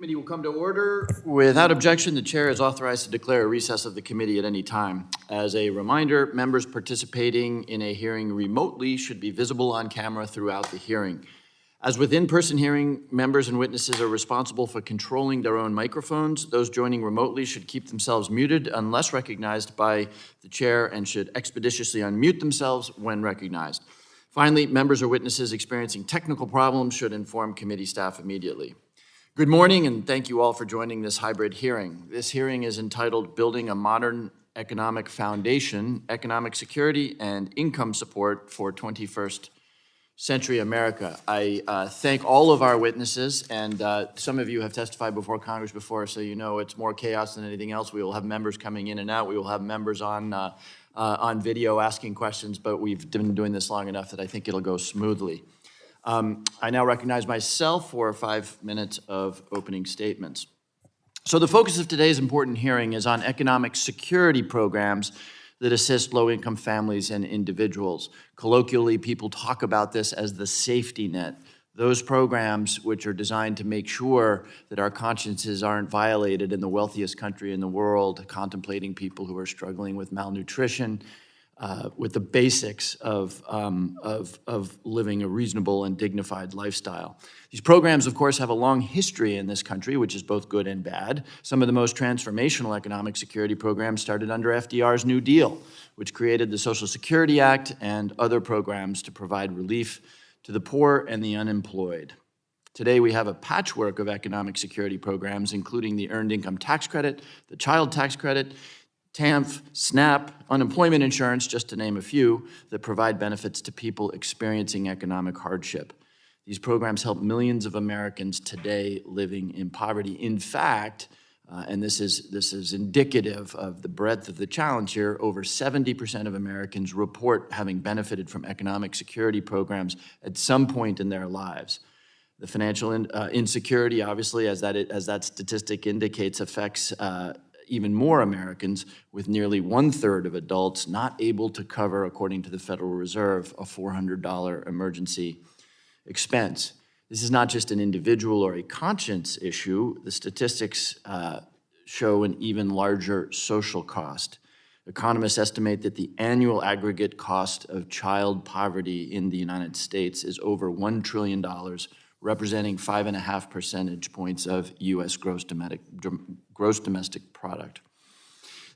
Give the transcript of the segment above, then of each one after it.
Committee will come to order. Without objection, the chair is authorized to declare a recess of the committee at any time. As a reminder, members participating in a hearing remotely should be visible on camera throughout the hearing. As with in-person hearing, members and witnesses are responsible for controlling their own microphones. Those joining remotely should keep themselves muted unless recognized by the chair and should expeditiously unmute themselves when recognized. Finally, members or witnesses experiencing technical problems should inform committee staff immediately. Good morning, and thank you all for joining this hybrid hearing. This hearing is entitled Building a Modern Economic Foundation, Economic Security and Income Support for 21st Century America. I thank all of our witnesses, and some of you have testified before Congress before, so you know it's more chaos than anything else. We will have members coming in and out. We will have members on video asking questions, but we've been doing this long enough that I think it'll go smoothly. I now recognize myself for 5 minutes of opening statements. So the focus of today's important hearing is on economic security programs that assist low-income families and individuals. Colloquially, people talk about this as the safety net. Those programs which are designed to make sure that our consciences aren't violated in the wealthiest country in the world, contemplating people who are struggling with malnutrition, with the basics of living a reasonable and dignified lifestyle. These programs, of course, have a long history in this country, which is both good and bad. Some of the most transformational economic security programs started under FDR's New Deal, which created the Social Security Act and other programs to provide relief to the poor and the unemployed. Today, we have a patchwork of economic security programs, including the Earned Income Tax Credit, the Child Tax Credit, TANF, SNAP, unemployment insurance, just to name a few, that provide benefits to people experiencing economic hardship. These programs help millions of Americans today living in poverty. In fact, and this is indicative of the breadth of the challenge here, over 70% of Americans report having benefited from economic security programs at some point in their lives. The financial insecurity, obviously, as that statistic indicates, affects even more Americans, with nearly 1/3 of adults not able to cover, according to the Federal Reserve, a $400 emergency expense. This is not just an individual or a conscience issue. The statistics show an even larger social cost. Economists estimate that the annual aggregate cost of child poverty in the United States is over $1 trillion, representing 5.5 percentage points of U.S. gross domestic product.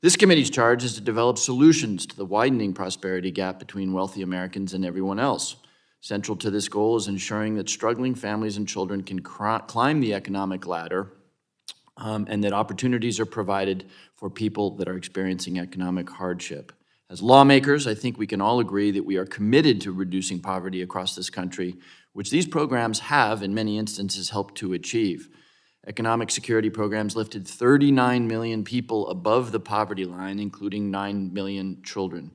This committee's charge is to develop solutions to the widening prosperity gap between wealthy Americans and everyone else. Central to this goal is ensuring that struggling families and children can climb the economic ladder and that opportunities are provided for people that are experiencing economic hardship. As lawmakers, I think we can all agree that we are committed to reducing poverty across this country, which these programs have, in many instances, helped to achieve. Economic security programs lifted 39 million people above the poverty line, including 9 million children.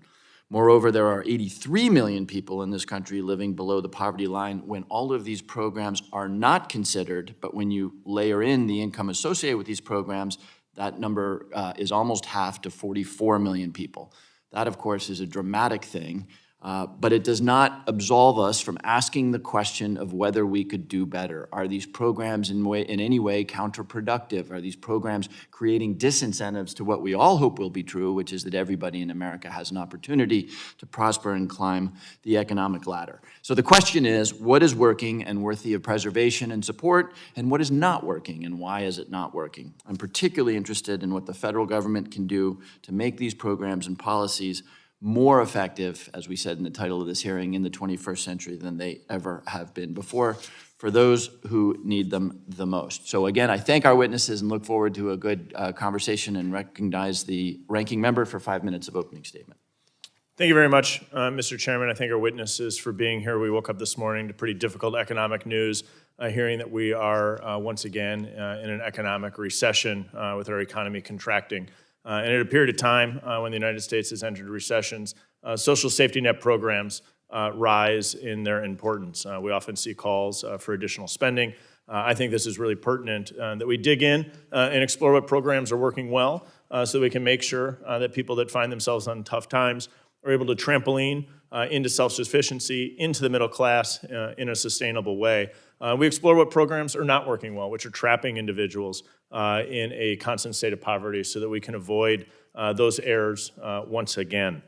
Moreover, there are 83 million people in this country living below the poverty line when all of these programs are not considered, but when you layer in the income associated with these programs, that number is almost half to 44 million people. That, of course, is a dramatic thing, but it does not absolve us from asking the question of whether we could do better. Are these programs in any way counterproductive? Are these programs creating disincentives to what we all hope will be true, which is that everybody in America has an opportunity to prosper and climb the economic ladder? So the question is, what is working and worthy of preservation and support, and what is not working, and why is it not working? I'm particularly interested in what the federal government can do to make these programs and policies more effective, as we said in the title of this hearing, in the 21st century than they ever have been before, for those who need them the most. So again, I thank our witnesses and look forward to a good conversation and recognize the ranking member for 5 minutes of opening statement. Thank you very much, Mr. Chairman. I thank our witnesses for being here. We woke up this morning to pretty difficult economic news, hearing that we are once again in an economic recession with our economy contracting. And at a period of time when the United States has entered recessions, social safety net programs rise in their importance. We often see calls for additional spending. I think this is really pertinent that we dig in and explore what programs are working well so that we can make sure that people that find themselves on tough times are able to trampoline into self-sufficiency, into the middle class in a sustainable way. We explore what programs are not working well, which are trapping individuals in a constant state of poverty so that we can avoid those errors once again.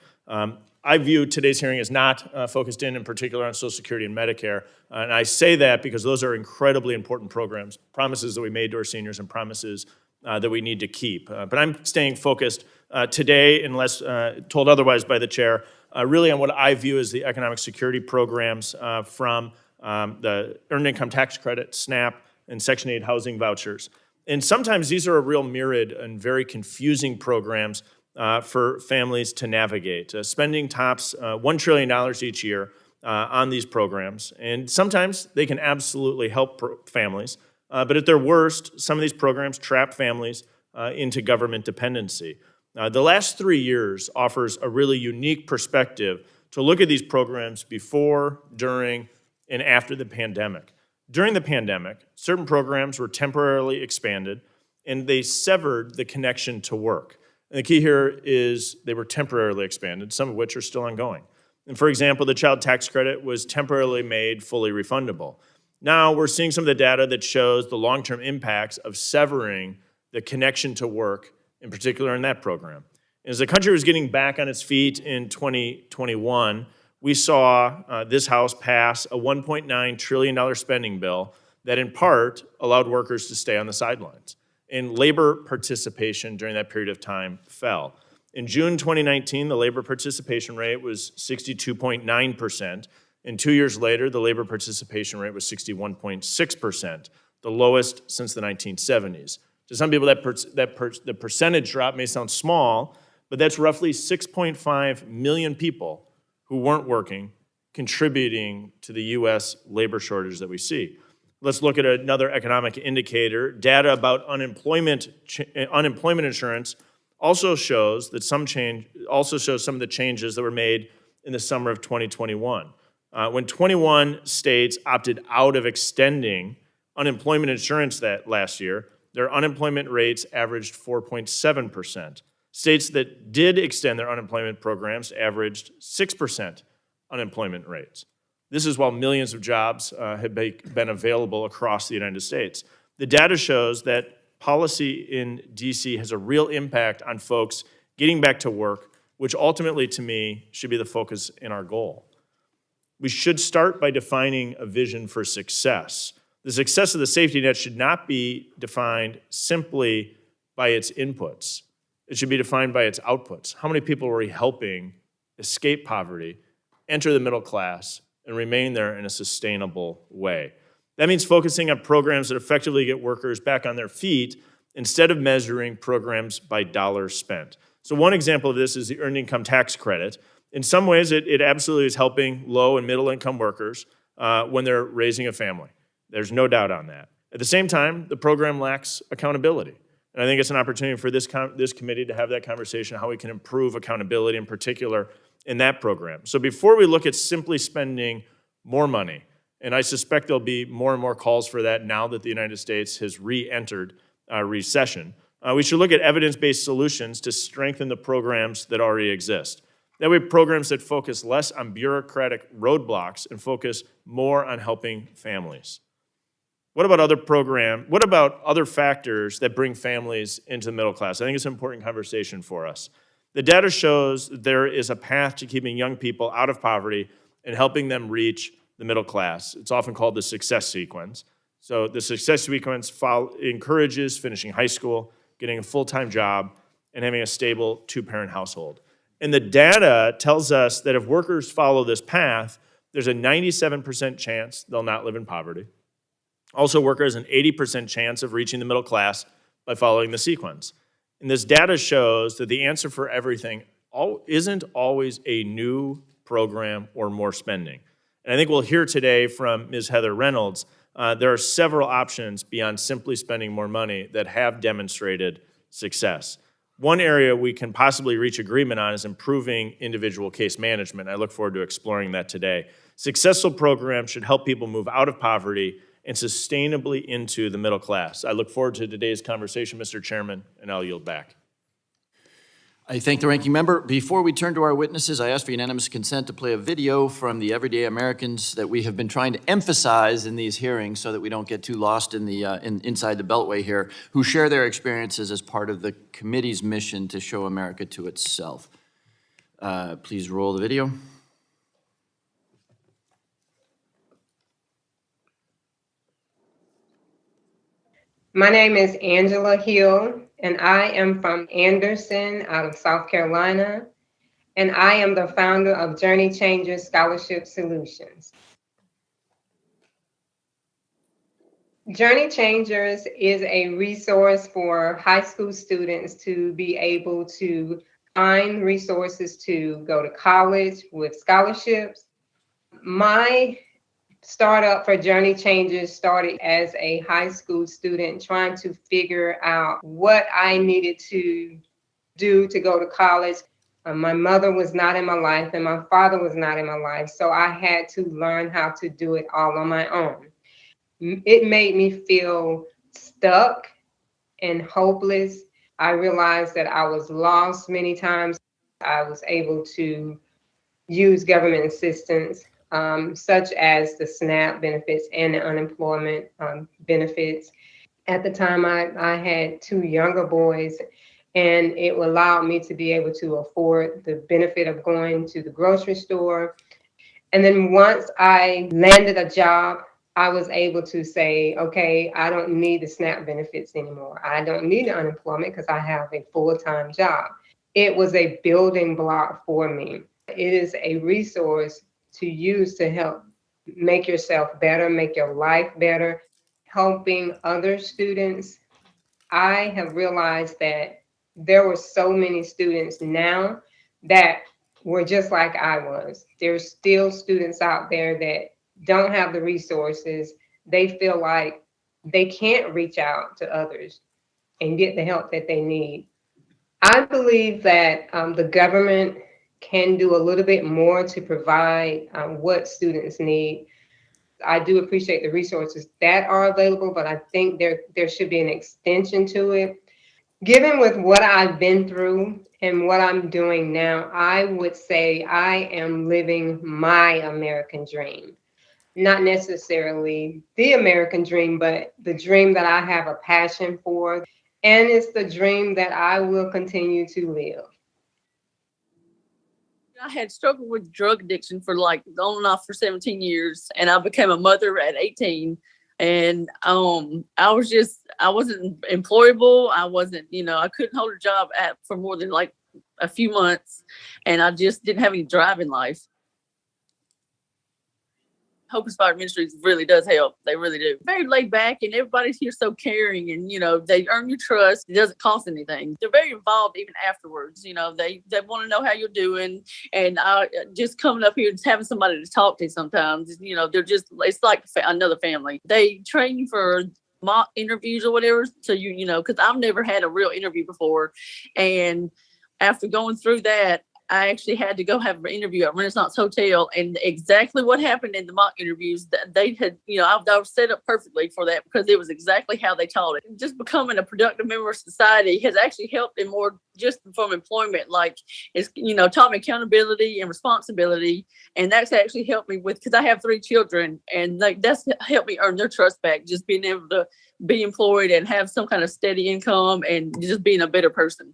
I view today's hearing as not focused in particular on Social Security and Medicare, and I say that because those are incredibly important programs, promises that we made to our seniors and promises that we need to keep. But I'm staying focused today, unless told otherwise by the chair, really on what I view as the economic security programs from the Earned Income Tax Credit, SNAP, and Section 8 housing vouchers. And sometimes these are a real myriad and very confusing programs for families to navigate. Spending tops $1 trillion each year on these programs. And sometimes they can absolutely help families. But at their worst, some of these programs trap families into government dependency. The last 3 years offers a really unique perspective to look at these programs before, during, and after the pandemic. During the pandemic, certain programs were temporarily expanded, and they severed the connection to work. And the key here is they were temporarily expanded, some of which are still ongoing. And for example, the child tax credit was temporarily made fully refundable. Now we're seeing some of the data that shows the long-term impacts of severing the connection to work, in particular in that program. As the country was getting back on its feet in 2021, we saw this House pass a $1.9 trillion spending bill that in part allowed workers to stay on the sidelines. And labor participation during that period of time fell. In June 2019, the labor participation rate was 62.9%. And 2 years later, the labor participation rate was 61.6%, the lowest since the 1970s. To some people, the percentage drop may sound small, but that's roughly 6.5 million people who weren't working, contributing to the U.S. labor shortage that we see. Let's look at another economic indicator. Data about unemployment insurance also shows some of the changes that were made in the summer of 2021. When 21 states opted out of extending unemployment insurance that last year, their unemployment rates averaged 4.7%. States that did extend their unemployment programs averaged 6% unemployment rates. This is while millions of jobs have been available across the United States. The data shows that policy in DC has a real impact on folks getting back to work, which ultimately, to me, should be the focus in our goal. We should start by defining a vision for success. The success of the safety net should not be defined simply by its inputs. It should be defined by its outputs. How many people are we helping escape poverty, enter the middle class, and remain there in a sustainable way? That means focusing on programs that effectively get workers back on their feet instead of measuring programs by dollars spent. So one example of this is the Earned Income Tax Credit. In some ways, it absolutely is helping low and middle income workers when they're raising a family. There's no doubt on that. At the same time, the program lacks accountability. And I think it's an opportunity for this committee to have that conversation, how we can improve accountability in particular in that program. So before we look at simply spending more money, and I suspect there'll be more and more calls for that now that the United States has re-entered recession, we should look at evidence-based solutions to strengthen the programs that already exist. That way, programs that focus less on bureaucratic roadblocks and focus more on helping families. What about other factors that bring families into the middle class? I think it's an important conversation for us. The data shows that there is a path to keeping young people out of poverty and helping them reach the middle class. It's often called the success sequence. So the success sequence encourages finishing high school, getting a full-time job, and having a stable two-parent household. And the data tells us that if workers follow this path, there's a 97% chance they'll not live in poverty. Also, workers an 80% chance of reaching the middle class by following the sequence. And this data shows that the answer for everything isn't always a new program or more spending. And I think we'll hear today from Ms. Heather Reynolds, there are several options beyond simply spending more money that have demonstrated success. One area we can possibly reach agreement on is improving individual case management. I look forward to exploring that today. Successful programs should help people move out of poverty and sustainably into the middle class. I look forward to today's conversation, Mr. Chairman, and I'll yield back. I thank the ranking member. Before we turn to our witnesses, I ask for unanimous consent to play a video from the everyday Americans that we have been trying to emphasize in these hearings so that we don't get too lost in the inside the beltway here, who share their experiences as part of the committee's mission to show America to itself. Please roll the video. My name is Angela Hill, and I am from Anderson out of South Carolina, and I am the founder of Journey Changers Scholarship Solutions. Journey Changers is a resource for high school students to be able to find resources to go to college with scholarships. My startup for Journey Changers started as a high school student trying to figure out what I needed to do to go to college. My mother was not in my life and my father was not in my life, so I had to learn how to do it all on my own. It made me feel stuck and hopeless. I realized that I was lost many times. I was able to use government assistance, such as the SNAP benefits and the unemployment benefits. At the time, I had 2 younger boys, and it allowed me to be able to afford the benefit of going to the grocery store. And then once I landed a job, I was able to say, okay, I don't need the SNAP benefits anymore. I don't need the unemployment because I have a full-time job. It was a building block for me. It is a resource to use to help make yourself better, make your life better, helping other students. I have realized that there were so many students now that were just like I was. There's still students out there that don't have the resources. They feel like they can't reach out to others and get the help that they need. I believe that the government can do a little bit more to provide what students need. I do appreciate the resources that are available, but I think there should be an extension to it. Given with what I've been through and what I'm doing now, I would say I am living my American dream. Not necessarily the American dream, but the dream that I have a passion for. And it's the dream that I will continue to live. I had struggled with drug addiction for like on and off for 17 years, and I became a mother at 18. And I wasn't employable. I wasn't, I couldn't hold a job for more than like a few months, and I just didn't have any drive in life. Hope Inspired Ministries really does help. They really do. Very laid back, and everybody's here so caring, and they earn your trust. It doesn't cost anything. They're very involved even afterwards. They want to know how you're doing, and just coming up here and having somebody to talk to sometimes. They're just, it's like another family. They train you for mock interviews or whatever, so because I've never had a real interview before, and after going through that, I actually had to go have an interview at Reynolds Hotel, and exactly what happened in the mock interviews, they had, I was set up perfectly for that because it was exactly how they taught it. Just becoming a productive member of society has actually helped in more just from employment. Like it's, taught me accountability and responsibility. And that's actually helped me because I have 3 children, and that's helped me earn their trust back. Just being able to be employed and have some kind of steady income and just being a better person.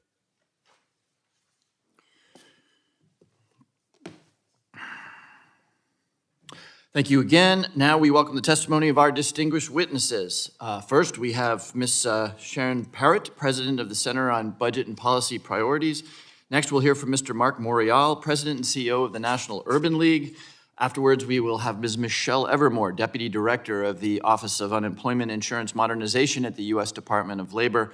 Thank you again. Now we welcome the testimony of our distinguished witnesses. First, we have Ms. Sharon Parrott, President of the Center on Budget and Policy Priorities. Next, we'll hear from Mr. Marc Morial, President and CEO of the National Urban League. Afterwards, we will have Ms. Michelle Evermore, Deputy Director of the Office of Unemployment Insurance Modernization at the U.S. Department of Labor.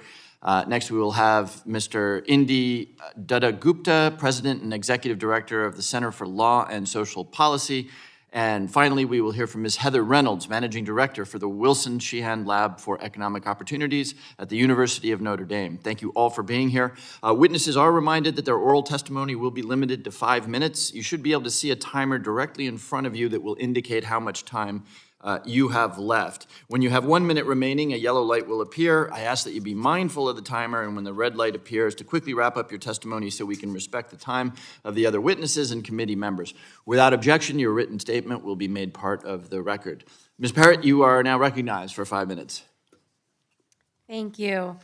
Next, we will have Mr. Indivar Dutta-Gupta, President and Executive Director of the Center for Law and Social Policy. And finally, we will hear from Ms. Heather Reynolds, Managing Director for the Wilson Sheehan Lab for Economic Opportunities at the University of Notre Dame. Thank you all for being here. Witnesses are reminded that their oral testimony will be limited to 5 minutes. You should be able to see a timer directly in front of you that will indicate how much time you have left. When you have 1 minute remaining, a yellow light will appear. I ask that you be mindful of the timer, and when the red light appears, to quickly wrap up your testimony so we can respect the time of the other witnesses and committee members. Without objection, your written statement will be made part of the record. Ms. Parrott, you are now recognized for 5 minutes. Thank you.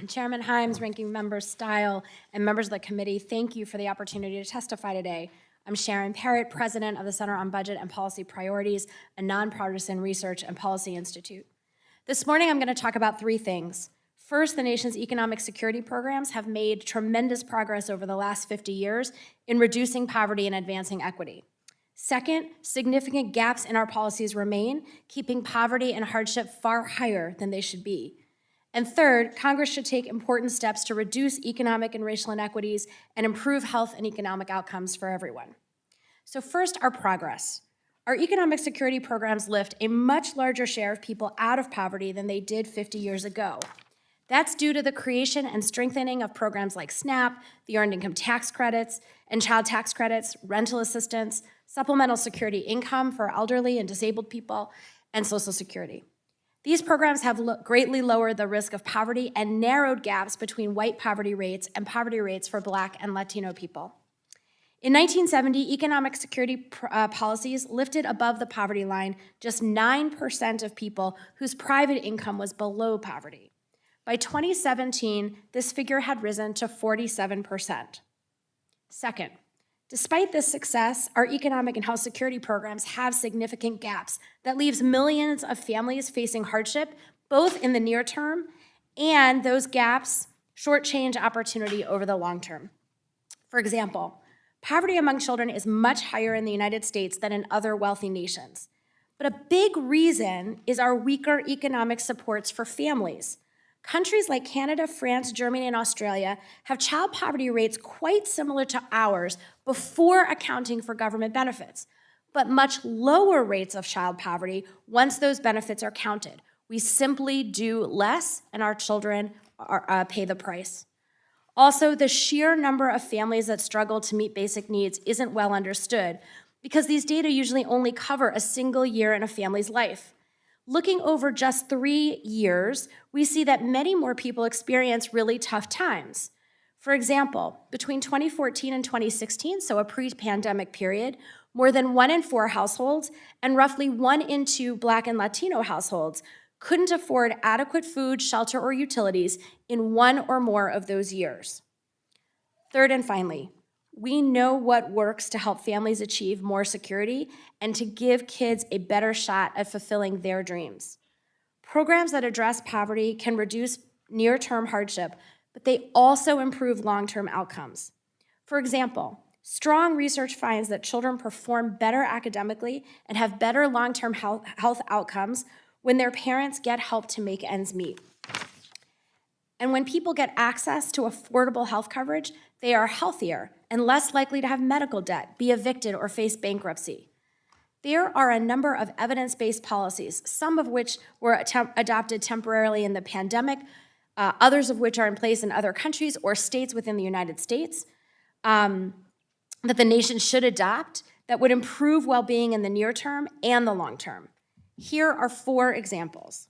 Chairman Himes, Ranking Member Stile, and members of the committee, thank you for the opportunity to testify today. I'm Sharon Parrott, president of the Center on Budget and Policy Priorities, a nonpartisan research and policy institute. This morning, I'm going to talk about three things. First, the nation's economic security programs have made tremendous progress over the last 50 years in reducing poverty and advancing equity. Second, significant gaps in our policies remain, keeping poverty and hardship far higher than they should be. And third, Congress should take important steps to reduce economic and racial inequities and improve health and economic outcomes for everyone. So first, our progress. Our economic security programs lift a much larger share of people out of poverty than they did 50 years ago. That's due to the creation and strengthening of programs like SNAP, the Earned Income Tax Credits, and Child Tax Credits, rental assistance, supplemental security income for elderly and disabled people, and Social Security. These programs have greatly lowered the risk of poverty and narrowed gaps between white poverty rates and poverty rates for Black and Latino people. In 1970, economic security policies lifted above the poverty line just 9% of people whose private income was below poverty. By 2017, this figure had risen to 47%. Second, despite this success, our economic and health security programs have significant gaps that leaves millions of families facing hardship, both in the near term, and those gaps shortchange opportunity over the long term. For example, poverty among children is much higher in the United States than in other wealthy nations. But a big reason is our weaker economic supports for families. Countries like Canada, France, Germany, and Australia have child poverty rates quite similar to ours before accounting for government benefits, but much lower rates of child poverty once those benefits are counted. We simply do less, and our children pay the price. Also, the sheer number of families that struggle to meet basic needs isn't well understood because these data usually only cover a single year in a family's life. Looking over just 3 years, we see that many more people experience really tough times. For example, between 2014 and 2016, so a pre-pandemic period, more than 1 in 4 households and roughly 1 in 2 Black and Latino households couldn't afford adequate food, shelter, or utilities in 1 or more of those years. Third and finally, we know what works to help families achieve more security and to give kids a better shot at fulfilling their dreams. Programs that address poverty can reduce near-term hardship, but they also improve long-term outcomes. For example, strong research finds that children perform better academically and have better long-term health outcomes when their parents get help to make ends meet. And when people get access to affordable health coverage, they are healthier and less likely to have medical debt, be evicted, or face bankruptcy. There are a number of evidence-based policies, some of which were adopted temporarily in the pandemic, others of which are in place in other countries or states within the United States, that the nation should adopt that would improve well-being in the near term and the long term. Here are 4 examples.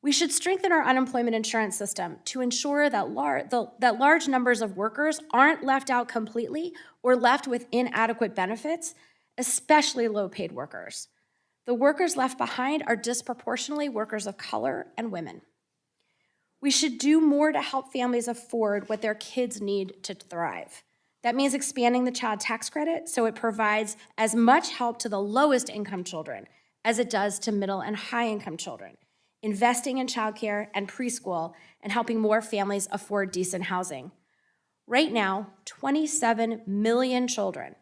We should strengthen our unemployment insurance system to ensure that large numbers of workers aren't left out completely or left with inadequate benefits, especially low-paid workers. The workers left behind are disproportionately workers of color and women. We should do more to help families afford what their kids need to thrive. That means expanding the child tax credit so it provides as much help to the lowest income children as it does to middle and high income children, investing in childcare and preschool, and helping more families afford decent housing. Right now, 27 million children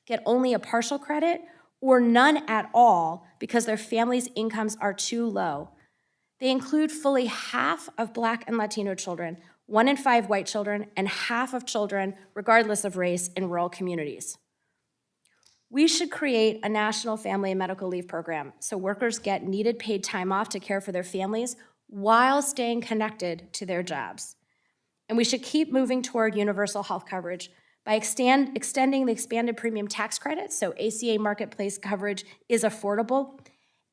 get only a partial credit or none at all because their families' incomes are too low. They include fully half of Black and Latino children, 1 in 5 white children, and half of children, regardless of race, in rural communities. We should create a national family and medical leave program so workers get needed paid time off to care for their families while staying connected to their jobs. And we should keep moving toward universal health coverage By extending the expanded premium tax credit, so ACA marketplace coverage is affordable,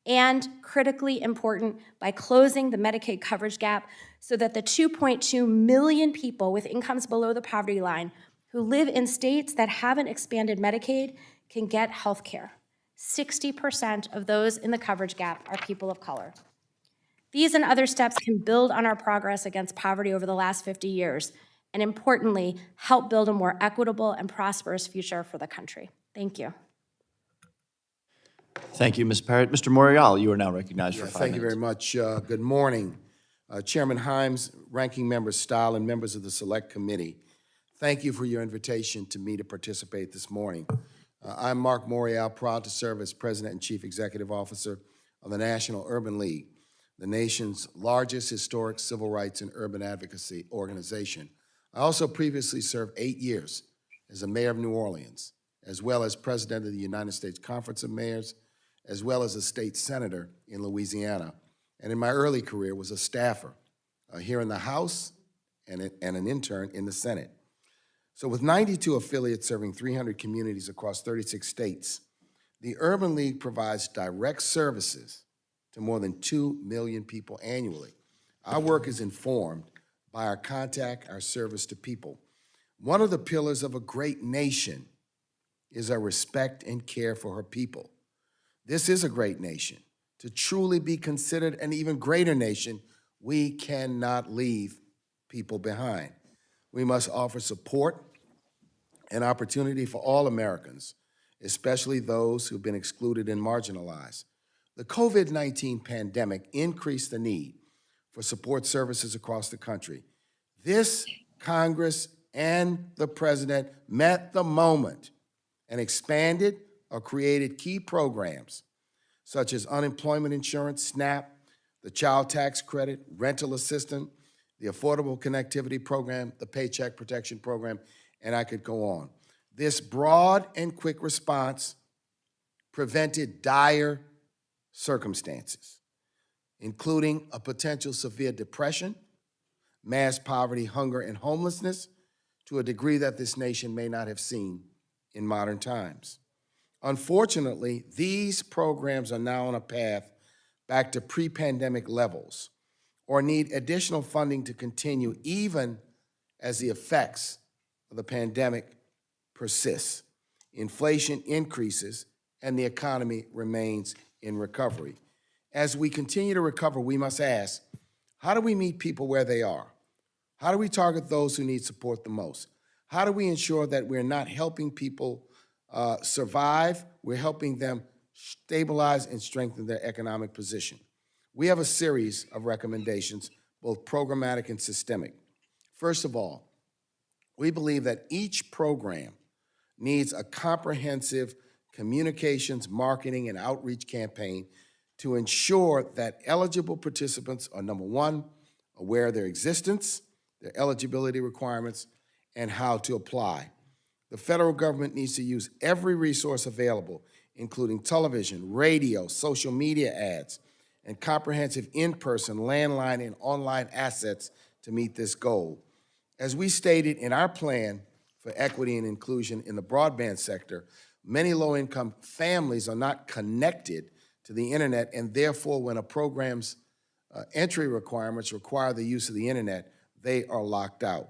and critically important, by closing the Medicaid coverage gap so that the 2.2 million people with incomes below the poverty line who live in states that haven't expanded Medicaid can get health care. 60% of those in the coverage gap are people of color. These and other steps can build on our progress against poverty over the last 50 years, and importantly, help build a more equitable and prosperous future for the country. Thank you. Thank you, Ms. Parrott. Mr. Morial, you are now recognized for 5 minutes. Thank you very much. Good morning. Chairman Himes, Ranking Member Stahl, and members of the Select Committee, thank you for your invitation to me to participate this morning. I'm Marc Morial, proud to serve as President and Chief Executive Officer of the National Urban League, the nation's largest historic civil rights and urban advocacy organization. I also previously served 8 years as a mayor of New Orleans, as well as president of the United States Conference of Mayors, as well as a state senator in Louisiana. And in my early career was a staffer here in the House and an intern in the Senate. So with 92 affiliates serving 300 communities across 36 states, the Urban League provides direct services to more than 2 million people annually. Our work is informed by our contact, our service to people. One of the pillars of a great nation is our respect and care for her people. This is a great nation. To truly be considered an even greater nation, we cannot leave people behind. We must offer support and opportunity for all Americans, especially those who've been excluded and marginalized. The COVID-19 pandemic increased the need for support services across the country. This Congress and the President met the moment and expanded or created key programs such as unemployment insurance, SNAP, the child tax credit, rental assistance, the Affordable Connectivity Program, the Paycheck Protection Program, and I could go on. This broad and quick response prevented dire circumstances, including a potential severe depression, mass poverty, hunger, and homelessness to a degree that this nation may not have seen in modern times. Unfortunately, these programs are now on a path back to pre-pandemic levels or need additional funding to continue even as the effects of the pandemic persist. Inflation increases and the economy remains in recovery. As we continue to recover, we must ask, how do we meet people where they are? How do we target those who need support the most? How do we ensure that we're not helping people survive, we're helping them stabilize and strengthen their economic position? We have a series of recommendations, both programmatic and systemic. First of all, we believe that each program needs a comprehensive communications, marketing, and outreach campaign to ensure that eligible participants are, number one, aware of their existence, their eligibility requirements, and how to apply. The federal government needs to use every resource available, including television, radio, social media ads, and comprehensive in-person, landline, and online assets to meet this goal. As we stated in our plan for equity and inclusion in the broadband sector, many low-income families are not connected to the internet, and therefore when a program's entry requirements require the use of the internet, they are locked out.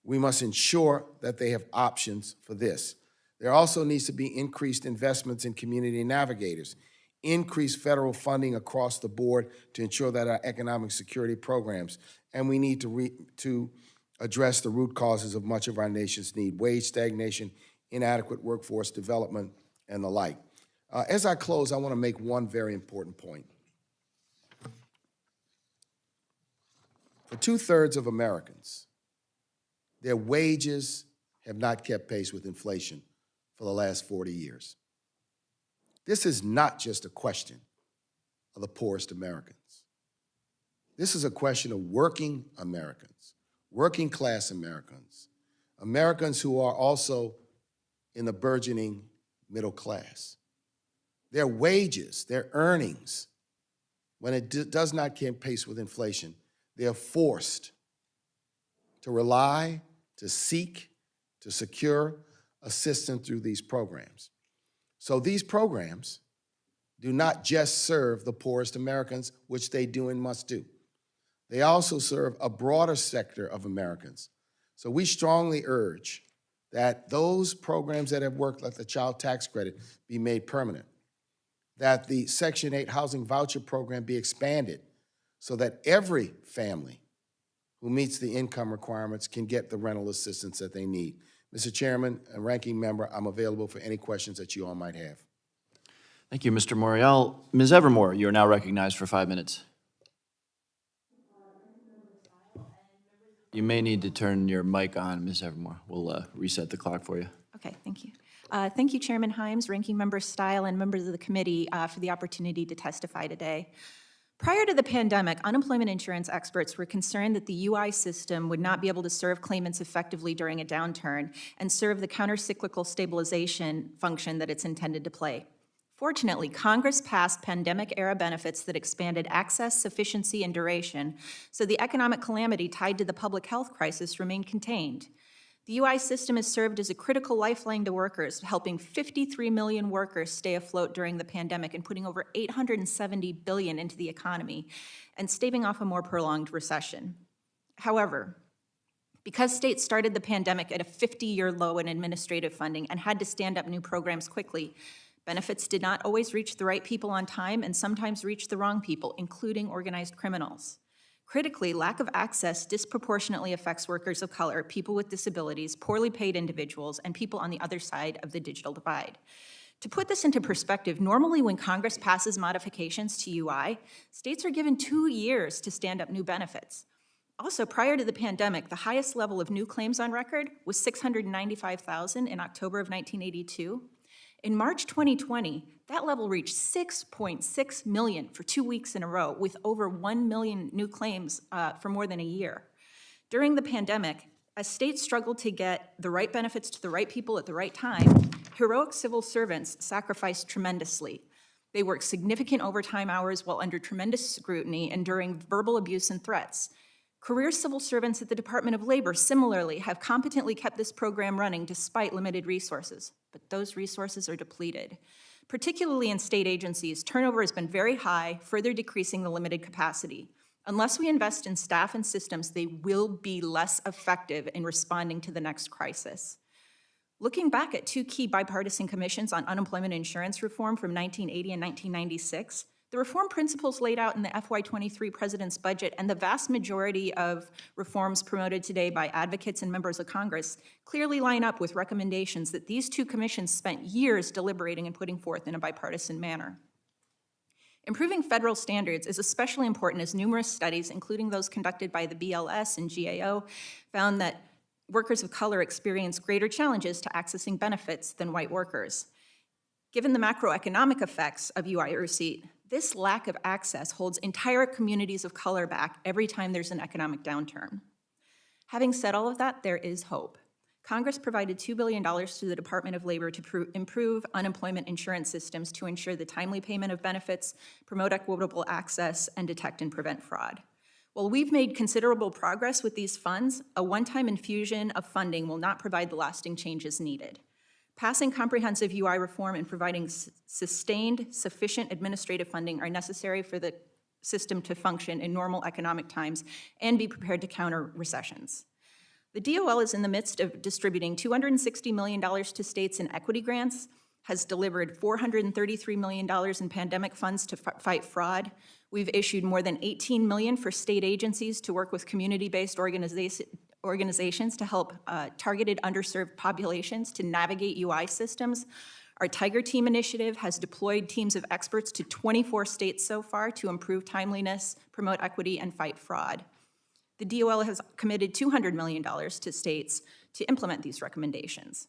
We must ensure that they have options for this. There also needs to be increased investments in community navigators, increased federal funding across the board to ensure that our economic security programs, and we need to address the root causes of much of our nation's need: wage stagnation, inadequate workforce development, and the like. As I close, I want to make one very important point. For 2/3 of Americans, their wages have not kept pace with inflation for the last 40 years. This is not just a question of the poorest Americans. This is a question of working Americans, working class Americans, Americans who are also in the burgeoning middle class. Their wages, their earnings, when it does not keep pace with inflation, they are forced to rely, to seek, to secure assistance through these programs. So these programs do not just serve the poorest Americans, which they do and must do. They also serve a broader sector of Americans. So we strongly urge that those programs that have worked, like the child tax credit, be made permanent, that the Section 8 housing voucher program be expanded so that every family who meets the income requirements can get the rental assistance that they need. Mr. Chairman and Ranking Member, I'm available for any questions that you all might have. Thank you, Mr. Morial. Ms. Evermore, you are now recognized for 5 minutes. You may need to turn your mic on, Ms. Evermore. We'll reset the clock for you. Okay, thank you. Thank you, Chairman Himes, Ranking Member Stile, and members of the committee for the opportunity to testify today. Prior to the pandemic, unemployment insurance experts were concerned that the UI system would not be able to serve claimants effectively during a downturn and serve the countercyclical stabilization function that it's intended to play. Fortunately, Congress passed pandemic-era benefits that expanded access, sufficiency, and duration, so the economic calamity tied to the public health crisis remained contained. The UI system has served as a critical lifeline to workers, helping 53 million workers stay afloat during the pandemic and putting over $870 billion into the economy and staving off a more prolonged recession. However, because states started the pandemic at a 50-year low in administrative funding and had to stand up new programs quickly, benefits did not always reach the right people on time and sometimes reached the wrong people, including organized criminals. Critically, lack of access disproportionately affects workers of color, people with disabilities, poorly paid individuals, and people on the other side of the digital divide. To put this into perspective, normally when Congress passes modifications to UI, states are given 2 years to stand up new benefits. Also, prior to the pandemic, the highest level of new claims on record was 695,000 in October of 1982. In March 2020, that level reached 6.6 million for 2 weeks in a row, with over 1 million new claims for more than a year. During the pandemic, as states struggled to get the right benefits to the right people at the right time, heroic civil servants sacrificed tremendously. They worked significant overtime hours while under tremendous scrutiny, enduring verbal abuse and threats. Career civil servants at the Department of Labor similarly have competently kept this program running despite limited resources, but those resources are depleted. Particularly in state agencies, turnover has been very high, further decreasing the limited capacity. Unless we invest in staff and systems, they will be less effective in responding to the next crisis. Looking back at 2 key bipartisan commissions on unemployment insurance reform from 1980 and 1996, the reform principles laid out in the FY23 President's budget and the vast majority of reforms promoted today by advocates and members of Congress clearly line up with recommendations that these 2 commissions spent years deliberating and putting forth in a bipartisan manner. Improving federal standards is especially important as numerous studies, including those conducted by the BLS and GAO, found that workers of color experience greater challenges to accessing benefits than white workers. Given the macroeconomic effects of UI receipt, this lack of access holds entire communities of color back every time there's an economic downturn. Having said all of that, there is hope. Congress provided $2 billion to the Department of Labor to improve unemployment insurance systems to ensure the timely payment of benefits, promote equitable access, and detect and prevent fraud. While we've made considerable progress with these funds, a one-time infusion of funding will not provide the lasting changes needed. Passing comprehensive UI reform and providing sustained, sufficient administrative funding are necessary for the system to function in normal economic times and be prepared to counter recessions. The DOL is in the midst of distributing $260 million to states in equity grants, has delivered $433 million in pandemic funds to fight fraud. We've issued more than $18 million for state agencies to work with community-based organizations to help targeted underserved populations to navigate UI systems. Our Tiger Team initiative has deployed teams of experts to 24 states so far to improve timeliness, promote equity, and fight fraud. The DOL has committed $200 million to states to implement these recommendations.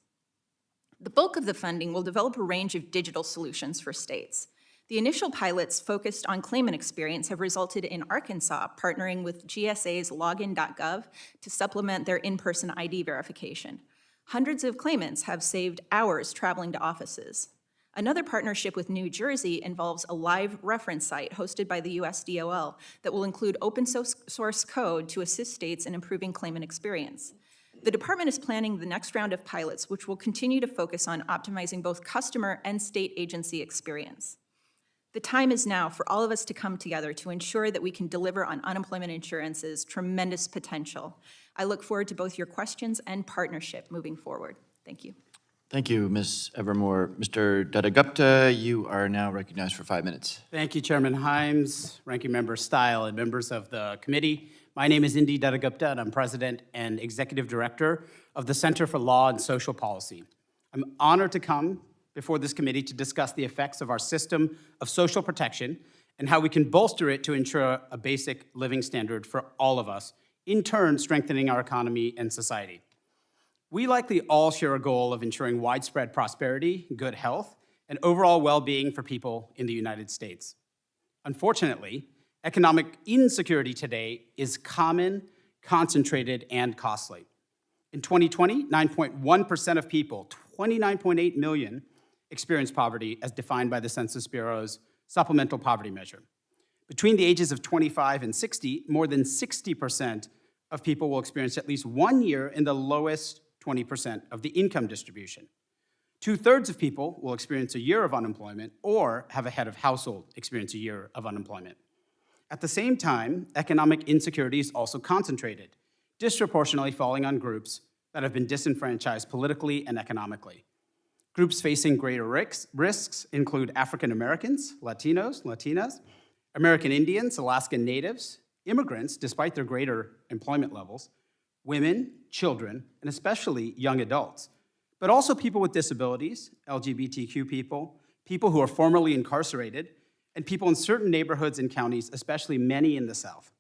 The bulk of the funding will develop a range of digital solutions for states. The initial pilots focused on claimant experience have resulted in Arkansas partnering with GSA's login.gov to supplement their in-person ID verification. Hundreds of claimants have saved hours traveling to offices. Another partnership with New Jersey involves a live reference site hosted by the US DOL that will include open source code to assist states in improving claimant experience. The department is planning the next round of pilots, which will continue to focus on optimizing both customer and state agency experience. The time is now for all of us to come together to ensure that we can deliver on unemployment insurance's tremendous potential. I look forward to both your questions and partnership moving forward. Thank you. Thank you, Ms. Evermore. Mr. Dutta-Gupta, you are now recognized for 5 minutes. Thank you, Chairman Himes, Ranking Member Stile, and members of the committee. My name is Indivar Dutta-Gupta, and I'm President and Executive Director of the Center for Law and Social Policy. I'm honored to come before this committee to discuss the effects of our system of social protection and how we can bolster it to ensure a basic living standard for all of us, in turn strengthening our economy and society. We likely all share a goal of ensuring widespread prosperity, good health, and overall well-being for people in the United States. Unfortunately, economic insecurity today is common, concentrated, and costly. In 2020, 9.1% of people, 29.8 million, experienced poverty as defined by the Census Bureau's Supplemental Poverty Measure. Between the ages of 25 and 60, more than 60% of people will experience at least 1 year in the lowest 20% of the income distribution. 2/3 of people will experience a year of unemployment or have a head of household experience a year of unemployment. At the same time, economic insecurity is also concentrated, disproportionately falling on groups that have been disenfranchised politically and economically. Groups facing greater risks include African Americans, Latinos, Latinas, American Indians, Alaskan Natives, immigrants, despite their greater employment levels, women, children, and especially young adults, but also people with disabilities, LGBTQ people, people who are formerly incarcerated, and people in certain neighborhoods and counties, especially many in the South.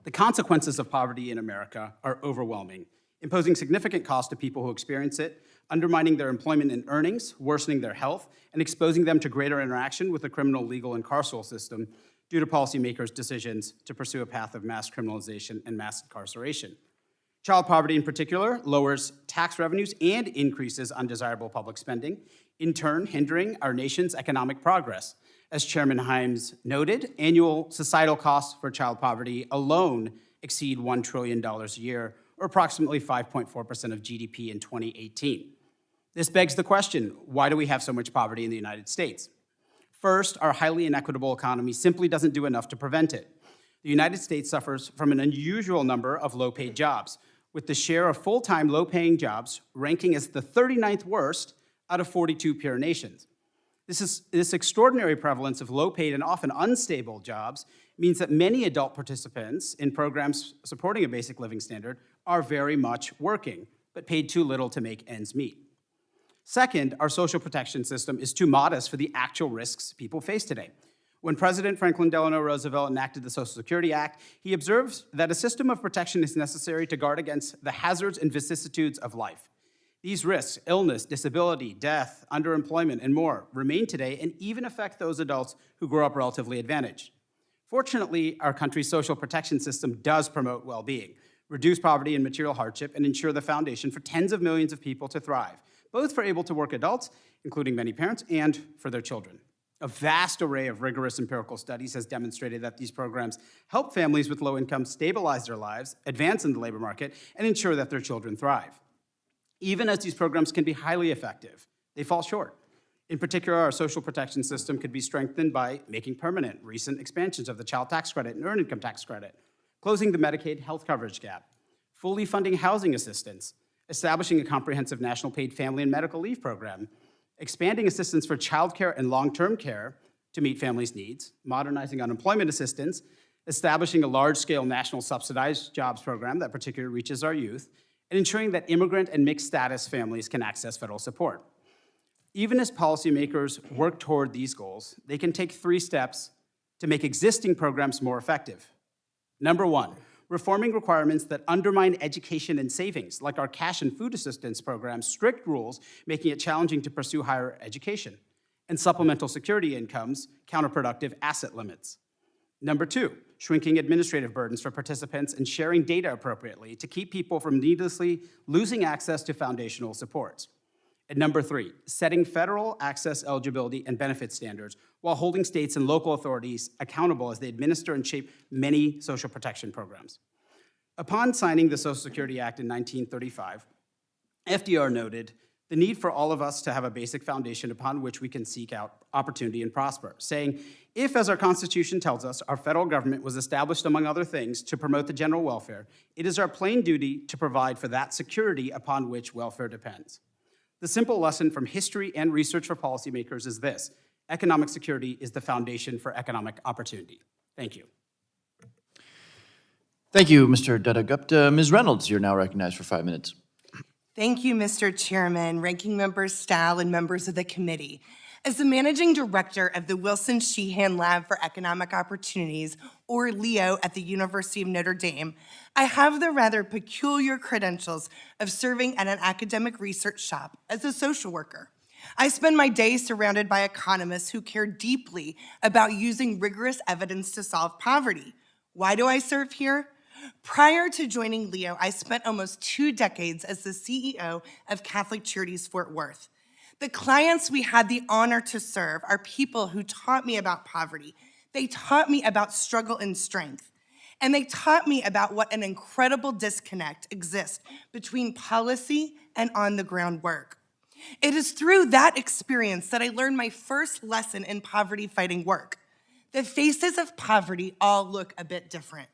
The consequences of poverty in America are overwhelming, imposing significant cost to people who experience it, undermining their employment and earnings, worsening their health, and exposing them to greater interaction with the criminal, legal, and carceral system due to policymakers' decisions to pursue a path of mass criminalization and mass incarceration. Child poverty in particular lowers tax revenues and increases undesirable public spending, in turn hindering our nation's economic progress. As Chairman Himes noted, annual societal costs for child poverty alone exceed $1 trillion a year, or approximately 5.4% of GDP in 2018. This begs the question, why do we have so much poverty in the United States? First, our highly inequitable economy simply doesn't do enough to prevent it. The United States suffers from an unusual number of low-paid jobs, with the share of full-time low-paying jobs ranking as the 39th worst out of 42 peer nations. This extraordinary prevalence of low-paid and often unstable jobs means that many adult participants in programs supporting a basic living standard are very much working, but paid too little to make ends meet. Second, our social protection system is too modest for the actual risks people face today. When President Franklin Delano Roosevelt enacted the Social Security Act, he observed that a system of protection is necessary to guard against the hazards and vicissitudes of life. These risks, illness, disability, death, underemployment, and more, remain today and even affect those adults who grow up relatively advantaged. Fortunately, our country's social protection system does promote well-being, reduce poverty and material hardship, and ensure the foundation for tens of millions of people to thrive, both for able-to-work adults, including many parents, and for their children. A vast array of rigorous empirical studies has demonstrated that these programs help families with low income stabilize their lives, advance in the labor market, and ensure that their children thrive. Even as these programs can be highly effective, they fall short. In particular, our social protection system could be strengthened by making permanent recent expansions of the child tax credit and earned income tax credit, closing the Medicaid health coverage gap, fully funding housing assistance, establishing a comprehensive national paid family and medical leave program, expanding assistance for childcare and long-term care to meet families' needs, modernizing unemployment assistance, establishing a large-scale national subsidized jobs program that particularly reaches our youth, and ensuring that immigrant and mixed-status families can access federal support. Even as policymakers work toward these goals, they can take 3 steps to make existing programs more effective. Number 1, reforming requirements that undermine education and savings, like our cash and food assistance programs, strict rules making it challenging to pursue higher education, and supplemental security incomes, counterproductive asset limits. Number 2, shrinking administrative burdens for participants and sharing data appropriately to keep people from needlessly losing access to foundational supports. And number 3, setting federal access eligibility and benefit standards while holding states and local authorities accountable as they administer and shape many social protection programs. Upon signing the Social Security Act in 1935, FDR noted the need for all of us to have a basic foundation upon which we can seek out opportunity and prosper, saying, if, as our Constitution tells us, our federal government was established, among other things, to promote the general welfare, it is our plain duty to provide for that security upon which welfare depends. The simple lesson from history and research for policymakers is this: economic security is the foundation for economic opportunity. Thank you. Thank you, Mr. Dutta-Gupta. Ms. Reynolds, you're now recognized for 5 minutes. Thank you, Mr. Chairman, Ranking Member Stahl, and members of the committee. As the Managing Director of the Wilson Sheehan Lab for Economic Opportunities, or LEO, at the University of Notre Dame, I have the rather peculiar credentials of serving at an academic research shop as a social worker. I spend my days surrounded by economists who care deeply about using rigorous evidence to solve poverty. Why do I serve here? Prior to joining LEO, I spent almost 2 decades as the CEO of Catholic Charities Fort Worth. The clients we had the honor to serve are people who taught me about poverty. They taught me about struggle and strength. And they taught me about what an incredible disconnect exists between policy and on-the-ground work. It is through that experience that I learned my first lesson in poverty-fighting work. The faces of poverty all look a bit different.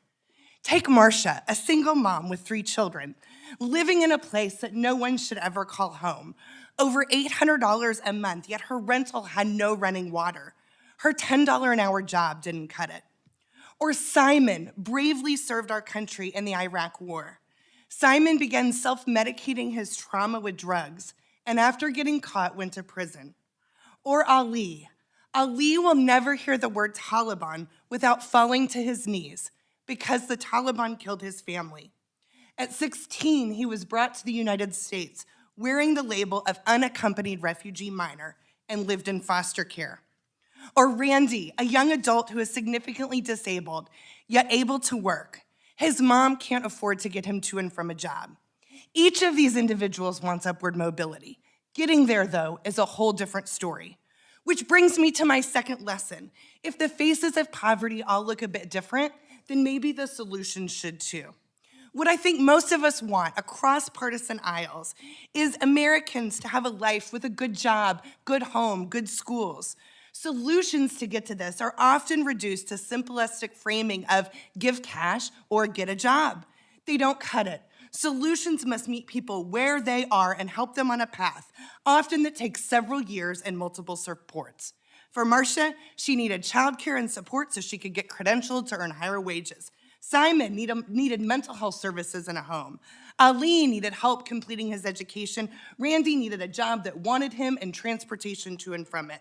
Take Marcia, a single mom with 3 children, living in a place that no one should ever call home. Over $800 a month, yet her rental had no running water. Her $10 an hour job didn't cut it. Or Simon bravely served our country in the Iraq War. Simon began self-medicating his trauma with drugs, and after getting caught, went to prison. Or Ali. Ali will never hear the word Taliban without falling to his knees, because the Taliban killed his family. At 16, he was brought to the United States wearing the label of unaccompanied refugee minor and lived in foster care. Or Randy, a young adult who is significantly disabled, yet able to work. His mom can't afford to get him to and from a job. Each of these individuals wants upward mobility. Getting there, though, is a whole different story. Which brings me to my second lesson. If the faces of poverty all look a bit different, then maybe the solution should too. What I think most of us want across partisan aisles is Americans to have a life with a good job, good home, good schools. Solutions to get to this are often reduced to simplistic framing of give cash or get a job. They don't cut it. Solutions must meet people where they are and help them on a path, often that takes several years and multiple supports. For Marcia, she needed childcare and support so she could get credentialed to earn higher wages. Simon needed mental health services in a home. Ali needed help completing his education. Randy needed a job that wanted him and transportation to and from it.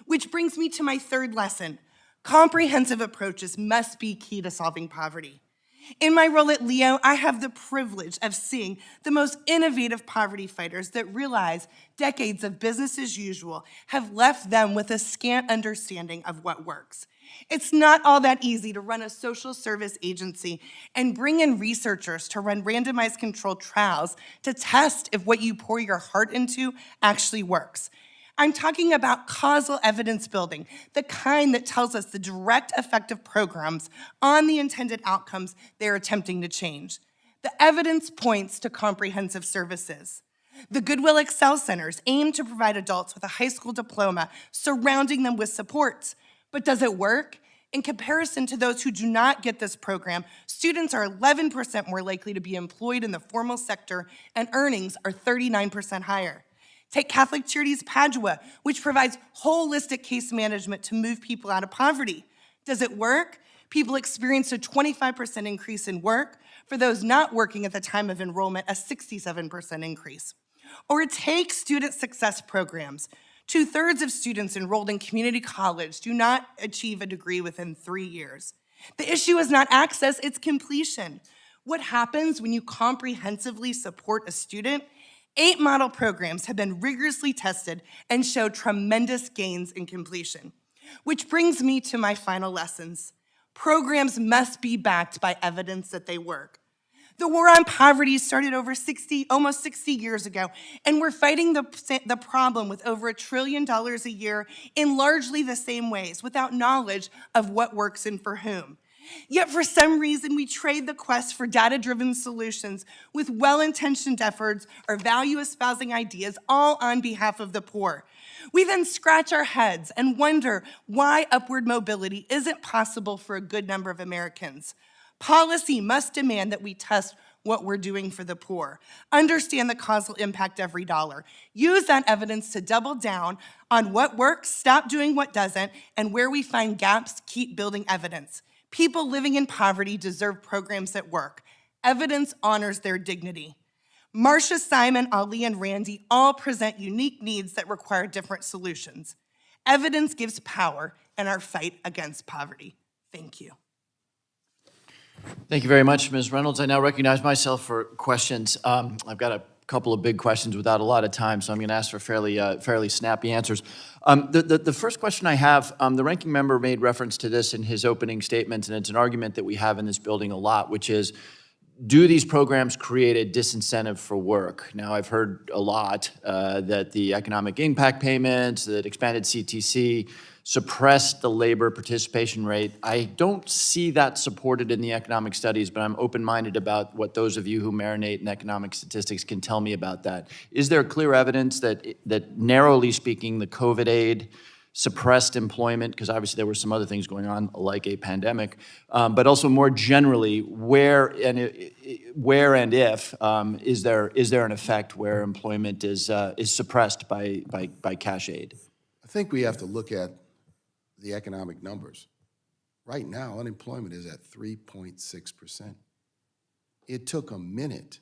Which brings me to my third lesson. Comprehensive approaches must be key to solving poverty. In my role at LEO, I have the privilege of seeing the most innovative poverty fighters that realize decades of business as usual have left them with a scant understanding of what works. It's not all that easy to run a social service agency and bring in researchers to run randomized controlled trials to test if what you pour your heart into actually works. I'm talking about causal evidence building, the kind that tells us the direct effect of programs on the intended outcomes they're attempting to change. The evidence points to comprehensive services. The Goodwill Excel Centers aim to provide adults with a high school diploma, surrounding them with supports. But does it work? In comparison to those who do not get this program, students are 11% more likely to be employed in the formal sector, and earnings are 39% higher. Take Catholic Charities Padua, which provides holistic case management to move people out of poverty. Does it work? People experience a 25% increase in work. For those not working at the time of enrollment, a 67% increase. Or take student success programs. 2/3 of students enrolled in community college do not achieve a degree within 3 years. The issue is not access, it's completion. What happens when you comprehensively support a student? 8 model programs have been rigorously tested and show tremendous gains in completion. Which brings me to my final lessons. Programs must be backed by evidence that they work. The war on poverty started almost 60 years ago, and we're fighting the problem with over $1 trillion a year in largely the same ways, without knowledge of what works and for whom. Yet for some reason, we trade the quest for data-driven solutions with well-intentioned efforts or value-espousing ideas, all on behalf of the poor. We then scratch our heads and wonder why upward mobility isn't possible for a good number of Americans. Policy must demand that we test what we're doing for the poor, understand the causal impact of every dollar, use that evidence to double down on what works, stop doing what doesn't, and where we find gaps, keep building evidence. People living in poverty deserve programs that work. Evidence honors their dignity. Marcia, Simon, Ali, and Randy all present unique needs that require different solutions. Evidence gives power in our fight against poverty. Thank you. Thank you very much, Ms. Reynolds. I now recognize myself for questions. I've got a couple of big questions without a lot of time, so I'm going to ask for fairly snappy answers. The first question I have, the ranking member made reference to this in his opening statements, and it's an argument that we have in this building a lot, which is, do these programs create a disincentive for work? Now, I've heard a lot that the economic impact payments, that expanded CTC, suppressed the labor participation rate. I don't see that supported in the economic studies, but I'm open-minded about what those of you who marinate in economic statistics can tell me about that. Is there clear evidence that narrowly speaking, the COVID aid suppressed employment, because obviously there were some other things going on, like a pandemic, but also more generally, where and if is there an effect where employment is suppressed by cash aid? I think we have to look at the economic numbers. Right now, unemployment is at 3.6%. It took a minute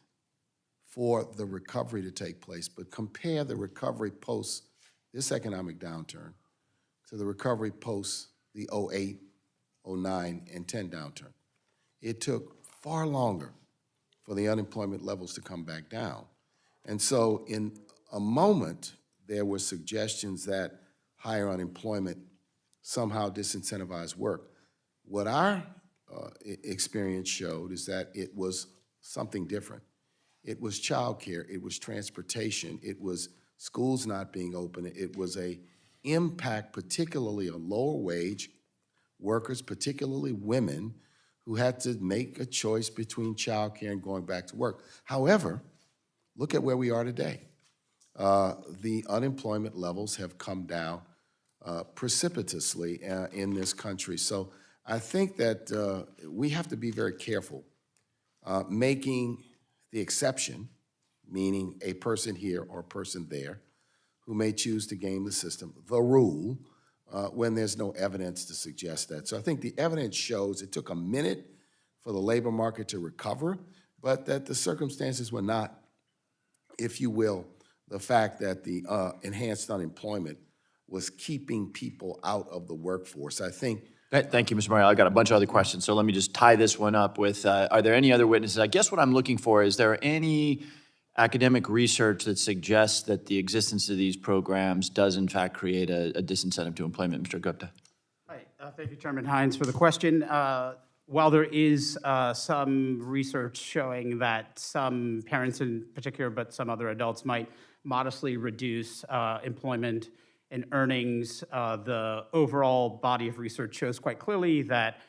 for the recovery to take place, but compare the recovery post this economic downturn to the recovery post the 08, 09, and 10 downturn. It took far longer for the unemployment levels to come back down. And so in a moment, there were suggestions that higher unemployment somehow disincentivized work. What our experience showed is that it was something different. It was childcare, it was transportation, it was schools not being open, it was a impact particularly on lower wage workers, particularly women, who had to make a choice between childcare and going back to work. However, look at where we are today. The unemployment levels have come down precipitously in this country. So I think that we have to be very careful making the exception, meaning a person here or a person there, who may choose to game the system, the rule, when there's no evidence to suggest that. So I think the evidence shows it took a minute for the labor market to recover, but that the circumstances were not, if you will, the fact that the enhanced unemployment was keeping people out of the workforce. I think. Thank you, Mr. Morial. I got a bunch of other questions, so let me just tie this one up with, are there any other witnesses? I guess what I'm looking for, is there any academic research that suggests that the existence of these programs does in fact create a disincentive to employment? Mr. Gupta. Hi, thank you, Chairman Himes, for the question. While there is some research showing that some parents in particular, but some other adults might modestly reduce employment and earnings, the overall body of research shows quite clearly that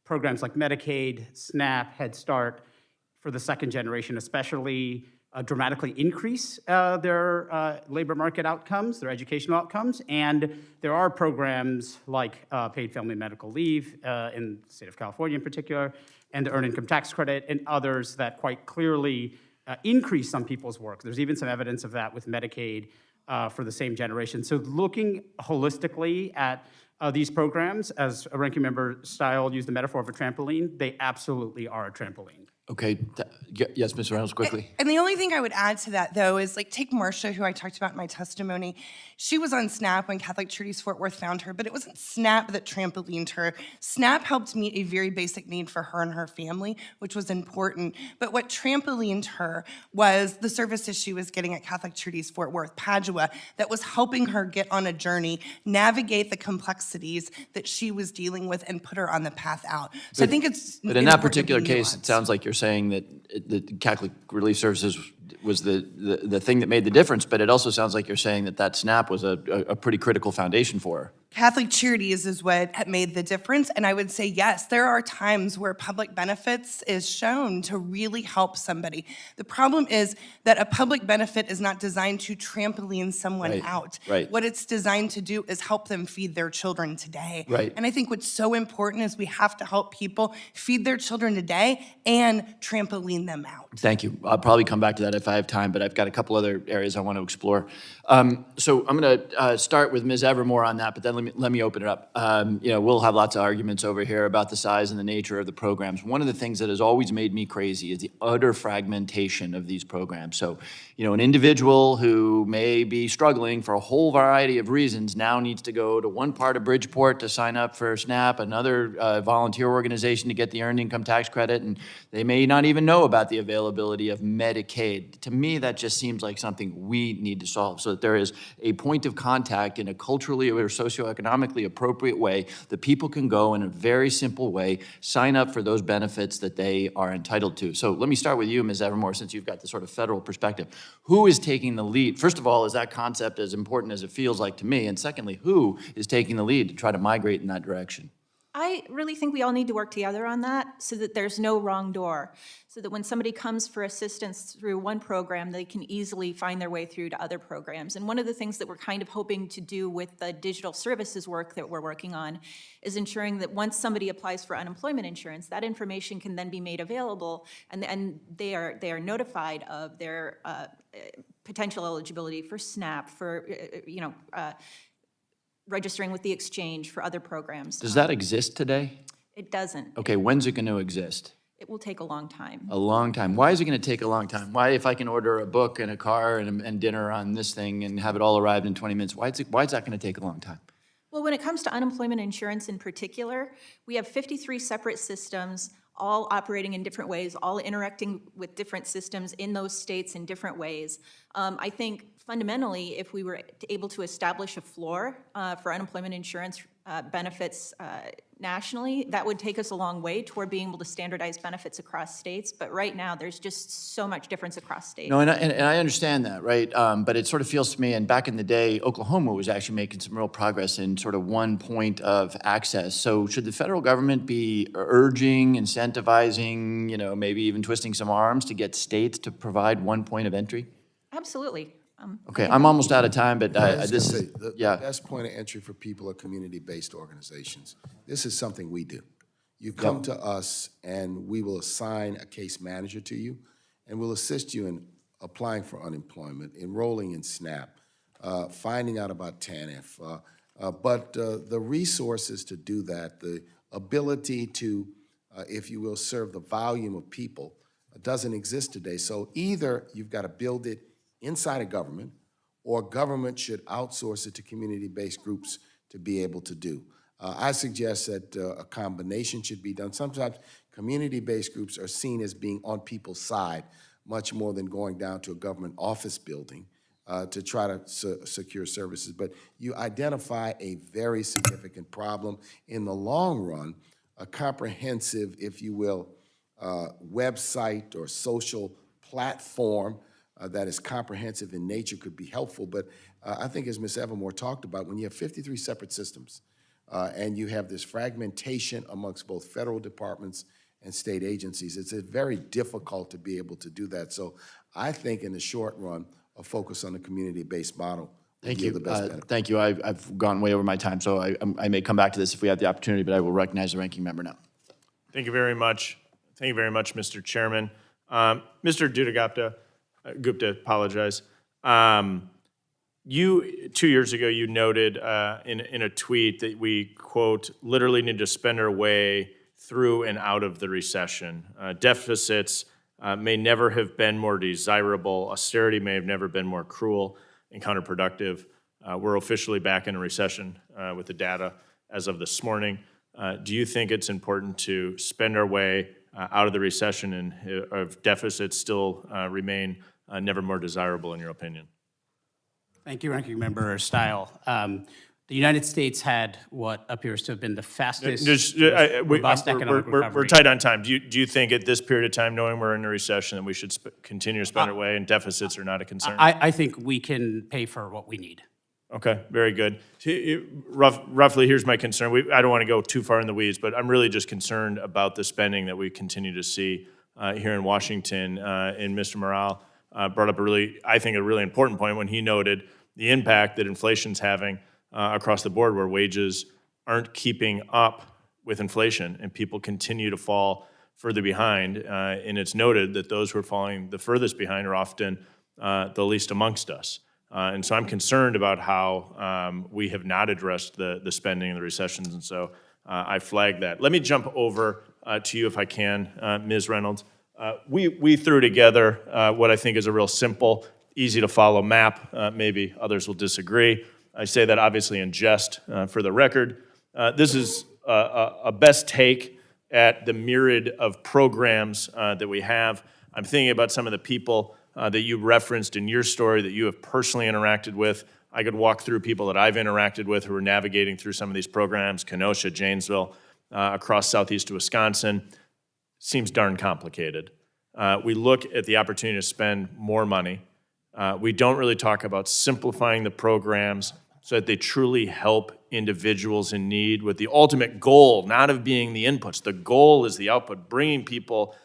programs like Medicaid, SNAP, Head Start, for the second generation especially, dramatically increase their labor market outcomes, their educational outcomes, and there are programs like paid family medical leave in the state of California in particular, and the earned income tax credit, and others that quite clearly increase some people's work. There's even some evidence of that with Medicaid for the same generation. So looking holistically at these programs, as a ranking member Style used the metaphor of a trampoline, they absolutely are a trampoline. Okay, yes, Ms. Reynolds, quickly. And the only thing I would add to that, though, is like take Marcia, who I talked about in my testimony. She was on SNAP when Catholic Charities Fort Worth found her, but it wasn't SNAP that trampolined her. SNAP helped meet a very basic need for her and her family, which was important. But what trampolined her was the services she was getting at Catholic Charities Fort Worth, Padua, that was helping her get on a journey, navigate the complexities that she was dealing with, and put her on the path out. So I think it's But in that particular case, it sounds like you're saying that the Catholic Relief Services was the thing that made the difference, but it also sounds like you're saying that SNAP was a pretty critical foundation for her. Catholic Charities is what made the difference. And I would say, yes, there are times where public benefits is shown to really help somebody. The problem is that a public benefit is not designed to trampoline someone Right, out. right. What it's designed to do is help them feed their children today. Right. And I think what's so important is we have to help people feed their children today and trampoline them out. Thank you. I'll probably come back to that if I have time, but I've got a couple other areas I want to explore. So I'm going to start with Ms. Evermore on that, but then let me open it up. We'll have lots of arguments over here about the size and the nature of the programs. One of the things that has always made me crazy is the utter fragmentation of these programs. So, an individual who may be struggling for a whole variety of reasons now needs to go to one part of Bridgeport to sign up for SNAP, another volunteer organization to get the earned income tax credit, and they may not even know about the availability of Medicaid. To me, that just seems like something we need to solve so that there is a point of contact in a culturally or socioeconomically appropriate way that people can go in a very simple way, sign up for those benefits that they are entitled to. So let me start with you, Ms. Evermore, since you've got the sort of federal perspective. Who is taking the lead? First of all, is that concept as important as it feels like to me? And secondly, who is taking the lead to try to migrate in that direction? I really think we all need to work together on that so that there's no wrong door, so that when somebody comes for assistance through one program, they can easily find their way through to other programs. And one of the things that we're kind of hoping to do with the digital services work that we're working on is ensuring that once somebody applies for unemployment insurance, that information can then be made available, and they are notified of their potential eligibility for SNAP, for registering with the exchange, for other programs. Does that exist today? It doesn't. Okay, when's it going to exist? It will take a long time. A long time. Why is it going to take a long time? Why, if I can order a book and a car and dinner on this thing and have it all arrived in 20 minutes, why is that going to take a long time? Well, when it comes to unemployment insurance in particular, we have 53 separate systems, all operating in different ways, all interacting with different systems in those states in different ways. I think fundamentally, if we were able to establish a floor for unemployment insurance benefits nationally, that would take us a long way toward being able to standardize benefits across states. But right now, there's just so much difference across states. No, and I understand that, right? But it sort of feels to me, and back in the day, Oklahoma was actually making some real progress in sort of one point of access. So should the federal government be urging, incentivizing, maybe even twisting some arms to get states to provide one point of entry? Absolutely. Okay, I'm almost out of time, but I was this gonna is, say, the yeah. best point of entry for people are community-based organizations. This is something we do. You come to us, and we will assign a case manager to you, and we'll assist you in applying for unemployment, enrolling in SNAP, finding out about TANF. But the resources to do that, the ability to, if you will, serve the volume of people doesn't exist today. So either you've got to build it inside of government, or government should outsource it to community-based groups to be able to do. I suggest that a combination should be done. Sometimes community-based groups are seen as being on people's side much more than going down to a government office building to try to secure services. But you identify a very significant problem. In the long run, a comprehensive, if you will, website or social platform that is comprehensive in nature could be helpful. But I think, as Ms. Evermore talked about, when you have 53 separate systems and you have this fragmentation amongst both federal departments and state agencies, it's very difficult to be able to do that. So I think in the short run, a focus on the community-based model will Thank yield you. the best benefit. Thank you. I've gone way over my time, so I may come back to this if we have the opportunity, but I will recognize the ranking member now. Thank you very much. Thank you very much, Mr. Chairman. Mr. Dutta-Gupta, apologize. 2 years ago, you noted in a tweet that we, quote, literally need to spend our way through and out of the recession. Deficits may never have been more desirable. Austerity may have never been more cruel and counterproductive. We're officially back in a recession with the data as of this morning. Do you think it's important to spend our way out of the recession, and if deficits still remain never more desirable in your opinion? Thank you, Ranking Member Stile. The United States had what appears to have been the fastest, robust economic recovery. We're tight on time. Do you think at this period of time, knowing we're in a recession, that we should continue to spend our way and deficits are not a concern? I think we can pay for what we need. Okay, very good. Roughly, here's my concern. I don't want to go too far in the weeds, but I'm really just concerned about the spending that we continue to see here in Washington. And Mr. Morial brought up I think a really important point when he noted the impact that inflation's having across the board, where wages aren't keeping up with inflation and people continue to fall further behind. And it's noted that those who are falling the furthest behind are often the least amongst us. And so I'm concerned about how we have not addressed the spending and the recessions, and so I flagged that. Let me jump over to you if I can, Ms. Reynolds. We threw together what I think is a real simple, easy to follow map. Maybe others will disagree. I say that obviously in jest for the record. This is a best take at the myriad of programs that we have. I'm thinking about some of the people that you referenced in your story that you have personally interacted with. I could walk through people that I've interacted with who are navigating through some of these programs, Kenosha, Janesville, across southeast Wisconsin. Seems darn complicated. We look at the opportunity to spend more money. We don't really talk about simplifying the programs so that they truly help individuals in need, with the ultimate goal not of being the inputs. The goal is the output, bringing people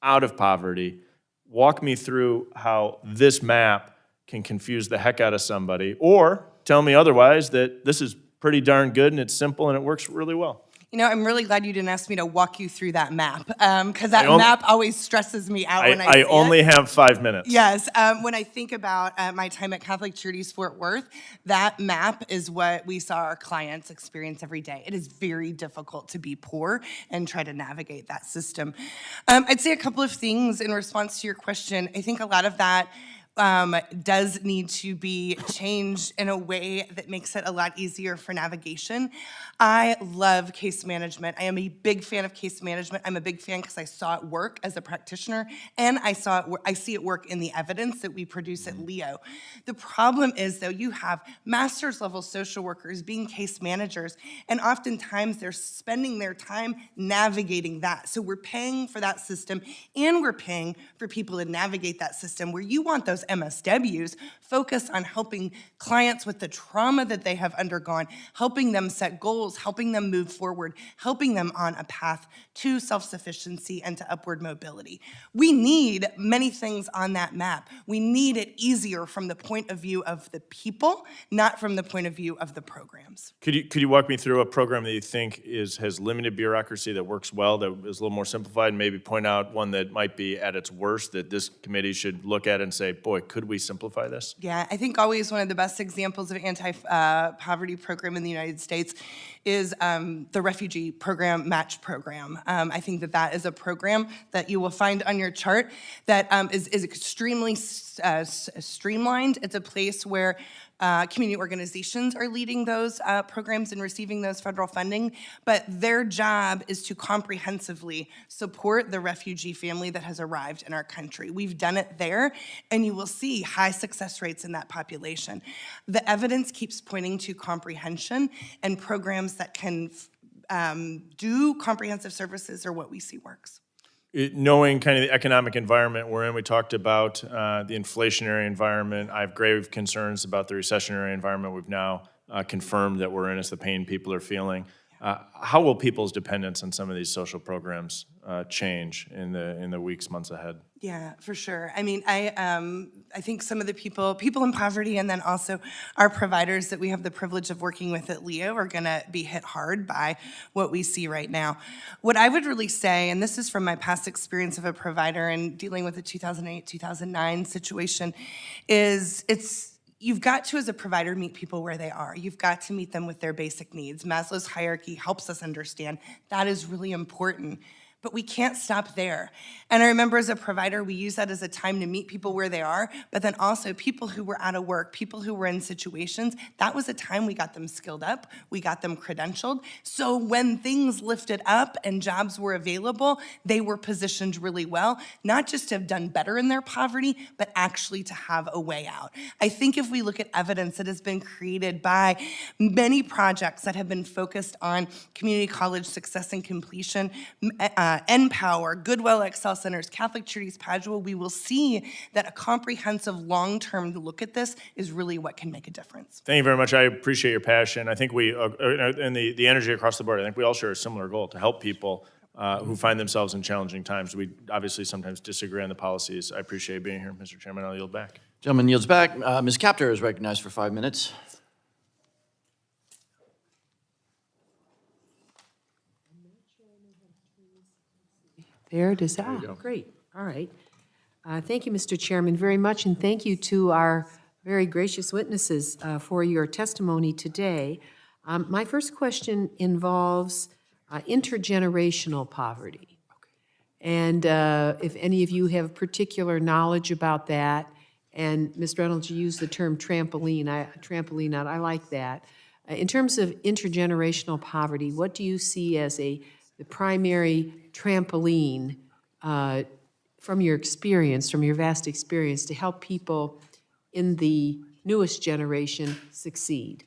out of poverty. Walk me through how this map can confuse the heck out of somebody, or tell me otherwise that this is pretty darn good and it's simple and it works really well. You know, I'm really glad you didn't ask me to walk you through that map, because that map always stresses me out when I see it. I only have 5 minutes. Yes, when I think about my time at Catholic Charities Fort Worth, that map is what we saw our clients experience every day. It is very difficult to be poor and try to navigate that system. I'd say a couple of things in response to your question. I think a lot of that does need to be changed in a way that makes it a lot easier for navigation. I love case management. I am a big fan of case management. I'm a big fan because I saw it work as a practitioner, and I see it work in the evidence that we produce at Leo. The problem is, though, you have master's level social workers being case managers, and oftentimes they're spending their time navigating that. So we're paying for that system, and we're paying for people to navigate that system, where you want those MSWs focus on helping clients with the trauma that they have undergone, helping them set goals, helping them move forward, helping them on a path to self-sufficiency and to upward mobility. We need many things on that map. We need it easier from the point of view of the people, not from the point of view of the programs. Could you walk me through a program that you think has limited bureaucracy, that works well, that is a little more simplified, and maybe point out one that might be at its worst that this committee should look at and say, boy, could we simplify this? Yeah, I think always one of the best examples of anti-poverty program in the United States is the refugee program match program. I think that is a program that you will find on your chart that is extremely streamlined. It's a place where community organizations are leading those programs and receiving those federal funding, but their job is to comprehensively support the refugee family that has arrived in our country. We've done it there, and you will see high success rates in that population. The evidence keeps pointing to comprehension, and programs that can do comprehensive services are what we see works. Knowing kind of the economic environment we're in, we talked about the inflationary environment. I have grave concerns about the recessionary environment we've now confirmed that we're in, as the pain people are feeling. How will people's dependence on some of these social programs change in the weeks, months ahead? Yeah, for sure. I mean, I think some of the people in poverty, and then also our providers that we have the privilege of working with at Leo, are going to be hit hard by what we see right now. What I would really say, and this is from my past experience of a provider and dealing with the 2008-2009 situation, is you've got to, as a provider, meet people where they are. You've got to meet them with their basic needs. Maslow's hierarchy helps us understand that is really important. But we can't stop there. And I remember as a provider, we use that as a time to meet people where they are, but then also people who were out of work, people who were in situations, that was a time we got them skilled up, we got them credentialed. So when things lifted up and jobs were available, they were positioned really well, not just to have done better in their poverty, but actually to have a way out. I think if we look at evidence that has been created by many projects that have been focused on community college success and completion, NPower, Goodwill Excel Centers, Catholic Charities, Padua, we will see that a comprehensive long-term look at this is really what can make a difference. Thank you very much. I appreciate your passion. I think we, and the energy across the board, I think we all share a similar goal to help people who find themselves in challenging times. We obviously sometimes disagree on the policies. I appreciate being here, Mr. Chairman. I'll yield back. Gentleman yields back. Ms. Kaptur is recognized for 5 minutes. There it is. Great. All right. Thank you, Mr. Chairman, very much, and thank you to our very gracious witnesses for your testimony today. My first question involves intergenerational poverty. And if any of you have particular knowledge about that, and Ms. Reynolds, you used the term trampoline. I like that. In terms of intergenerational poverty, what do you see as the primary trampoline from your experience, from your vast experience, to help people in the newest generation succeed?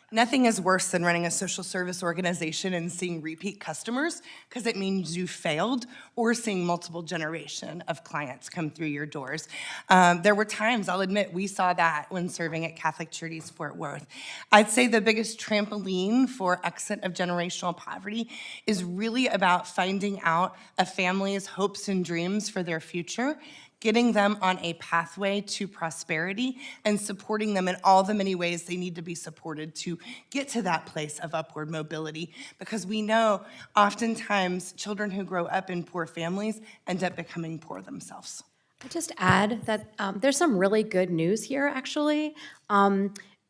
Nothing is worse than running a social service organization and seeing repeat customers, because it means you failed, or seeing multiple generation of clients come through your doors. There were times, I'll admit, we saw that when serving at Catholic Charities Fort Worth. I'd say the biggest trampoline for exit of generational poverty is really about finding out a family's hopes and dreams for their future, getting them on a pathway to prosperity, and supporting them in all the many ways they need to be supported to get to that place of upward mobility. Because we know oftentimes children who grow up in poor families end up becoming poor themselves. I'll just add that there's some really good news here, actually.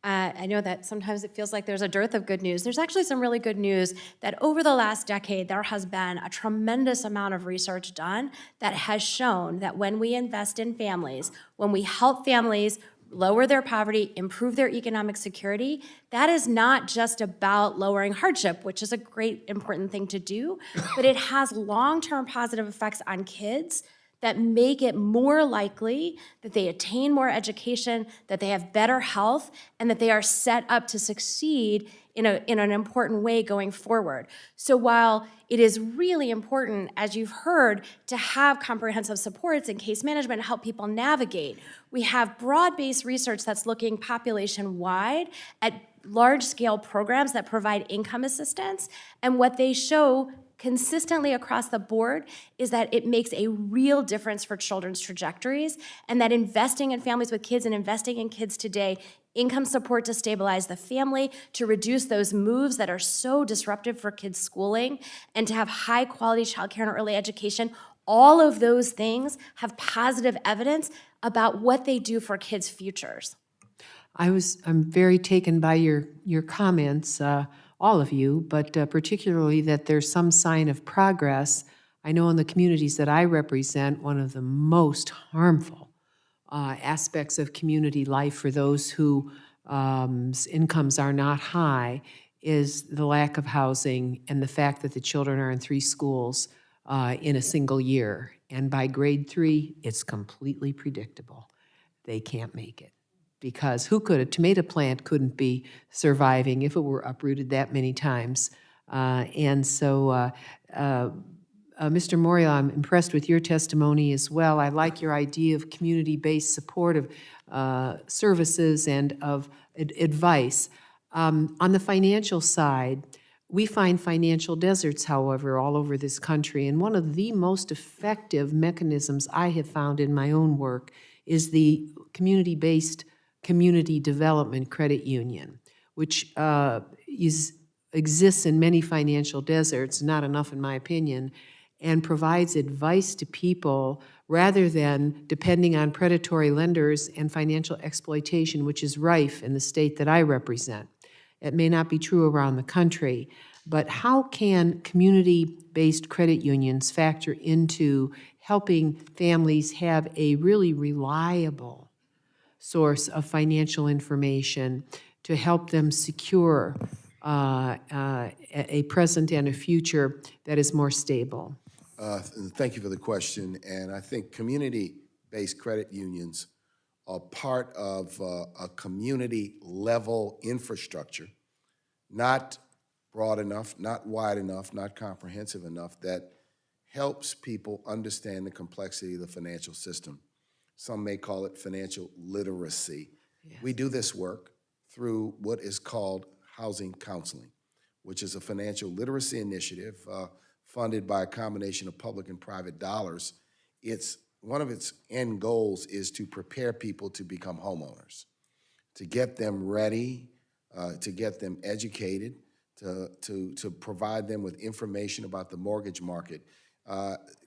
I know that sometimes it feels like there's a dearth of good news. There's actually some really good news that over the last decade, there has been a tremendous amount of research done that has shown that when we invest in families, when we help families lower their poverty, improve their economic security, that is not just about lowering hardship, which is a great, important thing to do, but it has long-term positive effects on kids that make it more likely that they attain more education, that they have better health, and that they are set up to succeed in an important way going forward. So while it is really important, as you've heard, to have comprehensive supports and case management to help people navigate, we have broad-based research that's looking population-wide at large-scale programs that provide income assistance, and what they show consistently across the board is that it makes a real difference for children's trajectories, and that investing in families with kids and investing in kids today, income support to stabilize the family, to reduce those moves that are so disruptive for kids' schooling, and to have high quality childcare and early education, all of those things have positive evidence about what they do for kids' futures. I'm very taken by your comments, all of you, but particularly that there's some sign of progress. I know in the communities that I represent, one of the most harmful aspects of community life for those whose incomes are not high is the lack of housing and the fact that the children are in 3 schools in a single year. And by grade 3, it's completely predictable. They can't make it. Because a tomato plant couldn't be surviving if it were uprooted that many times. Mr. Morial, I'm impressed with your testimony as well. I like your idea of community-based supportive services and of advice. On the financial side, we find financial deserts, however, all over this country, and one of the most effective mechanisms I have found in my own work is the community-based Community Development Credit Union, which exists in many financial deserts, not enough in my opinion, and provides advice to people rather than depending on predatory lenders and financial exploitation, which is rife in the state that I represent. It may not be true around the country, but how can community-based credit unions factor into helping families have a really reliable source of financial information to help them secure a present and a future that is more stable? Thank you for the question. And I think community-based credit unions are part of a community-level infrastructure, not broad enough, not wide enough, not comprehensive enough, that helps people understand the complexity of the financial system. Some may call it financial literacy. We do this work through what is called housing counseling, which is a financial literacy initiative funded by a combination of public and private dollars. One of its end goals is to prepare people to become homeowners, to get them ready, to get them educated, to provide them with information about the mortgage market.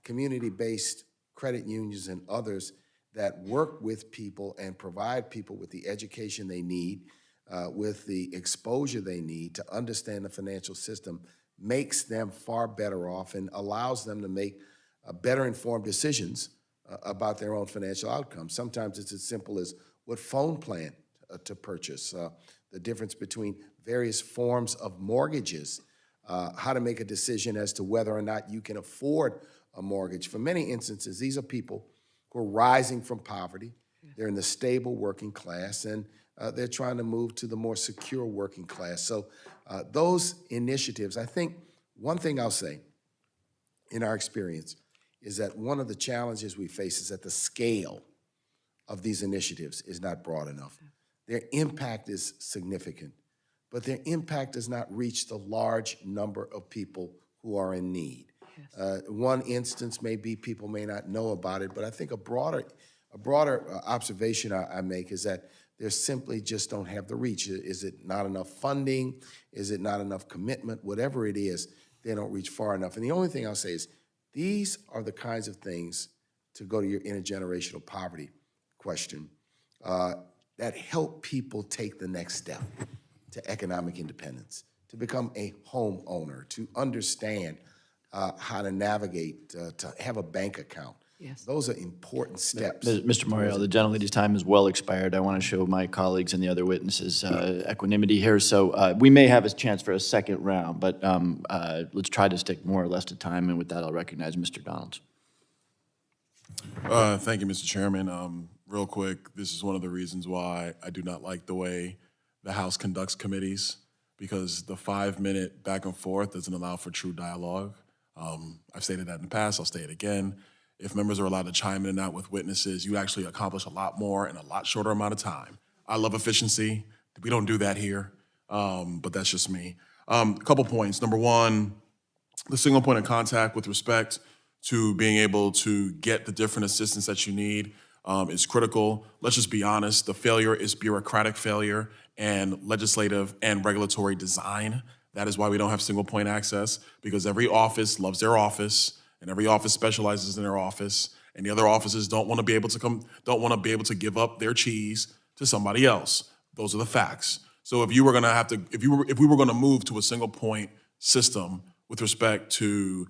Community-based credit unions and others that work with people and provide people with the education they need, with the exposure they need to understand the financial system, makes them far better off and allows them to make better informed decisions about their own financial outcomes. Sometimes it's as simple as what phone plan to purchase, the difference between various forms of mortgages, how to make a decision as to whether or not you can afford a mortgage. For many instances, these are people who are rising from poverty. They're in the stable working class, and they're trying to move to the more secure working class. So those initiatives, I think one thing I'll say in our experience is that one of the challenges we face is that the scale of these initiatives is not broad enough. Their impact is significant, but their impact does not reach the large number of people who are in need. One instance may be people may not know about it, but I think a broader observation I make is that they simply just don't have the reach. Is it not enough funding? Is it not enough commitment? Whatever it is, they don't reach far enough. And the only thing I'll say is these are the kinds of things, to go to your intergenerational poverty question, that help people take the next step to economic independence, to become a homeowner, to understand how to navigate, to have a bank account. Yes. Those are important steps. Mr. Morial, the gentlelady's time is well expired. I want to show my colleagues and the other witnesses equanimity here. So we may have a chance for a second round, but let's try to stick more or less to time. And with that, I'll recognize Mr. Donalds. Thank you, Mr. Chairman. Real quick, this is one of the reasons why I do not like the way the House conducts committees, because the 5-minute back and forth doesn't allow for true dialogue. I've stated that in the past, I'll say it again. If members are allowed to chime in and out with witnesses, you actually accomplish a lot more in a lot shorter amount of time. I love efficiency. We don't do that here, but that's just me. A couple points. Number one, the single point of contact with respect to being able to get the different assistance that you need is critical. Let's just be honest, the failure is bureaucratic failure and legislative and regulatory design. That is why we don't have single point access, because every office loves their office, and every office specializes in their office, and the other offices don't want to be able to give up their cheese to somebody else. Those are the facts. So if we were going to move to a single point system with respect to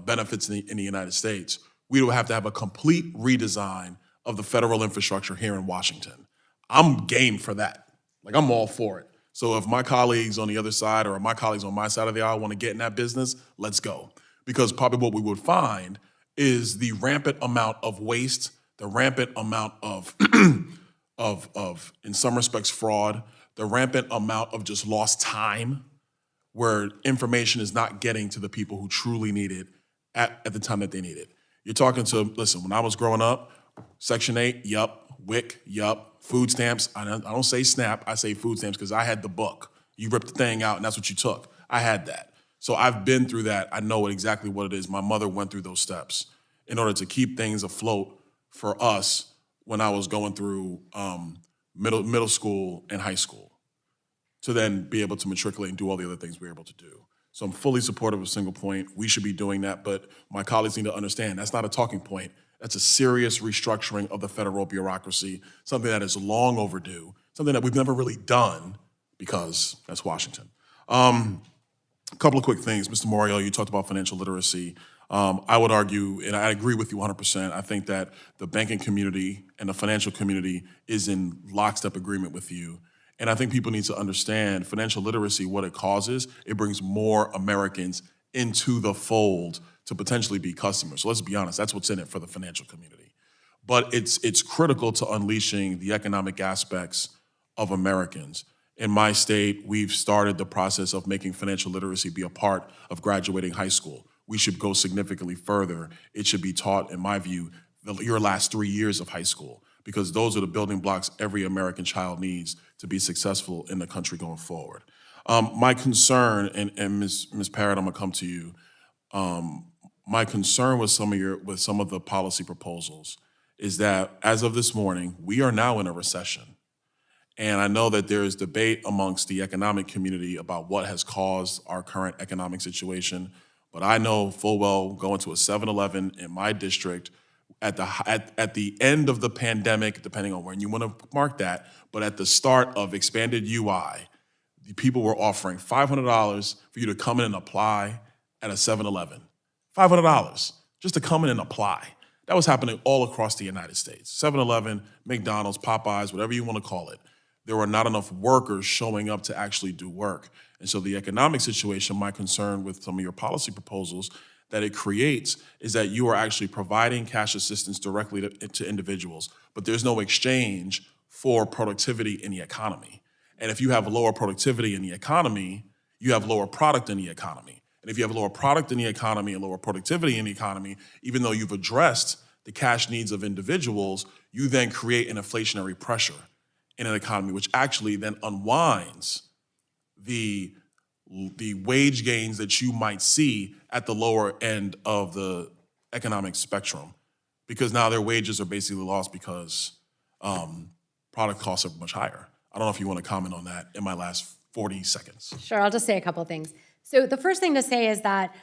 benefits in the United States, we would have to have a complete redesign of the federal infrastructure here in Washington. I'm game for that. Like, I'm all for it. So if my colleagues on the other side or my colleagues on my side of the aisle want to get in that business, let's go. Because probably what we would find is the rampant amount of waste, the rampant amount of, in some respects, fraud, the rampant amount of just lost time where information is not getting to the people who truly need it at the time that they need it. You're talking to, listen, when I was growing up, Section 8, yup, WIC, yup, food stamps, I don't say SNAP, I say food stamps because I had the book. You ripped the thing out and that's what you took. I had that. So I've been through that. I know exactly what it is. My mother went through those steps in order to keep things afloat for us when I was going through middle school and high school, to then be able to matriculate and do all the other things we were able to do. So I'm fully supportive of single point. We should be doing that, but my colleagues need to understand that's not a talking point. That's a serious restructuring of the federal bureaucracy, something that is long overdue, something that we've never really done because that's Washington. A couple of quick things. Mr. Morial, you talked about financial literacy. I would argue, and I agree with you 100%, I think that the banking community and the financial community is in lockstep agreement with you. And I think people need to understand financial literacy, what it causes. It brings more Americans into the fold to potentially be customers. So let's be honest, that's what's in it for the financial community. But it's critical to unleashing the economic aspects of Americans. In my state, we've started the process of making financial literacy be a part of graduating high school. we should go significantly further. It should be taught, in my view, your last 3 years of high school, because those are the building blocks every American child needs to be successful in the country going forward. My concern, and Ms. Parrott, I'm gonna come to you. My concern with some of the policy proposals is that as of this morning, we are now in a recession. And I know that there is debate amongst the economic community about what has caused our current economic situation. But I know full well, going to a 7-Eleven in my district at the end of the pandemic, depending on when you want to mark that, but at the start of expanded UI, the people were offering $500 for you to come in and apply at a 7-Eleven. $500 just to come in and apply. That was happening all across the United States. 7-Eleven, McDonald's, Popeyes, whatever you want to call it. There were not enough workers showing up to actually do work. And so the economic situation, my concern with some of your policy proposals that it creates is that you are actually providing cash assistance directly to individuals, but there's no exchange for productivity in the economy. And if you have lower productivity in the economy, you have lower product in the economy. And if you have lower product in the economy and lower productivity in the economy, even though you've addressed the cash needs of individuals, you then create an inflationary pressure in an economy, which actually then unwinds the wage gains that you might see at the lower end of the economic spectrum, because now their wages are basically lost because product costs are much higher. I don't know if you want to comment on that in my last 40 seconds. Sure, I'll just say a couple things. So the first thing to say is that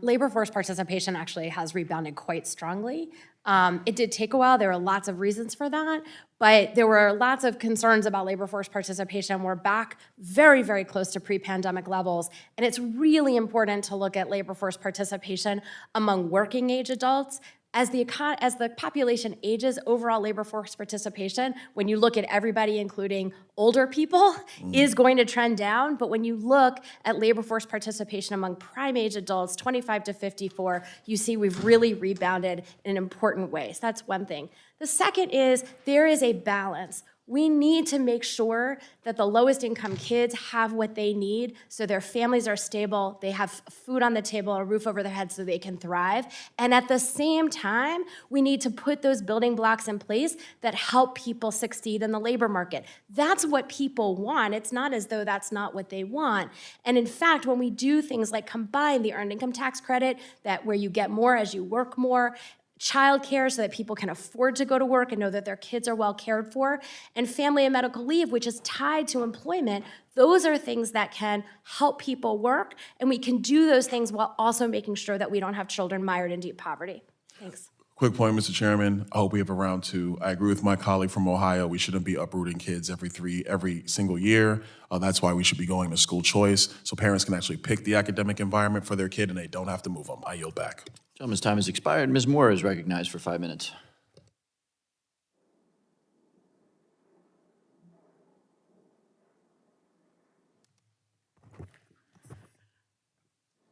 labor force participation actually has rebounded quite strongly. It did take a while. There were lots of reasons for that, but there were lots of concerns about labor force participation. We're back very, very close to pre-pandemic levels, and it's really important to look at labor force participation among working age adults. As the population ages, overall labor force participation, when you look at everybody, including older people, is going to trend down. But when you look at labor force participation among prime age adults, 25 to 54, you see we've really rebounded in important ways. That's one thing. The second is there is a balance. We need to make sure that the lowest income kids have what they need so their families are stable, they have food on the table, a roof over their heads so they can thrive. And at the same time, we need to put those building blocks in place that help people succeed in the labor market. That's what people want. It's not as though that's not what they want. And in fact, when we do things like combine the earned income tax credit, that where you get more as you work more, childcare so that people can afford to go to work and know that their kids are well cared for, and family and medical leave, which is tied to employment, those are things that can help people work, and we can do those things while also making sure that we don't have children mired in deep poverty. Thanks. Quick point, Mr. Chairman. I hope we have a round two. I agree with my colleague from Ohio. We shouldn't be uprooting kids every single year. That's why we should be going to school choice, so parents can actually pick the academic environment for their kid and they don't have to move them. I yield back. Gentleman's time has expired. Ms. Moore is recognized for 5 minutes.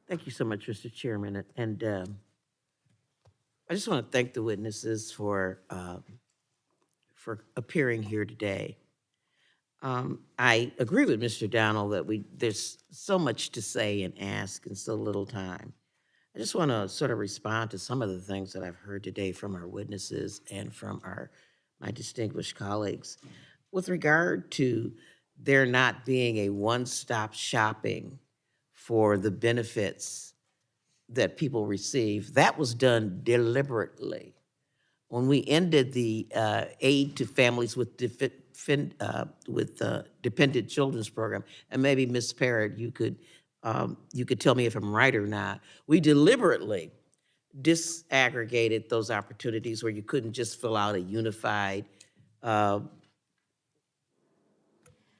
Thank you so much, Mr. Chairman. And I just want to thank the witnesses for appearing here today. I agree with Mr. Donnell that there's so much to say and ask and so little time. I just want to sort of respond to some of the things that I've heard today from our witnesses and from my distinguished colleagues. With regard to there not being a one-stop shopping for the benefits that people receive, that was done deliberately. When we ended the aid to families with dependent children's program, and maybe Ms. Parrott, you could tell me if I'm right or not, we deliberately disaggregated those opportunities where you couldn't just fill out a unified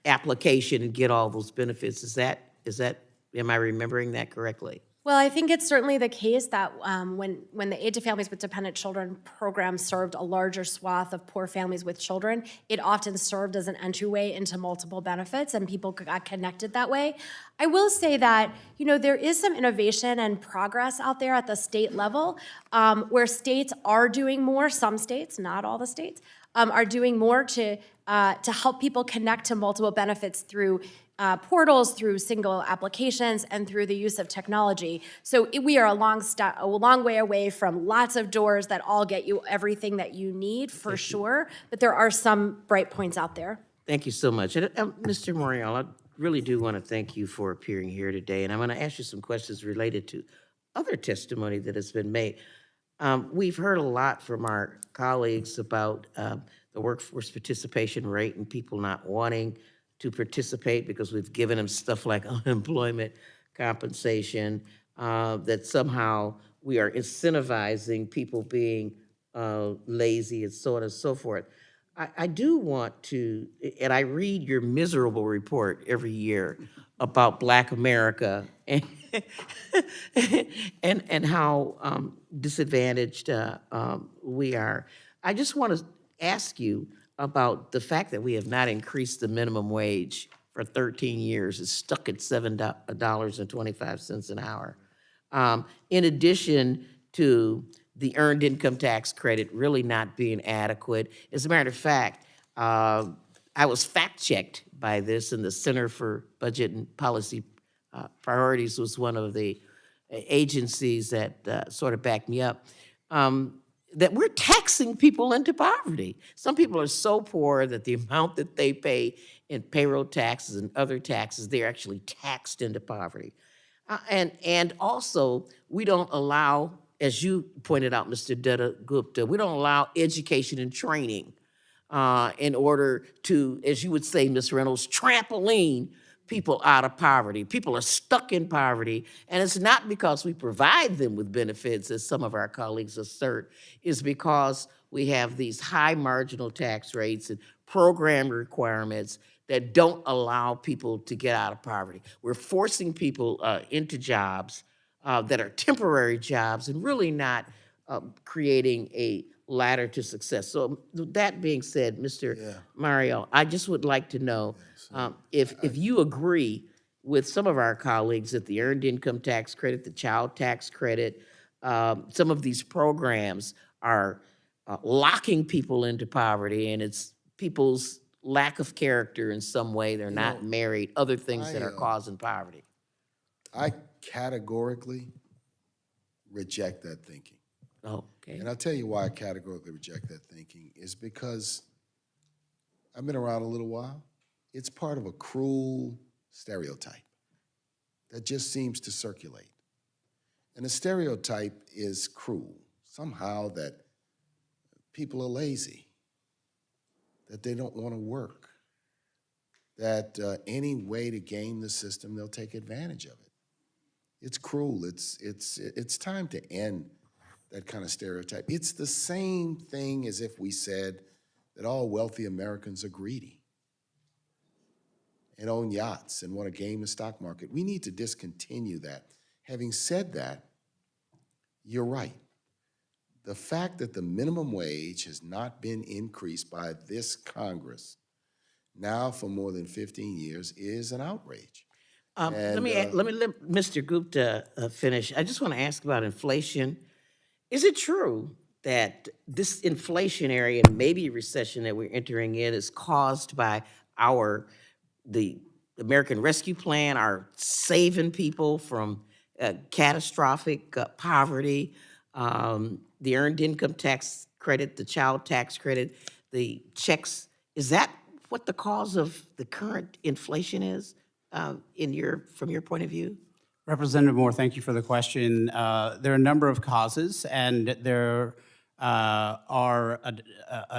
application and get all those benefits. Is that, am I remembering that correctly? Well, I think it's certainly the case that when the Aid to Families with Dependent Children program served a larger swath of poor families with children, it often served as an entryway into multiple benefits, and people got connected that way. I will say that, there is some innovation and progress out there at the state level where states are doing more. Some states, not all the states, are doing more to help people connect to multiple benefits through portals, through single applications, and through the use of technology. So we are a long way away from lots of doors that all get you everything that you need, for sure, but there are some bright points out there. Thank you so much. And, Mr. Morial, I really do want to thank you for appearing here today, and I'm going to ask you some questions related to other testimony that has been made. We've heard a lot from our colleagues about the workforce participation rate and people not wanting to participate because we've given them stuff like unemployment compensation, that somehow we are incentivizing people being lazy and so on and so forth. I do want to, and I read your miserable report every year about Black America and, and how disadvantaged we are. I just want to ask you about the fact that we have not increased the minimum wage for 13 years. It's stuck at $7.25 an hour. In addition to the earned income tax credit really not being adequate. As a matter of fact, I was fact-checked by this, and the Center for Budget and Policy Priorities was one of the agencies that sort of backed me up, that we're taxing people into poverty. Some people are so poor that the amount that they pay in payroll taxes and other taxes, they're actually taxed into poverty. And also, we don't allow, as you pointed out, Mr. Dutta-Gupta, we don't allow education and training in order to, as you would say, Ms. Reynolds, trampoline people out of poverty. People are stuck in poverty, and it's not because we provide them with benefits, as some of our colleagues assert, it's because we have these high marginal tax rates and program requirements that don't allow people to get out of poverty. We're forcing people into jobs that are temporary jobs and really not creating a ladder to success. So that being said, Mr. Morial, I just would like to know if you agree with some of our colleagues that the earned income tax credit, the child tax credit, some of these programs are locking people into poverty, and it's people's lack of character in some way. They're not married, other things that are causing poverty. I categorically reject that thinking. Oh, okay. And I'll tell you why I categorically reject that thinking is because I've been around a little while. It's part of a cruel stereotype that just seems to circulate. And the stereotype is cruel, somehow that people are lazy, that they don't want to work, that any way to game the system, they'll take advantage of it. It's cruel. It's time to end that kind of stereotype. It's the same thing as if we said that all wealthy Americans are greedy and own yachts and want to game the stock market. We need to discontinue that. Having said that, you're right. The fact that the minimum wage has not been increased by this Congress now for more than 15 years is an outrage. Let me let Mr. Gupta finish. I just want to ask about inflation. Is it true that this inflationary and maybe recession that we're entering in is caused by the American Rescue Plan, our saving people from catastrophic poverty, the earned income tax credit, the child tax credit, the checks? Is that what the cause of the current inflation is from your point of view? Representative Moore, thank you for the question. There are a number of causes, and there are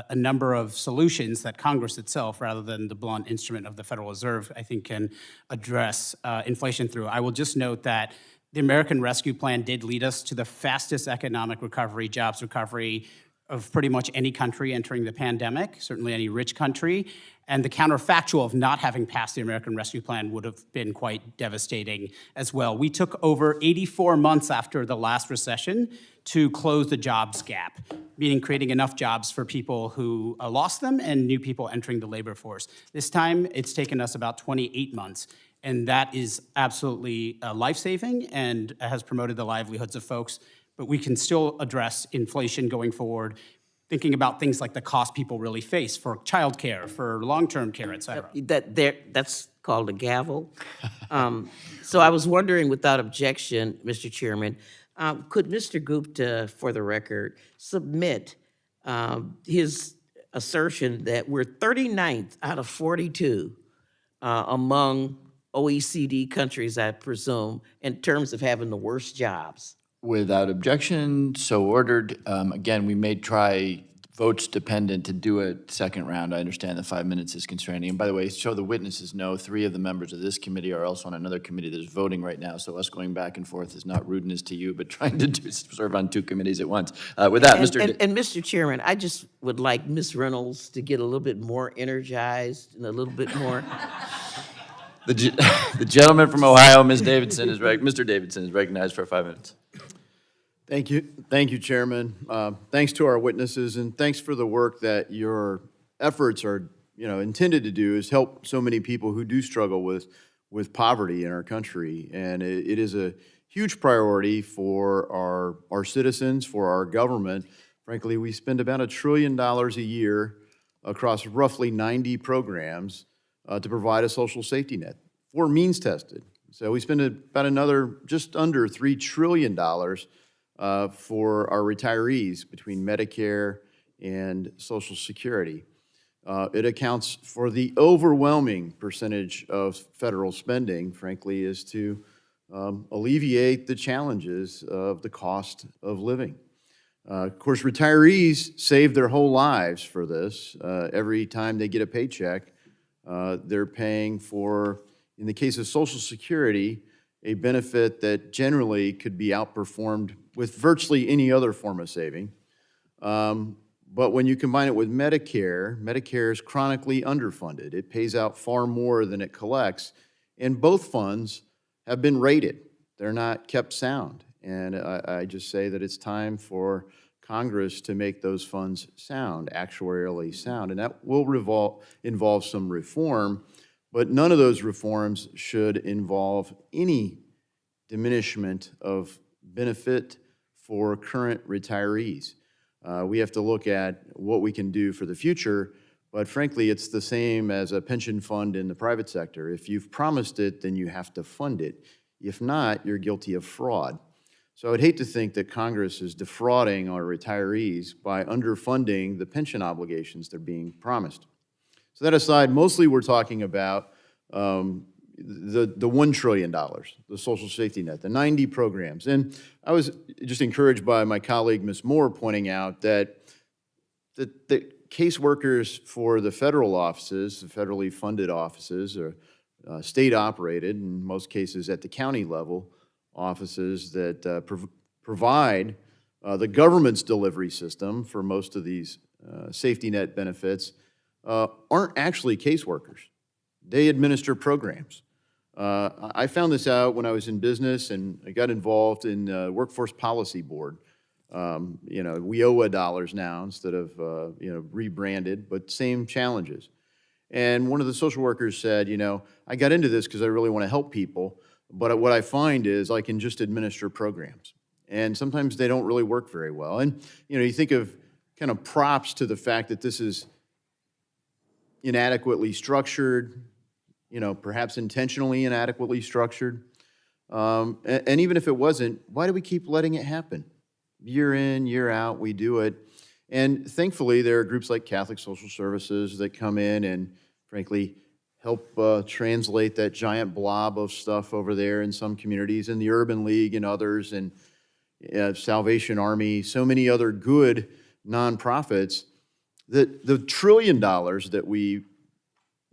a number of solutions that Congress itself, rather than the blunt instrument of the Federal Reserve, I think can address inflation through. I will just note that the American Rescue Plan did lead us to the fastest economic recovery, jobs recovery of pretty much any country entering the pandemic, certainly any rich country. And the counterfactual of not having passed the American Rescue Plan would have been quite devastating as well. We took over 84 months after the last recession to close the jobs gap, meaning creating enough jobs for people who lost them and new people entering the labor force. This time, it's taken us about 28 months. And that is absolutely life-saving and has promoted the livelihoods of folks. But we can still address inflation going forward, thinking about things like the cost people really face for childcare, for long-term care, et cetera. That's called a gavel. So I was wondering, without objection, Mr. Chairman, could Mr. Gupta, for the record, submit his assertion that we're 39th out of 42 among OECD countries, I presume, in terms of having the worst jobs? Without objection, so ordered. Again, we may try votes dependent to do a second round. I understand that 5 minutes is constraining. And by the way, so the witnesses know, 3 of the members of this committee are also on another committee that is voting right now. So us going back and forth is not rudeness to you, but trying to serve on 2 committees at once. With that, And Mr. Chairman, I just would like Ms. Reynolds to get a little bit more energized and a little bit more. The gentleman from Ohio, Mr. Davidson is recognized for 5 minutes. Thank you, Chairman. Thanks to our witnesses, and thanks for the work that your efforts are, intended to do, is help so many people who do struggle with poverty in our country. And it is a huge priority for our citizens, for our government. Frankly, we spend about $1 trillion a year across roughly 90 programs to provide a social safety net for means tested. So we spend about another just under $3 trillion for our retirees between Medicare and Social Security. It accounts for the overwhelming percentage of federal spending, frankly, is to alleviate the challenges of the cost of living. Of course, retirees save their whole lives for this. Every time they get a paycheck, they're paying for, in the case of Social Security, a benefit that generally could be outperformed with virtually any other form of saving. But when you combine it with Medicare, Medicare is chronically underfunded. It pays out far more than it collects, and both funds have been rated. They're not kept sound. And I just say that it's time for Congress to make those funds sound, actuarially sound, and that will involve some reform, but none of those reforms should involve any diminishment of benefit for current retirees. We have to look at what we can do for the future, but frankly, it's the same as a pension fund in the private sector. If you've promised it, then you have to fund it. If not, you're guilty of fraud. So I'd hate to think that Congress is defrauding our retirees by underfunding the pension obligations they're being promised. So that aside, mostly we're talking about the $1 trillion, the social safety net, the 90 programs. And I was just encouraged by my colleague, Ms. Moore, pointing out that the caseworkers for the federal offices, the federally funded offices, are state-operated, in most cases at the county level, offices that provide the government's delivery system for most of these safety net benefits aren't actually caseworkers. They administer programs. I found this out when I was in business, and I got involved in the Workforce Policy Board. WIOA dollars now instead of rebranded, but same challenges. And one of the social workers said, I got into this because I really want to help people, but what I find is I can just administer programs. And sometimes they don't really work very well. And, you think of kind of props to the fact that this is inadequately structured, perhaps intentionally inadequately structured. And even if it wasn't, why do we keep letting it happen? Year in, year out, we do it. And thankfully, there are groups like Catholic Social Services that come in and, frankly, help translate that giant blob of stuff over there in some communities, and the Urban League and others, and Salvation Army, so many other good nonprofits. The $1 trillion that we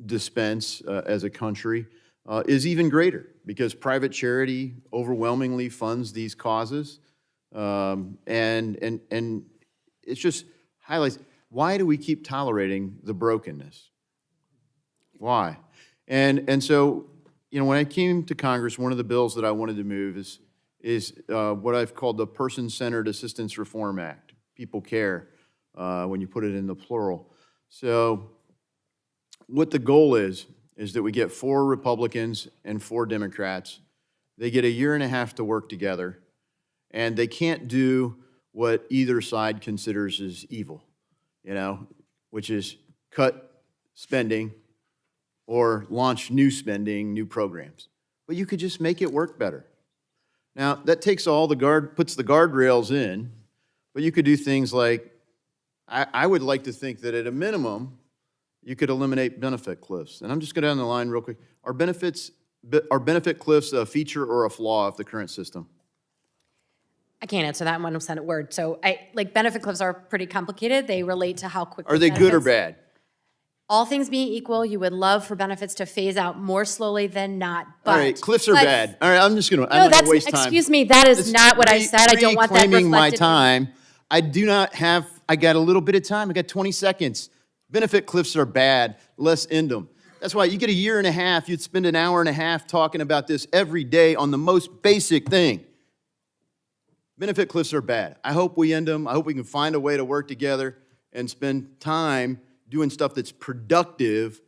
dispense as a country is even greater, because private charity overwhelmingly funds these causes, and it just highlights, why do we keep tolerating the brokenness? Why? And so, when I came to Congress, one of the bills that I wanted to move is what I've called the Person-Centered Assistance Reform Act. People care when you put it in the plural. So what the goal is that we get 4 Republicans and 4 Democrats. They get 1.5 years to work together, and they can't do what either side considers as evil, which is cut spending, or launch new spending, new programs. But you could just make it work better. Now, that takes puts the guardrails in, but you could do things like, I would like to think that at a minimum, you could eliminate benefit cliffs. And I'm just going down the line real quick. Are benefit cliffs a feature or a flaw of the current system? I can't answer that in one Senate word. So benefit cliffs are pretty complicated. They relate to how quickly Are they good or benefits- bad? All things being equal, you would love for benefits to phase out more slowly than not, but. All right, cliffs are but- bad. All right, I'm not No, gonna that's, waste time. excuse me, that is It's not what I said. I don't want that reclaiming my reflected. time. I got a little bit of time. I got 20 seconds. Benefit cliffs are bad. Let's end them. That's why you get a year and a half, you'd spend an hour and a half talking about this every day on the most basic thing. Benefit cliffs are bad. I hope we end them. I hope we can find a way to work together and spend time doing stuff that's productive.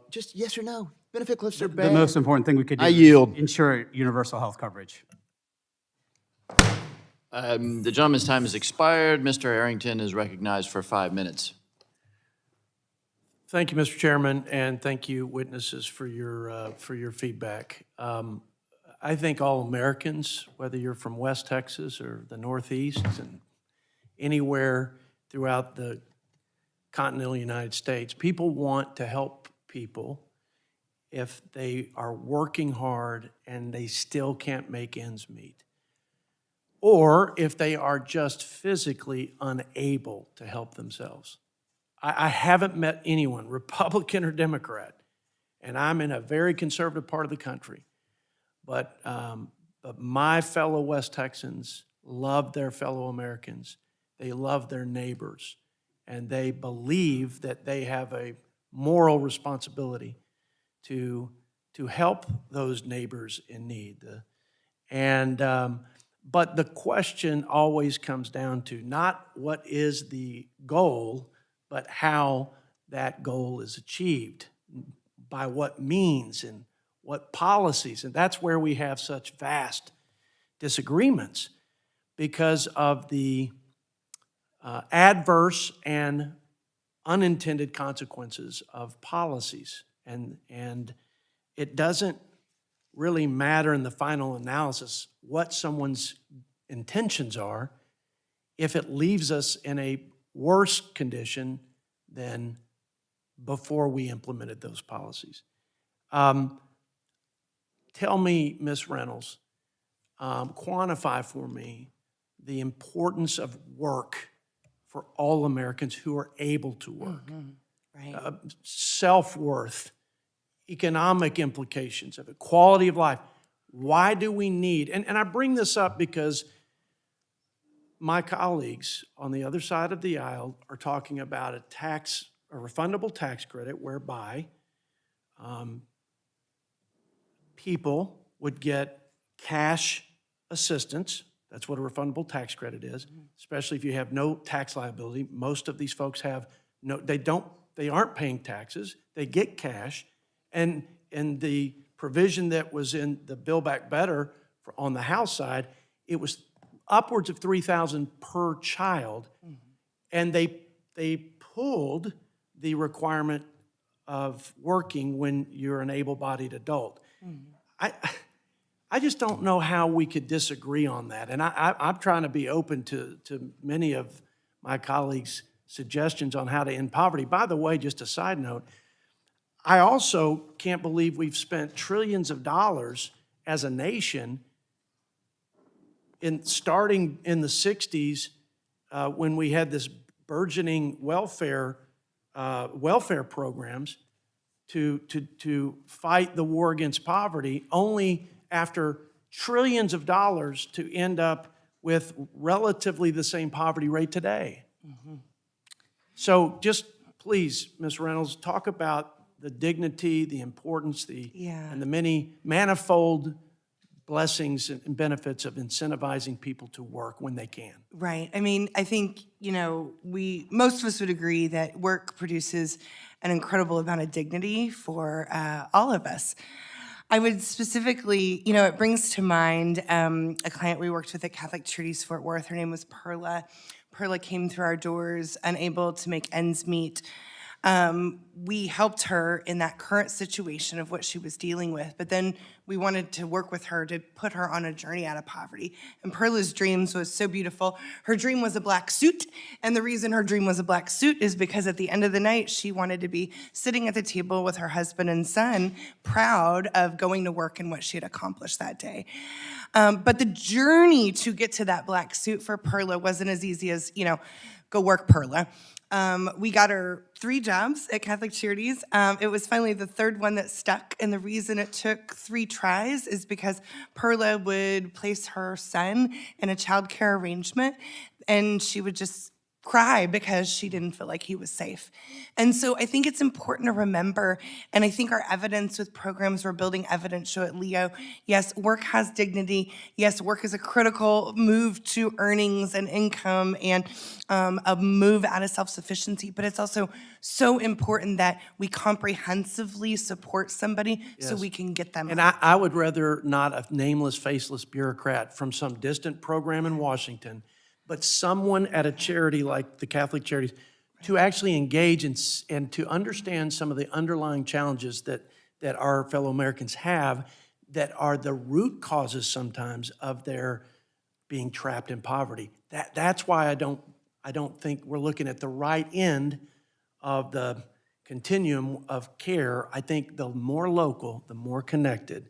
Just yes or no. Benefit cliffs are bad. The most important thing we could do I is yield. ensure universal health coverage. The gentleman's time has expired. Mr. Harrington is recognized for 5 minutes. Thank you, Mr. Chairman, and thank you, witnesses, for your feedback. I think all Americans, whether you're from West Texas or the Northeast and anywhere throughout the continental United States, people want to help people if they are working hard and they still can't make ends meet, or if they are just physically unable to help themselves. I haven't met anyone, Republican or Democrat, and I'm in a very conservative part of the country, but my fellow West Texans love their fellow Americans. They love their neighbors, and they believe that they have a moral responsibility to help those neighbors in need. But the question always comes down to not what is the goal, but how that goal is achieved, by what means and what policies. And that's where we have such vast disagreements because of the adverse and unintended consequences of policies. And it doesn't really matter in the final analysis what someone's intentions are if it leaves us in a worse condition than before we implemented those policies. Tell me, Ms. Reynolds, quantify for me the importance of work for all Americans who are able to work. Right. Self-worth, economic implications of it, quality of life. Why do we need, and I bring this up because my colleagues on the other side of the aisle are talking about a refundable tax credit whereby people would get cash assistance. That's what a refundable tax credit is, especially if you have no tax liability. Most of these folks have they aren't paying taxes. They get cash. And the provision that was in the Build Back Better on the House side, it was upwards of $3,000 per child. And they pulled the requirement of working when you're an able-bodied adult. I just don't know how we could disagree on that. And I'm trying to be open to many of my colleagues' suggestions on how to end poverty. By the way, just a side note, I also can't believe we've spent trillions of dollars as a nation starting in the 60s when we had this burgeoning welfare programs to fight the war against poverty, only after trillions of dollars to end up with relatively the same poverty rate today. So just please, Ms. Reynolds, talk about the dignity, the importance, and the many manifold blessings and benefits of incentivizing people to work when they can. Right. I mean, I think, most of us would agree that work produces an incredible amount of dignity for all of us. I would specifically, it brings to mind a client we worked with at Catholic Charities Fort Worth. Her name was Perla. Perla came through our doors unable to make ends meet. We helped her in that current situation of what she was dealing with, but then we wanted to work with her to put her on a journey out of poverty. And Perla's dreams was so beautiful. Her dream was a black suit, and the reason her dream was a black suit is because at the end of the night, she wanted to be sitting at the table with her husband and son, proud of going to work and what she had accomplished that day. But the journey to get to that black suit for Perla wasn't as easy as, go work, Perla. We got her 3 jobs at Catholic Charities. It was finally the 3rd one that stuck, and the reason it took 3 tries is because Perla would place her son in a child care arrangement, and she would just cry because she didn't feel like he was safe. And so I think it's important to remember, and I think our evidence with programs we're building evidence show at Leo, yes, work has dignity. Yes, work is a critical move to earnings and income and a move out of self-sufficiency, but it's also so important that we comprehensively support somebody so Yes. we can get them And out. I would rather not a nameless, faceless bureaucrat from some distant program in Washington, but someone at a charity like the Catholic Charities to actually engage and to understand some of the underlying challenges that our fellow Americans have that are the root causes sometimes of their being trapped in poverty. That's why I don't think we're looking at the right end of the continuum of care. I think the more local, the more connected,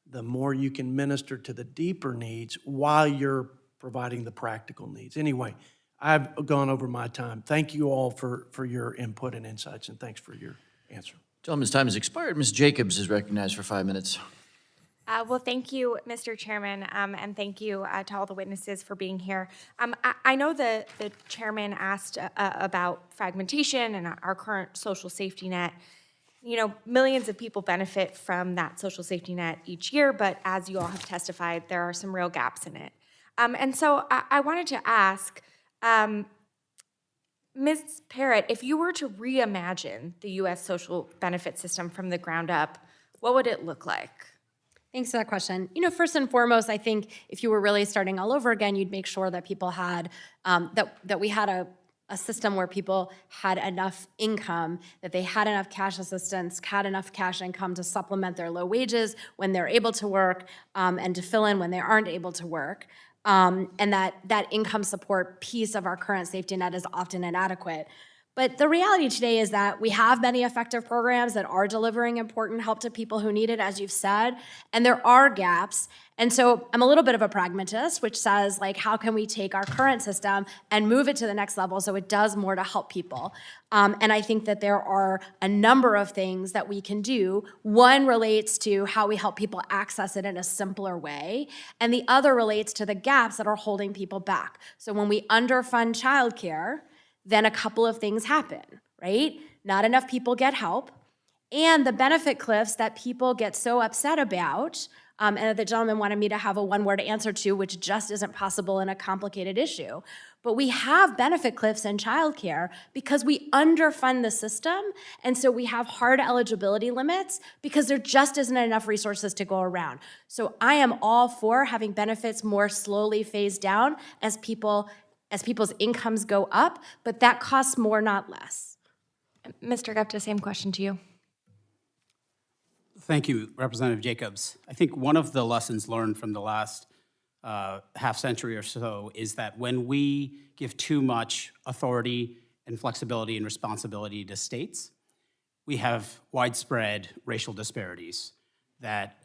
the more you can minister to the deeper needs while you're providing the practical needs. Anyway, I've gone over my time. Thank you all for your input and insights, and thanks for your answer. Gentleman's time has expired. Ms. Jacobs is recognized for 5 minutes. Well, thank you, Mr. Chairman, and thank you to all the witnesses for being here. I know the chairman asked about fragmentation and our current social safety net. Millions of people benefit from that social safety net each year, but as you all have testified, there are some real gaps in it. And so I wanted to ask, Ms. Parrott, if you were to reimagine the U.S. social benefit system from the ground up, what would it look like? Thanks for that question. First and foremost, I think if you were really starting all over again, you'd make sure that people had, that we had a system where people had enough income, that they had enough cash assistance, had enough cash income to supplement their low wages when they're able to work, and to fill in when they aren't able to work. And that income support piece of our current safety net is often inadequate. But the reality today is that we have many effective programs that are delivering important help to people who need it, as you've said, and there are gaps. And so I'm a little bit of a pragmatist, which says, how can we take our current system and move it to the next level so it does more to help people? And I think that there are a number of things that we can do. One relates to how we help people access it in a simpler way, and the other relates to the gaps that are holding people back. So when we underfund childcare, then a couple of things happen, right? Not enough people get help, and the benefit cliffs that people get so upset about, and that the gentleman wanted me to have a one-word answer to, which just isn't possible in a complicated issue. But we have benefit cliffs in childcare because we underfund the system, and so we have hard eligibility limits because there just isn't enough resources to go around. So I am all for having benefits more slowly phased down as people's incomes go up, but that costs more, not less. Mr. Gupta, same question to you. Thank you, Representative Jacobs. I think one of the lessons learned from the last half century or so is that when we give too much authority and flexibility and responsibility to states, we have widespread racial disparities that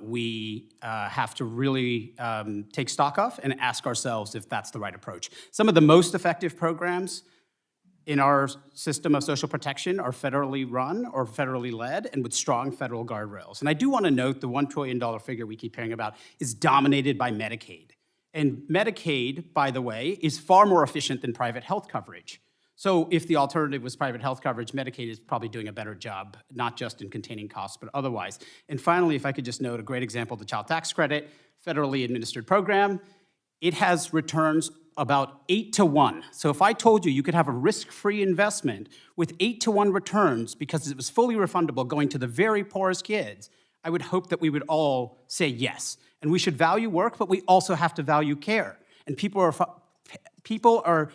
we have to really take stock of and ask ourselves if that's the right approach. Some of the most effective programs in our system of social protection are federally run or federally led and with strong federal guardrails. And I do want to note the $1 trillion figure we keep hearing about is dominated by Medicaid. And Medicaid, by the way, is far more efficient than private health coverage. So if the alternative was private health coverage, Medicaid is probably doing a better job, not just in containing costs, but otherwise. And finally, if I could just note a great example, the child tax credit, federally administered program, it has returns about 8 to 1. So if I told you you could have a risk-free investment with 8 to 1 returns because it was fully refundable going to the very poorest kids, I would hope that we would all say yes. And we should value work, but we also have to value care. And people are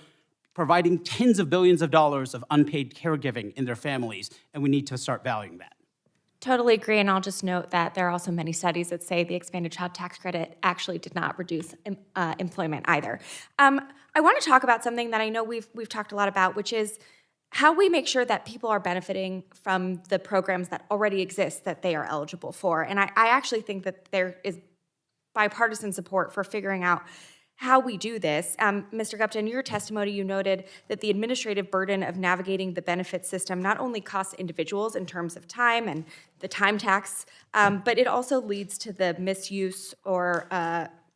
providing tens of billions of dollars of unpaid caregiving in their families, and we need to start valuing that. Totally agree, and I'll just note that there are also many studies that say the expanded child tax credit actually did not reduce employment either. I want to talk about something that I know we've talked a lot about, which is how we make sure that people are benefiting from the programs that already exist that they are eligible for. And I actually think that there is bipartisan support for figuring out how we do this. Mr. Gupta, in your testimony, you noted that the administrative burden of navigating the benefit system not only costs individuals in terms of time and the time tax, but it also leads to the misuse or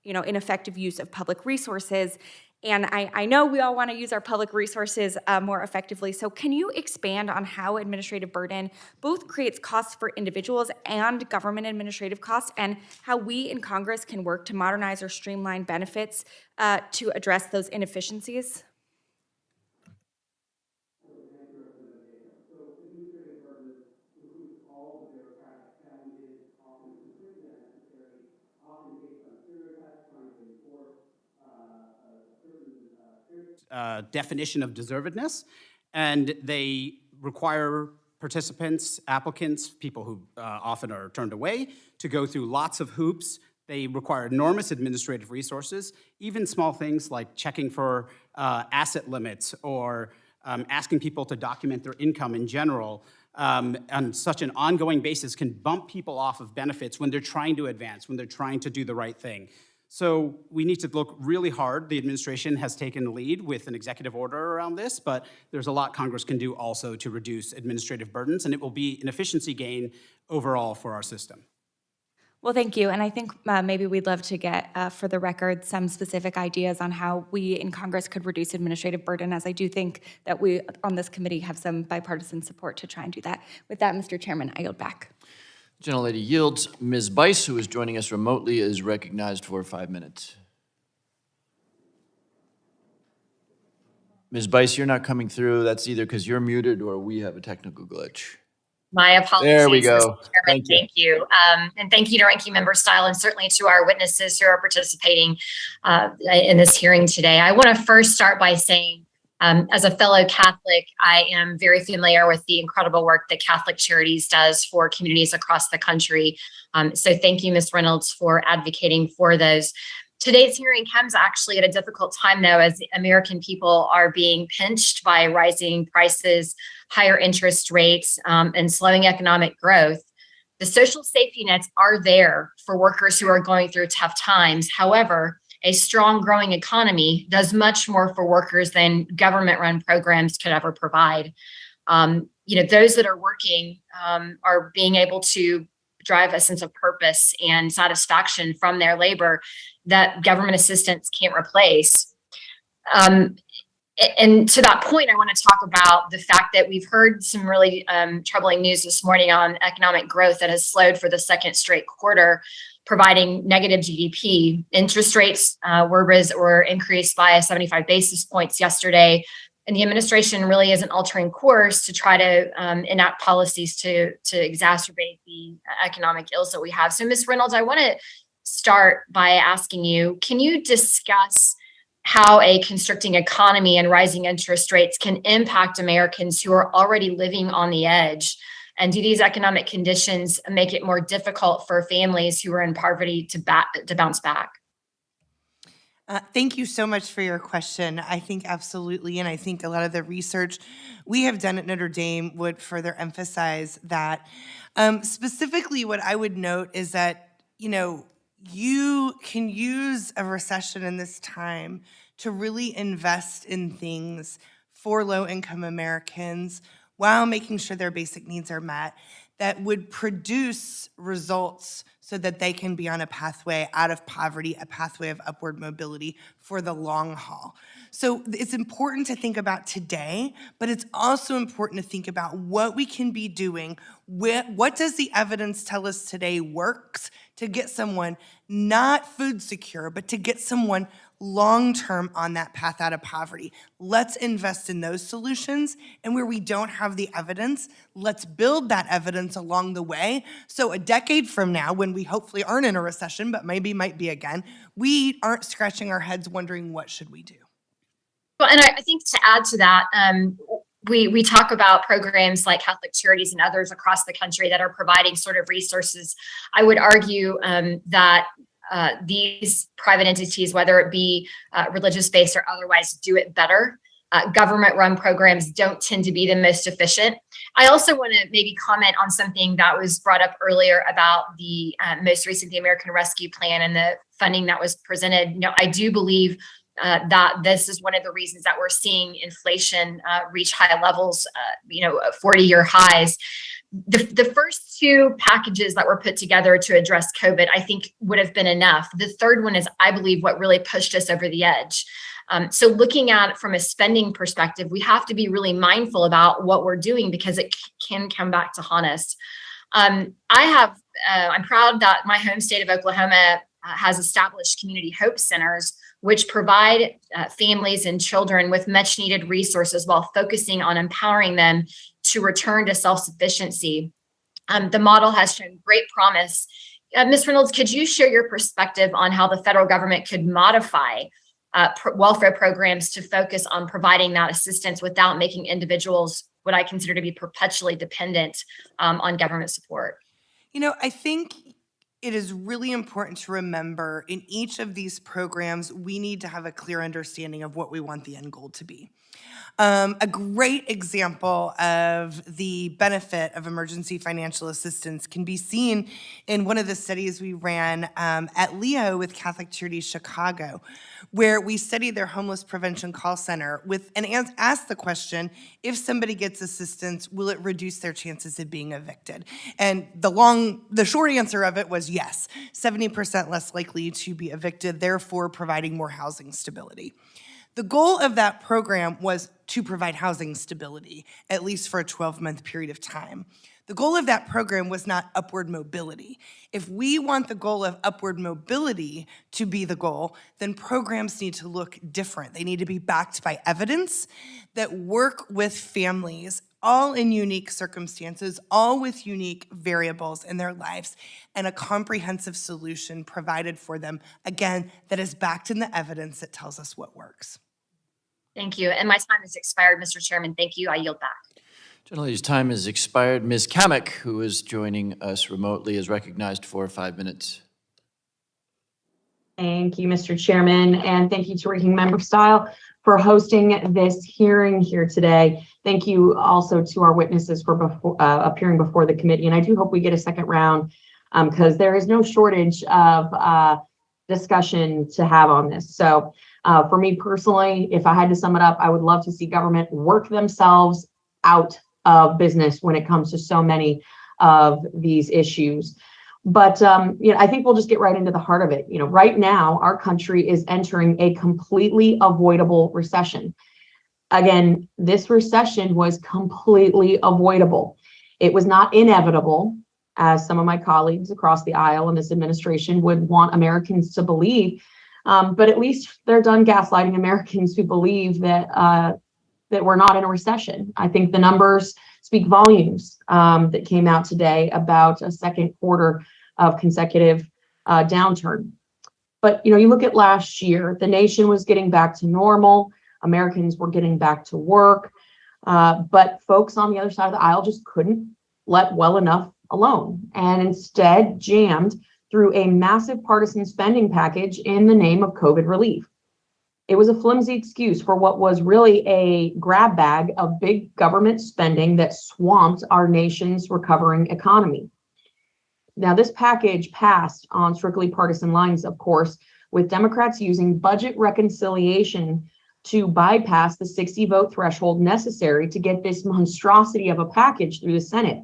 ineffective use of public resources. And I know we all want to use our public resources more effectively. So can you expand on how administrative burden both creates costs for individuals and government administrative costs, and how we in Congress can work to modernize or streamline benefits to address those inefficiencies? Definition of deservedness, and they require participants, applicants, people who often are turned away, to go through lots of hoops. They require enormous administrative resources, even small things like checking for asset limits or asking people to document their income in general on such an ongoing basis can bump people off of benefits when they're trying to advance, when they're trying to do the right thing. So we need to look really hard. The administration has taken the lead with an executive order around this, but there's a lot Congress can do also to reduce administrative burdens, and it will be an efficiency gain overall for our system. Well, thank you. And I think maybe we'd love to get, for the record, some specific ideas on how we in Congress could reduce administrative burden, as I do think that we on this committee have some bipartisan support to try and do that. With that, Mr. Chairman, I yield back. Gentlelady yields. Ms. Bice, who is joining us remotely, is recognized for 5 minutes. Ms. Bice, you're not coming through. That's either because you're muted or we have a technical glitch. My apologies. There we go. Mr. Chairman. Thank you. And thank you to Ranking Member Style and certainly to our witnesses who are participating in this hearing today. I want to first start by saying, as a fellow Catholic, I am very familiar with the incredible work that Catholic Charities does for communities across the country. So thank you, Ms. Reynolds, for advocating for those. Today's hearing comes actually at a difficult time, though, as American people are being pinched by rising prices, higher interest rates, and slowing economic growth. The social safety nets are there for workers who are going through tough times. However, a strong growing economy does much more for workers than government-run programs could ever provide. Those that are working are being able to drive a sense of purpose and satisfaction from their labor that government assistance can't replace. And to that point, I want to talk about the fact that we've heard some really troubling news this morning on economic growth that has slowed for the second straight quarter, providing negative GDP. Interest rates were increased by 75 basis points yesterday, and the administration really isn't altering course to try to enact policies to exacerbate the economic ills that we have. So, Ms. Reynolds, I want to start by asking you, can you discuss how a constricting economy and rising interest rates can impact Americans who are already living on the edge? And do these economic conditions make it more difficult for families who are in poverty to bounce back? Thank you so much for your question. I think absolutely, and I think a lot of the research we have done at Notre Dame would further emphasize that. Specifically, what I would note is that, you can use a recession in this time to really invest in things for low-income Americans while making sure their basic needs are met that would produce results so that they can be on a pathway out of poverty, a pathway of upward mobility for the long haul. So it's important to think about today, but it's also important to think about what we can be doing. What does the evidence tell us today works to get someone not food secure, but to get someone long-term on that path out of poverty? Let's invest in those solutions. And where we don't have the evidence, let's build that evidence along the way. So a decade from now, when we hopefully aren't in a recession, but maybe might be again, we aren't scratching our heads wondering what should we do. Well, and I think to add to that, we talk about programs like Catholic Charities and others across the country that are providing sort of resources. I would argue that these private entities, whether it be religious-based or otherwise, do it better. Government-run programs don't tend to be the most efficient. I also want to maybe comment on something that was brought up earlier about the most recent, the American Rescue Plan and the funding that was presented. You know, I do believe that this is one of the reasons that we're seeing inflation reach high levels, 40-year highs. The first two packages that were put together to address COVID, I think would have been enough. The third one is, I believe, what really pushed us over the edge. So looking at it from a spending perspective, we have to be really mindful about what we're doing because it can come back to haunt us. I'm proud that my home state of Oklahoma has established community hope centers, which provide families and children with much needed resources while focusing on empowering them to return to self-sufficiency. The model has shown great promise. Ms. Reynolds, could you share your perspective on how the federal government could modify welfare programs to focus on providing that assistance without making individuals what I consider to be perpetually dependent on government support? You know, I think it is really important to remember in each of these programs, we need to have a clear understanding of what we want the end goal to be. A great example of the benefit of emergency financial assistance can be seen in one of the studies we ran at Leo with Catholic Charities Chicago, where we studied their homeless prevention call center and asked the question, if somebody gets assistance, will it reduce their chances of being evicted? And the short answer of it was yes, 70% less likely to be evicted, therefore providing more housing stability. The goal of that program was to provide housing stability, at least for a 12-month period of time. The goal of that program was not upward mobility. If we want the goal of upward mobility to be the goal, then programs need to look different. They need to be backed by evidence that work with families, all in unique circumstances, all with unique variables in their lives, and a comprehensive solution provided for them, again, that is backed in the evidence that tells us what works. Thank you. And my time has expired, Mr. Chairman. Thank you. I yield back. Gentlelady's time has expired. Ms. Kamek, who is joining us remotely, is recognized for 5 minutes. Thank you, Mr. Chairman, and thank you to Ranking Member Stile for hosting this hearing here today. Thank you also to our witnesses for appearing before the committee, and I do hope we get a second round because there is no shortage of discussion to have on this. So for me personally, if I had to sum it up, I would love to see government work themselves out of business when it comes to so many of these issues. But I think we'll just get right into the heart of it. Right now, our country is entering a completely avoidable recession. Again, this recession was completely avoidable. It was not inevitable, as some of my colleagues across the aisle in this administration would want Americans to believe. But at least they're done gaslighting Americans who believe that we're not in a recession. I think the numbers speak volumes that came out today about a second quarter of consecutive downturn. But you look at last year, the nation was getting back to normal. Americans were getting back to work. But folks on the other side of the aisle just couldn't let well enough alone and instead jammed through a massive partisan spending package in the name of COVID relief. It was a flimsy excuse for what was really a grab bag of big government spending that swamped our nation's recovering economy. Now, this package passed on strictly partisan lines, of course, with Democrats using budget reconciliation to bypass the 60-vote threshold necessary to get this monstrosity of a package through the Senate.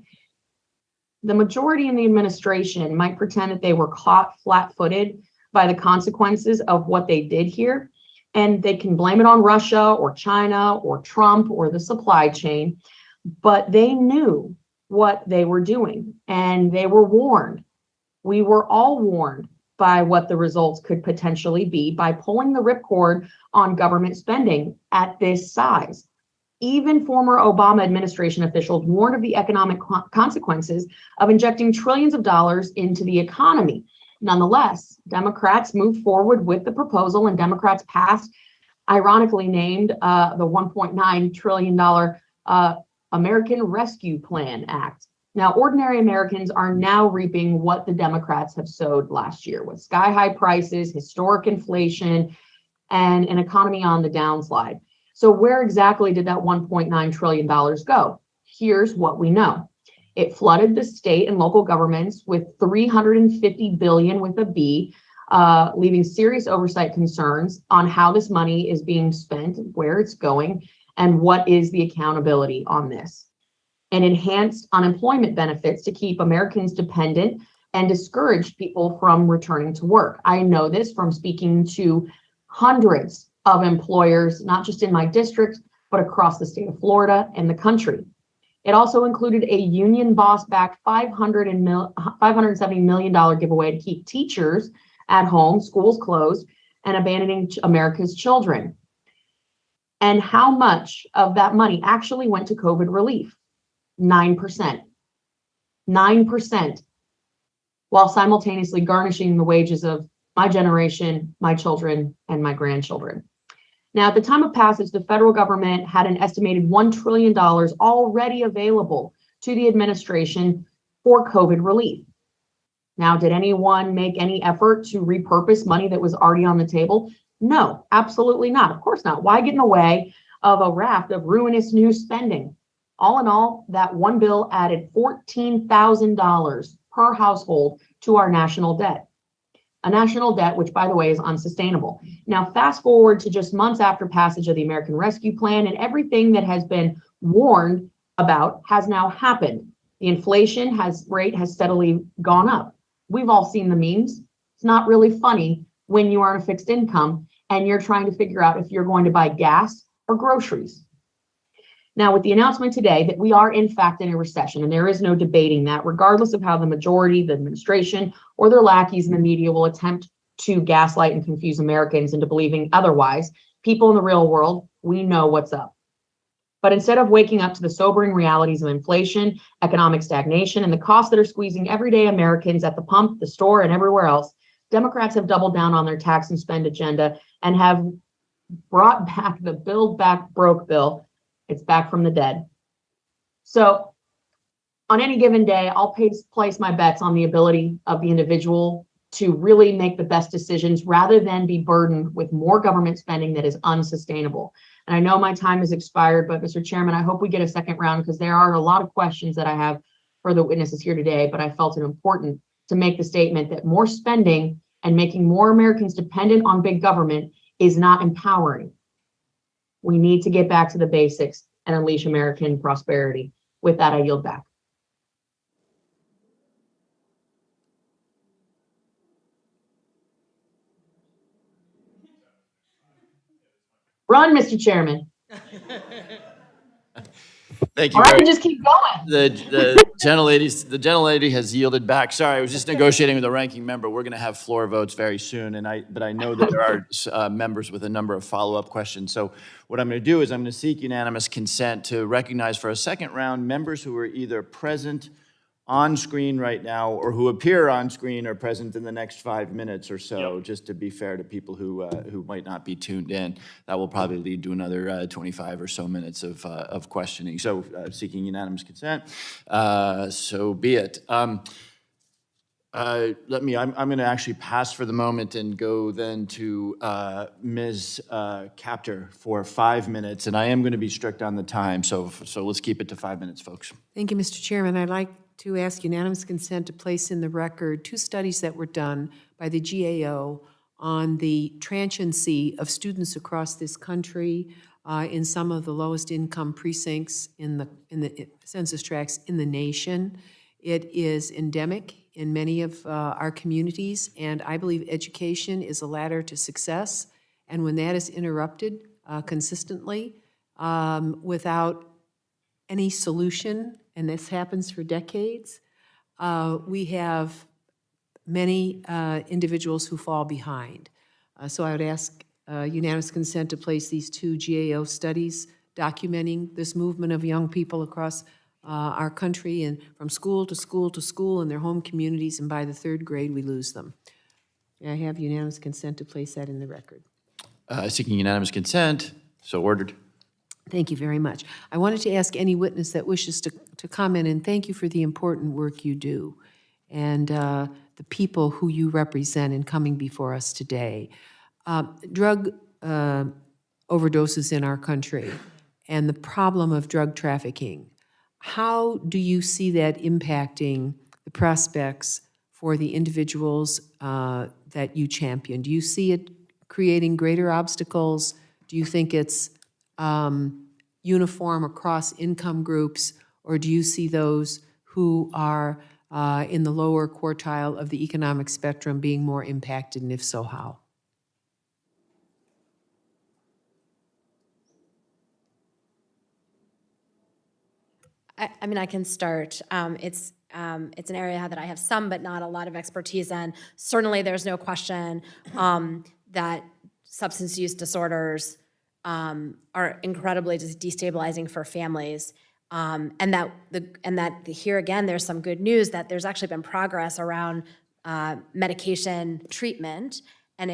The majority in the administration might pretend that they were caught flat-footed by the consequences of what they did here, and they can blame it on Russia or China or Trump or the supply chain, but they knew what they were doing and they were warned. We were all warned by what the results could potentially be by pulling the ripcord on government spending at this size. Even former Obama administration officials warned of the economic consequences of injecting trillions of dollars into the economy. Nonetheless, Democrats moved forward with the proposal and Democrats passed, ironically named the $1.9 trillion American Rescue Plan Act. Now, ordinary Americans are now reaping what the Democrats have sowed last year with sky-high prices, historic inflation, and an economy on the downslide. So where exactly did that $1.9 trillion go? Here's what we know. It flooded the state and local governments with $350 billion with a B, leaving serious oversight concerns on how this money is being spent, where it's going, and what is the accountability on this. And enhanced unemployment benefits to keep Americans dependent and discourage people from returning to work. I know this from speaking to hundreds of employers, not just in my district, but across the state of Florida and the country. It also included a union boss-backed $570 million giveaway to keep teachers at home, schools closed, and abandoning America's children. And how much of that money actually went to COVID relief? 9%. 9%, while simultaneously garnishing the wages of my generation, my children, and my grandchildren. Now, at the time of passage, the federal government had an estimated $1 trillion already available to the administration for COVID relief. Now, did anyone make any effort to repurpose money that was already on the table? No, absolutely not. Of course not. Why get in the way of a raft of ruinous new spending? All in all, that one bill added $14,000 per household to our national debt. A national debt, which, by the way, is unsustainable. Now, fast forward to just months after passage of the American Rescue Plan, and everything that has been warned about has now happened. The inflation rate has steadily gone up. We've all seen the memes. It's not really funny when you are on a fixed income and you're trying to figure out if you're going to buy gas or groceries. Now, with the announcement today that we are in fact in a recession, and there is no debating that, regardless of how the majority, the administration, or their lackeys in the media will attempt to gaslight and confuse Americans into believing otherwise, people in the real world, we know what's up. But instead of waking up to the sobering realities of inflation, economic stagnation, and the costs that are squeezing everyday Americans at the pump, the store, and everywhere else, Democrats have doubled down on their tax and spend agenda and have brought back the Build Back Broke bill. It's back from the dead. So on any given day, I'll place my bets on the ability of the individual to really make the best decisions rather than be burdened with more government spending that is unsustainable. And I know my time has expired, but Mr. Chairman, I hope we get a second round because there are a lot of questions that I have for the witnesses here today, but I felt it important to make the statement that more spending and making more Americans dependent on big government is not empowering. We need to get back to the basics and unleash American prosperity. With that, I yield back. Run, Mr. Chairman. Thank you. Or I can just keep going. The gentlelady has yielded back. Sorry, I was just negotiating with the ranking member. We're going to have floor votes very soon, but I know that there are members with a number of follow-up questions. So what I'm going to do is I'm going to seek unanimous consent to recognize for a second round members who are either present on screen right now or who appear on screen or present in the next 5 minutes or so, just to be fair to people who might not be tuned in. That will probably lead to another 25 or so minutes of questioning. So seeking unanimous consent, so be it. I'm going to actually pass for the moment and go then to Ms. Capter for 5 minutes, and I am going to be strict on the time, so let's keep it to 5 minutes, folks. Thank you, Mr. Chairman. I'd like to ask unanimous consent to place in the record 2 studies that were done by the GAO on the transiency of students across this country in some of the lowest income precincts in the census tracts in the nation. It is endemic in many of our communities, and I believe education is a ladder to success. And when that is interrupted consistently without any solution, and this happens for decades, we have many individuals who fall behind. So I would ask unanimous consent to place these 2 GAO studies documenting this movement of young people across our country and from school to school to school in their home communities, and by the 3rd grade we lose them. May I have unanimous consent to place that in the record? Seeking unanimous consent, so ordered. Thank you very much. I wanted to ask any witness that wishes to comment, and thank you for the important work you do and the people who you represent in coming before us today. Drug overdoses in our country and the problem of drug trafficking, how do you see that impacting the prospects for the individuals that you champion? Do you see it creating greater obstacles? Do you think it's uniform across income groups, or do you see those who are in the lower quartile of the economic spectrum being more impacted, and if so, how? I mean, I can start. It's an area that I have some, but not a lot of expertise in. Certainly, there's no question that substance use disorders are incredibly destabilizing for families, and that here again, there's some good news that there's actually been progress around medication treatment, and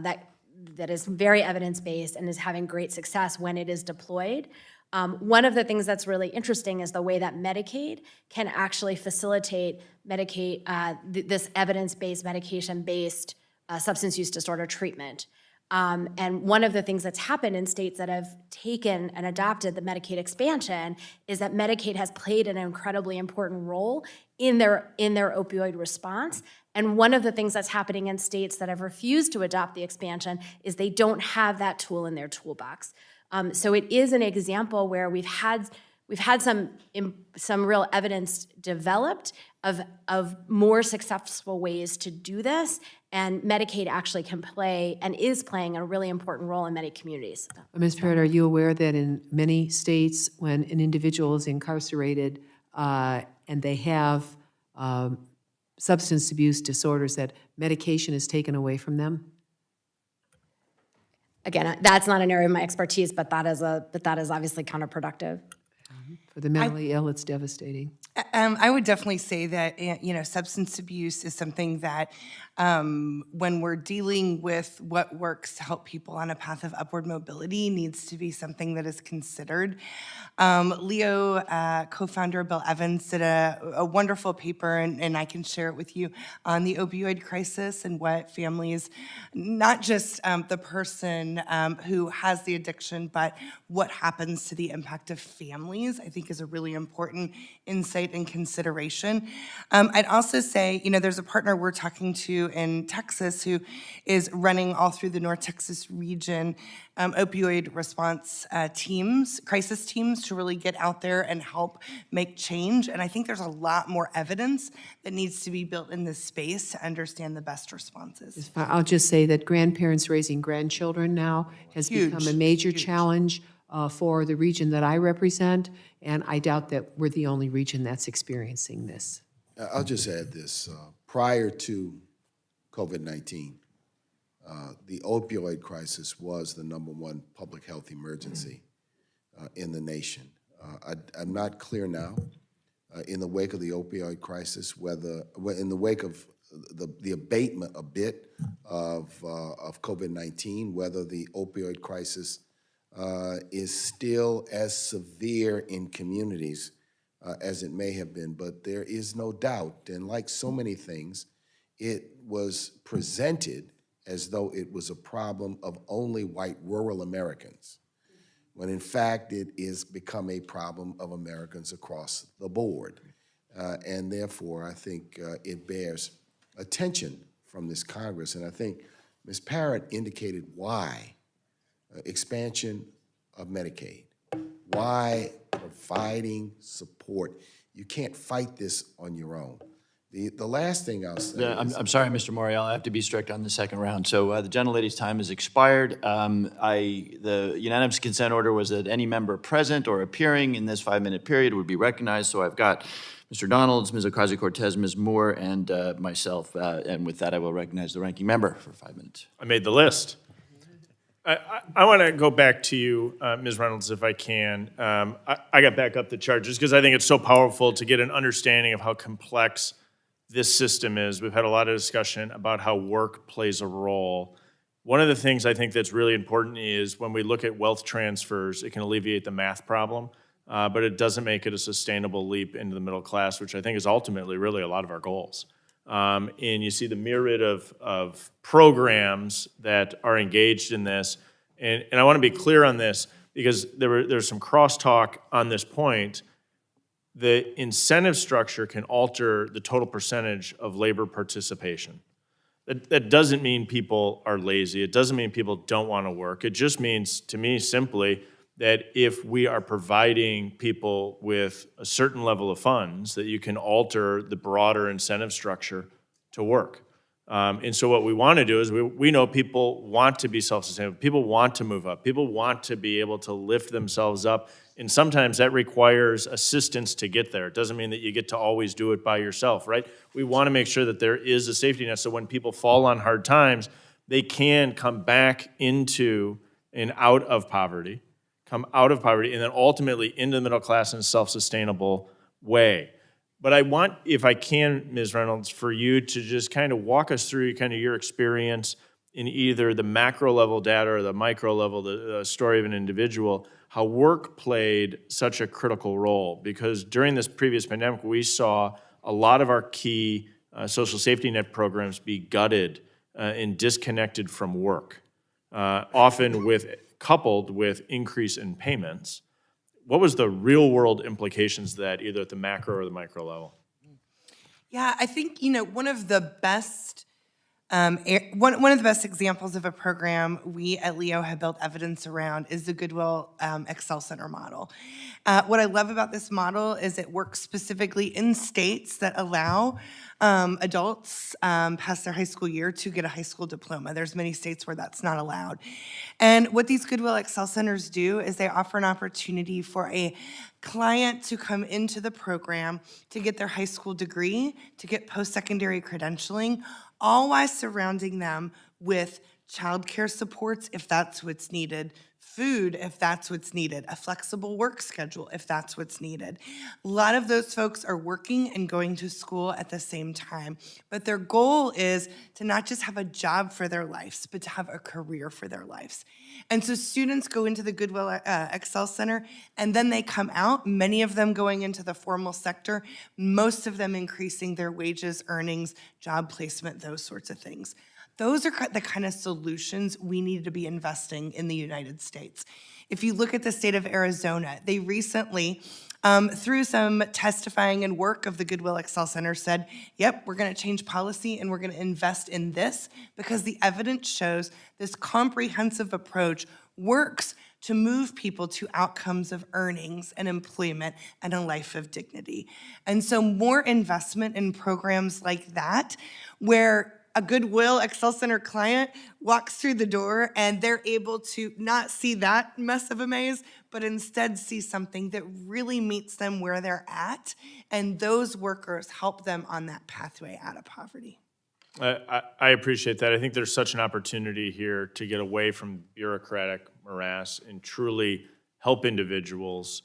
that is very evidence-based and is having great success when it is deployed. One of the things that's really interesting is the way that Medicaid can actually facilitate this evidence-based, medication-based substance use disorder treatment. And one of the things that's happened in states that have taken and adopted the Medicaid expansion is that Medicaid has played an incredibly important role in their opioid response. And one of the things that's happening in states that have refused to adopt the expansion is they don't have that tool in their toolbox. So it is an example where we've had some real evidence developed of more successful ways to do this, and Medicaid actually can play and is playing a really important role in many communities. Ms. Parrott, are you aware that in many states, when an individual is incarcerated and they have substance abuse disorders, that medication is taken away from them? Again, that's not an area of my expertise, but that is obviously counterproductive. For the mentally ill, it's devastating. I would definitely say that, substance abuse is something that when we're dealing with what works to help people on a path of upward mobility needs to be something that is considered. Leo, co-founder Bill Evans, did a wonderful paper, and I can share it with you, on the opioid crisis and what families, not just the person who has the addiction, but what happens to the impact of families, I think is a really important insight and consideration. I'd also say, there's a partner we're talking to in Texas who is running all through the North Texas region opioid response teams, crisis teams, to really get out there and help make change. And I think there's a lot more evidence that needs to be built in this space to understand the best responses. I'll just say that grandparents raising grandchildren now has become a major challenge for the region that I represent, and I doubt that we're the only region that's experiencing this. I'll just add this. Prior to COVID-19, the opioid crisis was the #1 public health emergency in the nation. I'm not clear now, in the wake of the opioid crisis, in the wake of the abatement a bit of COVID-19, whether the opioid crisis is still as severe in communities as it may have been. But there is no doubt, and like so many things, it was presented as though it was a problem of only white rural Americans, when in fact it is become a problem of Americans across the board. And therefore, I think it bears attention from this Congress. And I think Ms. Parrott indicated why expansion of Medicaid, why providing support. You can't fight this on your own. The last thing I'll say I'm sorry, Mr. Morial, I have to be strict on the second round. So the gentlelady's time has expired. The unanimous consent order was that any member present or appearing in this 5-minute period would be recognized. So I've got Mr. Donalds, Ms. Ocasio-Cortez, Ms. Moore, and myself. And with that, I will recognize the ranking member for 5 minutes. I made the list. I want to go back to you, Ms. Reynolds, if I can. I got back up the chart just because I think it's so powerful to get an understanding of how complex this system is. We've had a lot of discussion about how work plays a role. One of the things I think that's really important is when we look at wealth transfers, it can alleviate the math problem, but it doesn't make it a sustainable leap into the middle class, which I think is ultimately really a lot of our goals. And you see the myriad of programs that are engaged in this. And I want to be clear on this because there's some crosstalk on this point. The incentive structure can alter the total percentage of labor participation. That doesn't mean people are lazy. It doesn't mean people don't want to work. It just means, to me, simply that if we are providing people with a certain level of funds, that you can alter the broader incentive structure to work. And so what we want to do is we know people want to be self-sustainable. People want to move up. People want to be able to lift themselves up. And sometimes that requires assistance to get there. It doesn't mean that you get to always do it by yourself, right? We want to make sure that there is a safety net so when people fall on hard times, they can come back into and out of poverty, and then ultimately into the middle class in a self-sustainable way. But I want, if I can, Ms. Reynolds, for you to just kind of walk us through kind of your experience in either the macro level data or the micro level, the story of an individual, how work played such a critical role. Because during this previous pandemic, we saw a lot of our key social safety net programs be gutted and disconnected from work, often coupled with increase in payments. What was the real world implications of that, either at the macro or the micro level? Yeah, I think, one of the best one of the best examples of a program we at LEO have built evidence around is the Goodwill Excel Center model. What I love about this model is it works specifically in states that allow adults past their high school year to get a high school diploma. There's many states where that's not allowed. And what these Goodwill Excel Centers do is they offer an opportunity for a client to come into the program to get their high school degree, to get post-secondary credentialing, all while surrounding them with childcare supports if that's what's needed, food if that's what's needed, a flexible work schedule if that's what's needed. A lot of those folks are working and going to school at the same time, but their goal is to not just have a job for their lives, but to have a career for their lives. And so students go into the Goodwill Excel Center, and then they come out, many of them going into the formal sector, most of them increasing their wages, earnings, job placement, those sorts of things. Those are the kind of solutions we need to be investing in the United States. If you look at the state of Arizona, they recently, through some testifying and work of the Goodwill Excel Center, said, yep, we're going to change policy and we're going to invest in this because the evidence shows this comprehensive approach works to move people to outcomes of earnings and employment and a life of dignity. And so more investment in programs like that, where a Goodwill Excel Center client walks through the door and they're able to not see that mess of a maze, but instead see something that really meets them where they're at, and those workers help them on that pathway out of poverty. I appreciate that. I think there's such an opportunity here to get away from bureaucratic morass and truly help individuals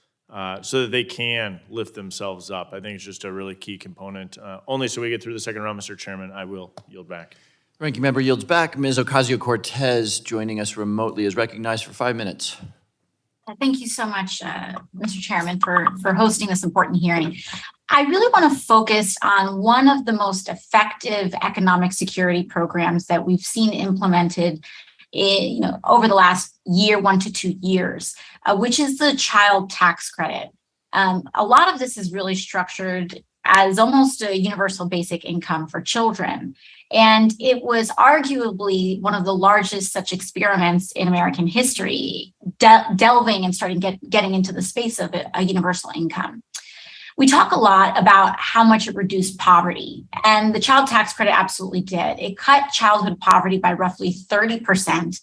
so that they can lift themselves up. I think it's just a really key component. Only so we get through the second round, Mr. Chairman, I will yield back. Ranking member yields back. Ms. Ocasio-Cortez, joining us remotely, is recognized for 5 minutes. Thank you so much, Mr. Chairman, for hosting this important hearing. I really want to focus on one of the most effective economic security programs that we've seen implemented over the last year, 1 to 2 years, which is the child tax credit. A lot of this is really structured as almost a universal basic income for children. And it was arguably one of the largest such experiments in American history, delving and starting getting into the space of a universal income. We talk a lot about how much it reduced poverty, and the child tax credit absolutely did. It cut childhood poverty by roughly 30%.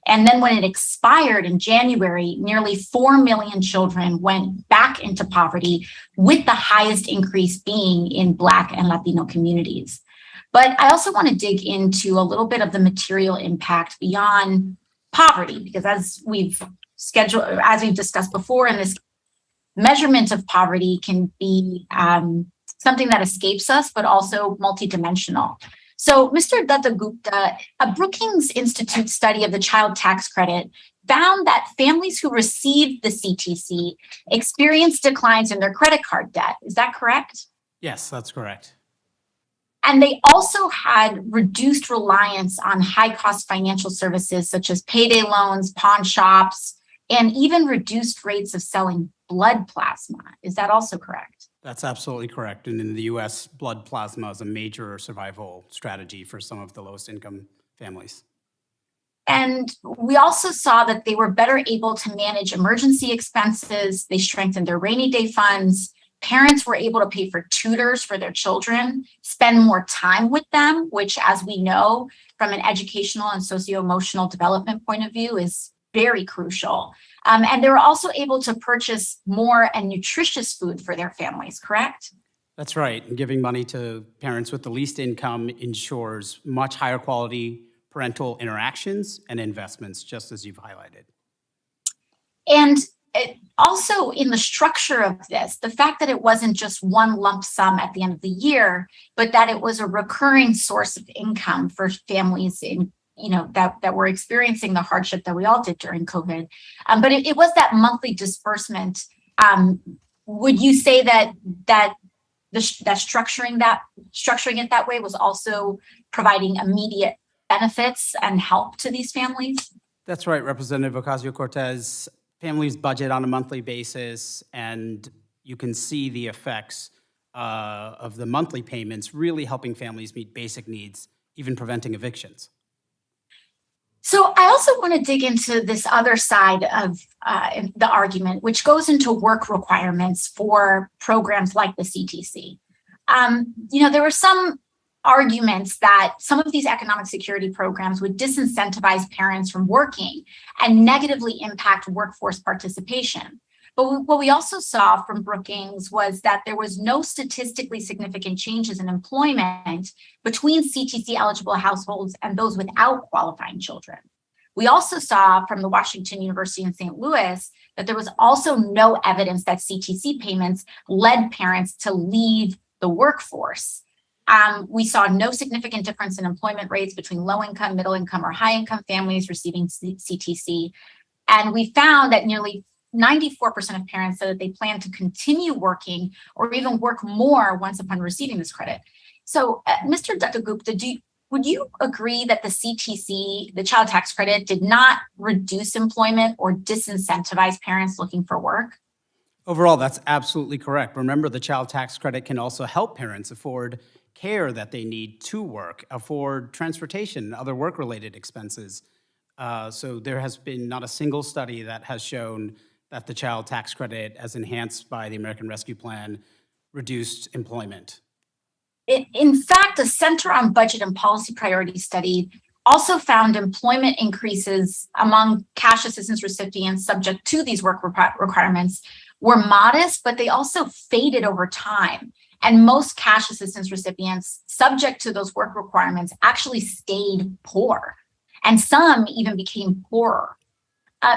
And then when it expired in January, nearly 4 million children went back into poverty, with the highest increase being in Black and Latino communities. But I also want to dig into a little bit of the material impact beyond poverty, because as we've discussed before in this, measurement of poverty can be something that escapes us, but also multidimensional. So, Mr. Dutta-Gupta, a Brookings Institute study of the child tax credit found that families who received the CTC experienced declines in their credit card debt. Is that correct? Yes, that's correct. And they also had reduced reliance on high-cost financial services such as payday loans, pawn shops, and even reduced rates of selling blood plasma. Is that also correct? That's absolutely correct. And in the US, blood plasma is a major survival strategy for some of the lowest income families. And we also saw that they were better able to manage emergency expenses. They strengthened their rainy day funds. Parents were able to pay for tutors for their children, spend more time with them, which, as we know, from an educational and socio-emotional development point of view, is very crucial. And they were also able to purchase more and nutritious food for their families, correct? That's right. And giving money to parents with the least income ensures much higher quality parental interactions and investments, just as you've highlighted. And also in the structure of this, the fact that it wasn't just one lump sum at the end of the year, but that it was a recurring source of income for families in, that were experiencing the hardship that we all did during COVID. But it was that monthly disbursement. Would you say that structuring it that way was also providing immediate benefits and help to these families? That's right, Representative Ocasio-Cortez. Families budget on a monthly basis, and you can see the effects of the monthly payments really helping families meet basic needs, even preventing evictions. So I also want to dig into this other side of the argument, which goes into work requirements for programs like the CTC. There were some arguments that some of these economic security programs would disincentivize parents from working and negatively impact workforce participation. But what we also saw from Brookings was that there was no statistically significant changes in employment between CTC eligible households and those without qualifying children. We also saw from the Washington University in St. Louis that there was also no evidence that CTC payments led parents to leave the workforce. We saw no significant difference in employment rates between low income, middle income, or high income families receiving CTC. And we found that nearly 94% of parents said that they plan to continue working or even work more once upon receiving this credit. So, Mr. Dutta-Gupta, would you agree that the CTC, the child tax credit, did not reduce employment or disincentivize parents looking for work? Overall, that's absolutely correct. Remember, the child tax credit can also help parents afford care that they need to work, afford transportation, and other work-related expenses. So there has been not a single study that has shown that the child tax credit, as enhanced by the American Rescue Plan, reduced employment. In fact, the Center on Budget and Policy Priorities study also found employment increases among cash assistance recipients subject to these work requirements were modest, but they also faded over time. And most cash assistance recipients subject to those work requirements actually stayed poor, and some even became poorer.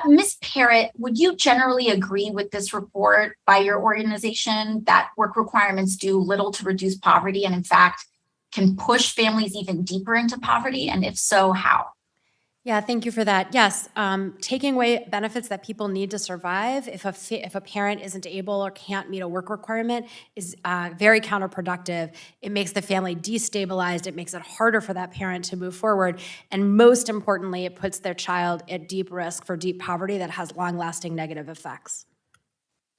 Ms. Parrott, would you generally agree with this report by your organization that work requirements do little to reduce poverty and in fact can push families even deeper into poverty? And if so, how? Yeah, thank you for that. Yes, taking away benefits that people need to survive if a parent isn't able or can't meet a work requirement is very counterproductive. It makes the family destabilized. It makes it harder for that parent to move forward. And most importantly, it puts their child at deep risk for deep poverty that has long-lasting negative effects.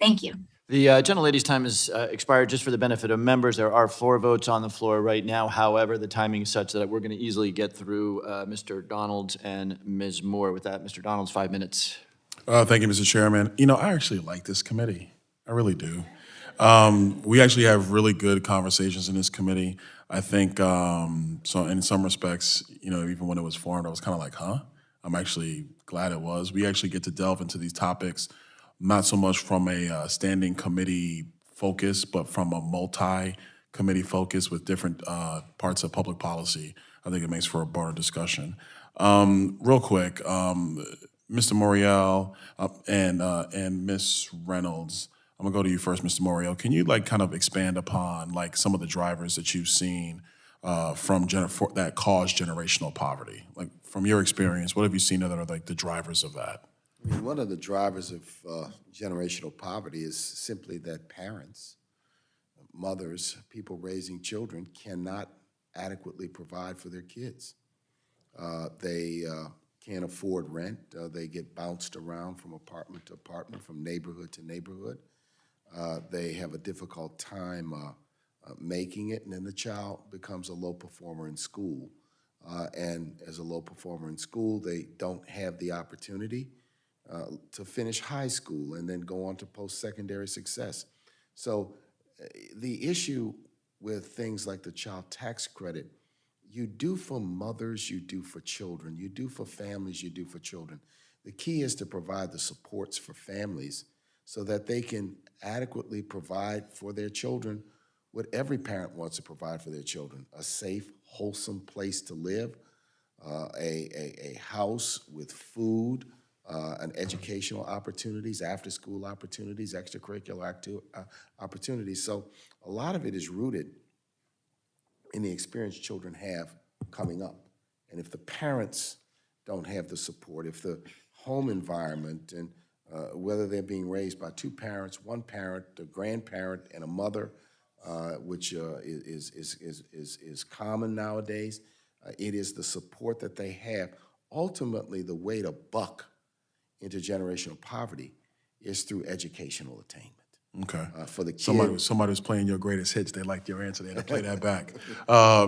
Thank you. The gentlelady's time has expired. Just for the benefit of members, there are 4 votes on the floor right now. However, the timing is such that we're going to easily get through Mr. Donalds and Ms. Moore. With that, Mr. Donalds, 5 minutes. Thank you, Mr. Chairman. I actually like this committee. I really do. We actually have really good conversations in this committee. I think, so in some respects, even when it was formed, I was kind of like, huh? I'm actually glad it was. We actually get to delve into these topics not so much from a standing committee focus, but from a multi-committee focus with different parts of public policy. I think it makes for a broader discussion. Real quick, Mr. Morial and Ms. Reynolds, I'm gonna go to you first, Mr. Morial. Can you kind of expand upon some of the drivers that you've seen that cause generational poverty? Like, from your experience, what have you seen that are like the drivers of that? I mean, one of the drivers of generational poverty is simply that parents, mothers, people raising children cannot adequately provide for their kids. They can't afford rent. They get bounced around from apartment to apartment, from neighborhood to neighborhood. They have a difficult time making it, and then the child becomes a low performer in school. And as a low performer in school, they don't have the opportunity to finish high school and then go on to post-secondary success. So the issue with things like the child tax credit, you do for mothers, you do for children, you do for families, you do for children. The key is to provide the supports for families so that they can adequately provide for their children what every parent wants to provide for their children: a safe, wholesome place to live, a house with food, and educational opportunities, after-school opportunities, extracurricular opportunities. So a lot of it is rooted in the experience children have coming up. And if the parents don't have the support, if the home environment, and whether they're being raised by two parents, one parent, a grandparent, and a mother, which is common nowadays, it is the support that they have. Ultimately, the way to buck intergenerational poverty is through educational attainment. Okay. For the kids. Somebody was playing your greatest hits. They liked your answer. They had to play that back.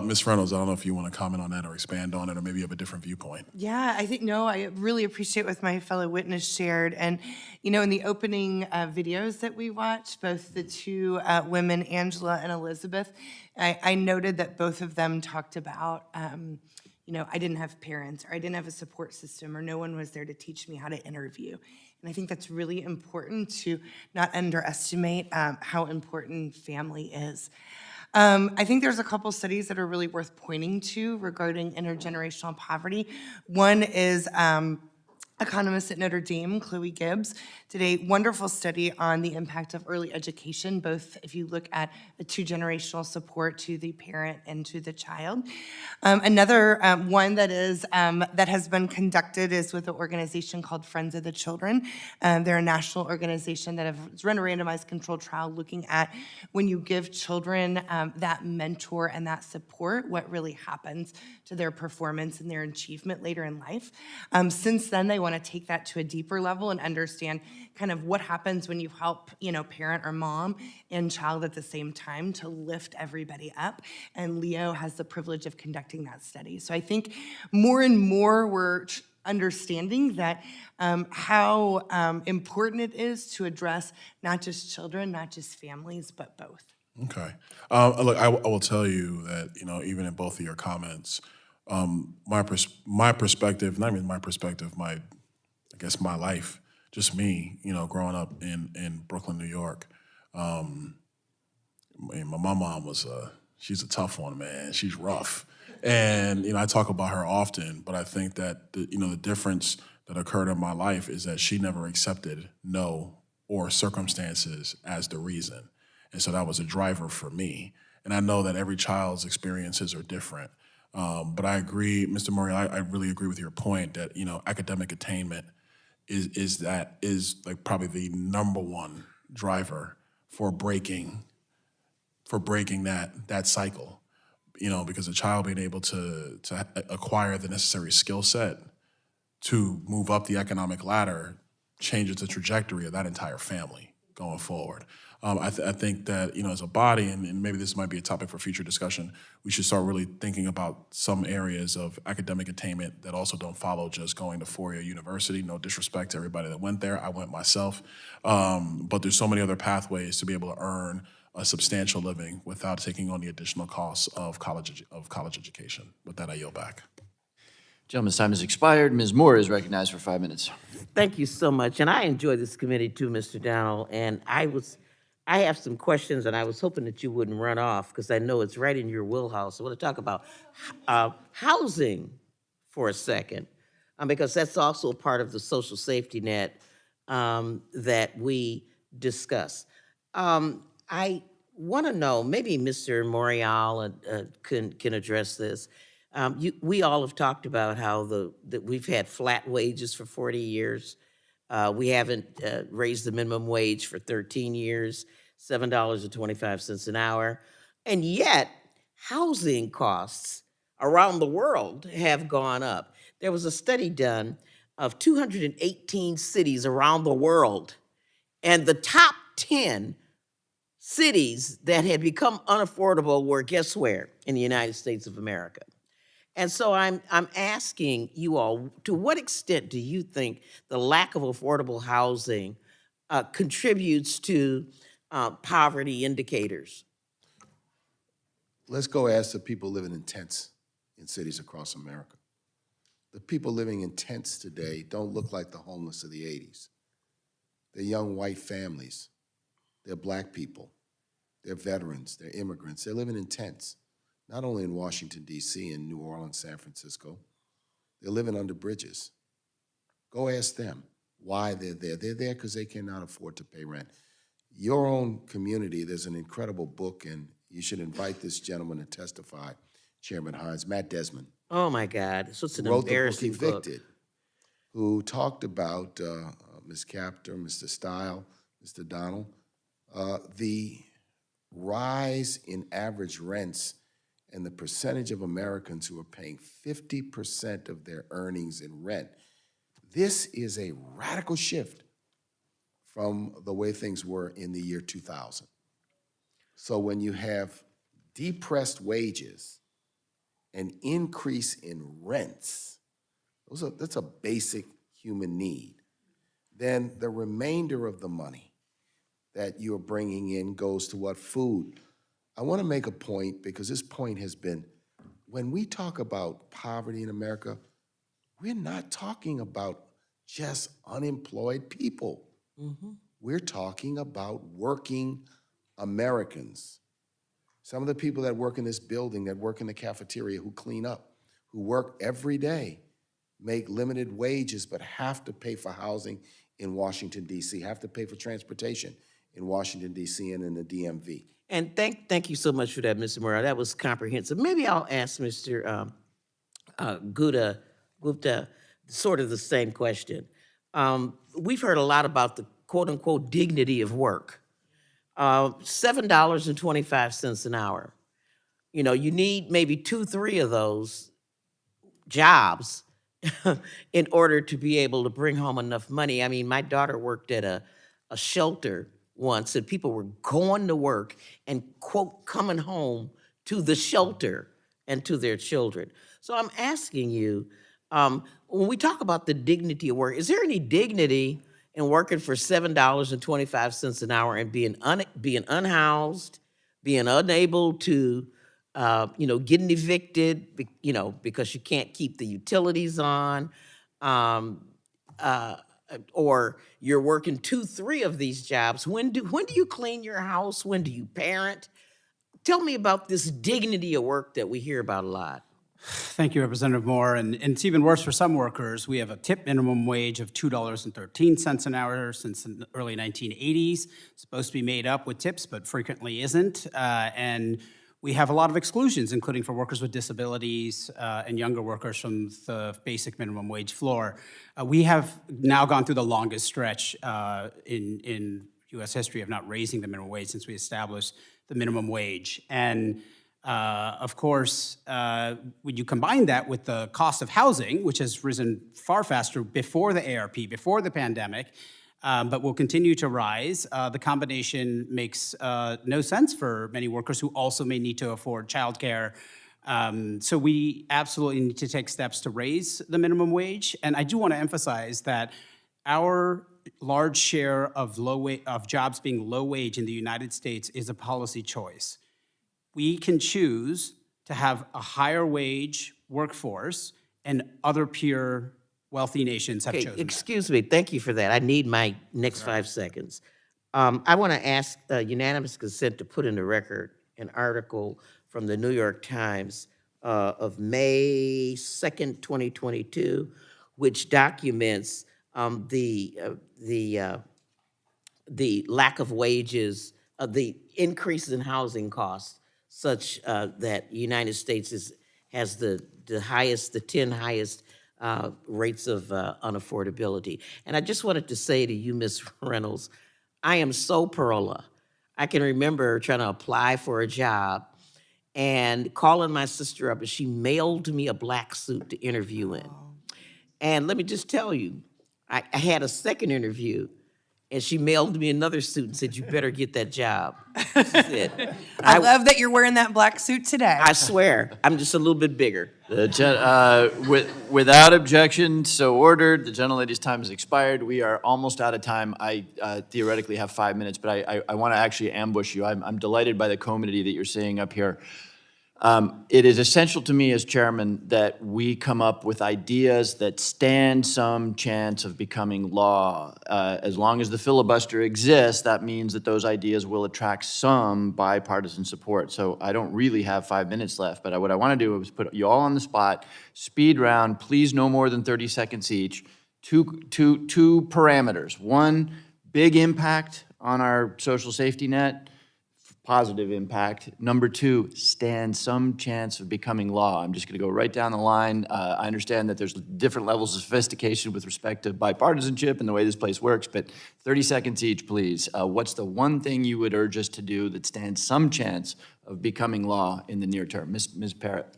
Ms. Reynolds, I don't know if you want to comment on that or expand on it, or maybe you have a different viewpoint. Yeah, I think, no, I really appreciate what my fellow witness shared. And, you know, in the opening videos that we watched, both the two women, Angela and Elizabeth, I noted that both of them talked about, you know, I didn't have parents, or I didn't have a support system, or no one was there to teach me how to interview. And I think that's really important to not underestimate how important family is. I think there's a couple studies that are really worth pointing to regarding intergenerational poverty. One is economist at Notre Dame, Chloe Gibbs, did a wonderful study on the impact of early education, both if you look at a two-generational support to the parent and to the child. Another one that has been conducted is with an organization called Friends of the Children. They're a national organization that has run a randomized controlled trial looking at when you give children that mentor and that support, what really happens to their performance and their achievement later in life. Since then, they want to take that to a deeper level and understand kind of what happens when you help, you know, parent or mom and child at the same time to lift everybody up. And Leo has the privilege of conducting that study. So I think more and more we're understanding that how important it is to address not just children, not just families, but both. Okay. Look, I will tell you that, you know, even in both of your comments, my perspective, not even my perspective, I guess my life, just me, you know, growing up in Brooklyn, New York. My mom she's a tough one, man. She's rough. And, you know, I talk about her often, but I think that, the difference that occurred in my life is that she never accepted no or circumstances as the reason. And so that was a driver for me. And I know that every child's experiences are different. But I agree, Mr. Morial, I really agree with your point that, you know, academic attainment is like probably the number one driver for breaking that cycle. You know, because a child being able to acquire the necessary skill set to move up the economic ladder changes the trajectory of that entire family going forward. I think that, you know, as a body, and maybe this might be a topic for future discussion, we should start really thinking about some areas of academic attainment that also don't follow just going to four-year university. No disrespect to everybody that went there. I went myself. But there's so many other pathways to be able to earn a substantial living without taking on the additional costs of college education. With that, I yield back. Gentleman's time has expired. Ms. Moore is recognized for 5 minutes. Thank you so much. And I enjoy this committee too, Mr. Dowell. And I have some questions, and I was hoping that you wouldn't run off because I know it's right in your wheelhouse. I want to talk about housing for a second, because that's also part of the social safety net that we discuss. I want to know, maybe Mr. Morial can address this. We all have talked about how that we've had flat wages for 40 years. We haven't raised the minimum wage for 13 years, $7.25 an hour. And yet, housing costs around the world have gone up. There was a study done of 218 cities around the world, and the top 10 cities that had become unaffordable were, guess where? In the United States of America. And so I'm asking you all, to what extent do you think the lack of affordable housing contributes to poverty indicators? Let's go ask the people living in tents in cities across America. The people living in tents today don't look like the homeless of the 80s. They're young white families. They're Black people. They're veterans. They're immigrants. They're living in tents, not only in Washington, D.C., and New Orleans, San Francisco. They're living under bridges. Go ask them why they're there. They're there because they cannot afford to pay rent. Your own community, there's an incredible book, and you should invite this gentleman to testify, Chairman Himes, Matt Desmond. Oh my God, so it's an wrote embarrassing the book book. Evicted, who talked about, Ms. Captor, Mr. Stile, Mr. Donald, the rise in average rents and the percentage of Americans who are paying 50% of their earnings in rent. This is a radical shift from the way things were in the year 2000. So when you have depressed wages, an increase in rents, that's a basic human need, then the remainder of the money that you're bringing in goes to what? Food. I want to make a point, because this point has been, when we talk about poverty in America, we're not talking about just unemployed people. We're talking about working Americans. Some of the people that work in this building, that work in the cafeteria, who clean up, who work every day, make limited wages but have to pay for housing in Washington, D.C., have to pay for transportation in Washington, D.C. and in the DMV. And thank you so much for that, Mr. Morial. That was comprehensive. Maybe I'll ask Mr. Gupta sort of the same question. We've heard a lot about the quote-unquote dignity of work. $7.25 an hour. You know, you need maybe 2-3 of those jobs in order to be able to bring home enough money. I mean, my daughter worked at a shelter once, and people were going to work and, quote, coming home to the shelter and to their children. So I'm asking you, when we talk about the dignity of work, is there any dignity in working for $7.25 an hour and being unhoused, being unable to, getting evicted, because you can't keep the utilities on, or you're working 2-3 of these jobs? When do you clean your house? When do you parent? Tell me about this dignity of work that we hear about a lot. Thank you, Representative Moore. And it's even worse for some workers. We have a tip minimum wage of $2.13 an hour since the early 1980s. It's supposed to be made up with tips, but frequently isn't. And we have a lot of exclusions, including for workers with disabilities and younger workers from the basic minimum wage floor. We have now gone through the longest stretch in U.S. history of not raising the minimum wage since we established the minimum wage. And of course, when you combine that with the cost of housing, which has risen far faster before the ARP, before the pandemic, but will continue to rise, the combination makes no sense for many workers who also may need to afford childcare. So we absolutely need to take steps to raise the minimum wage. And I do want to emphasize that our large share of jobs being low wage in the United States is a policy choice. We can choose to have a higher wage workforce, and other peer wealthy nations have chosen Excuse me, thank you for that. I need my next 5 seconds. I want to ask unanimous consent to put in the record an article from the New York Times of May 2nd, 2022, which documents the lack of wages the increases in housing costs, such that the United States has the 10 highest rates of unaffordability. And I just wanted to say to you, Ms. Reynolds, I am so Perola. I can remember trying to apply for a job and calling my sister up, and she mailed me a black suit to interview in. And let me just tell you, I had a second interview, and she mailed me another suit and said, "You better get that job." She said, I love that you're wearing that black suit today. I swear, I'm just a little bit bigger. Without objection, so ordered. The gentlelady's time has expired. We are almost out of time. I theoretically have 5 minutes, but I want to actually ambush you. I'm delighted by the comity that you're seeing up here. It is essential to me as chairman that we come up with ideas that stand some chance of becoming law. As long as the filibuster exists, that means that those ideas will attract some bipartisan support. So I don't really have 5 minutes left, but what I want to do is put you all on the spot, speed round, please no more than 30 seconds each. Two parameters. One, big impact on our social safety net, positive impact. Number two, stand some chance of becoming law. I'm just going to go right down the line. I understand that there's different levels of sophistication with respect to bipartisanship and the way this place works, but 30 seconds each, please. What's the one thing you would urge us to do that stands some chance of becoming law in the near term? Ms. Parrott.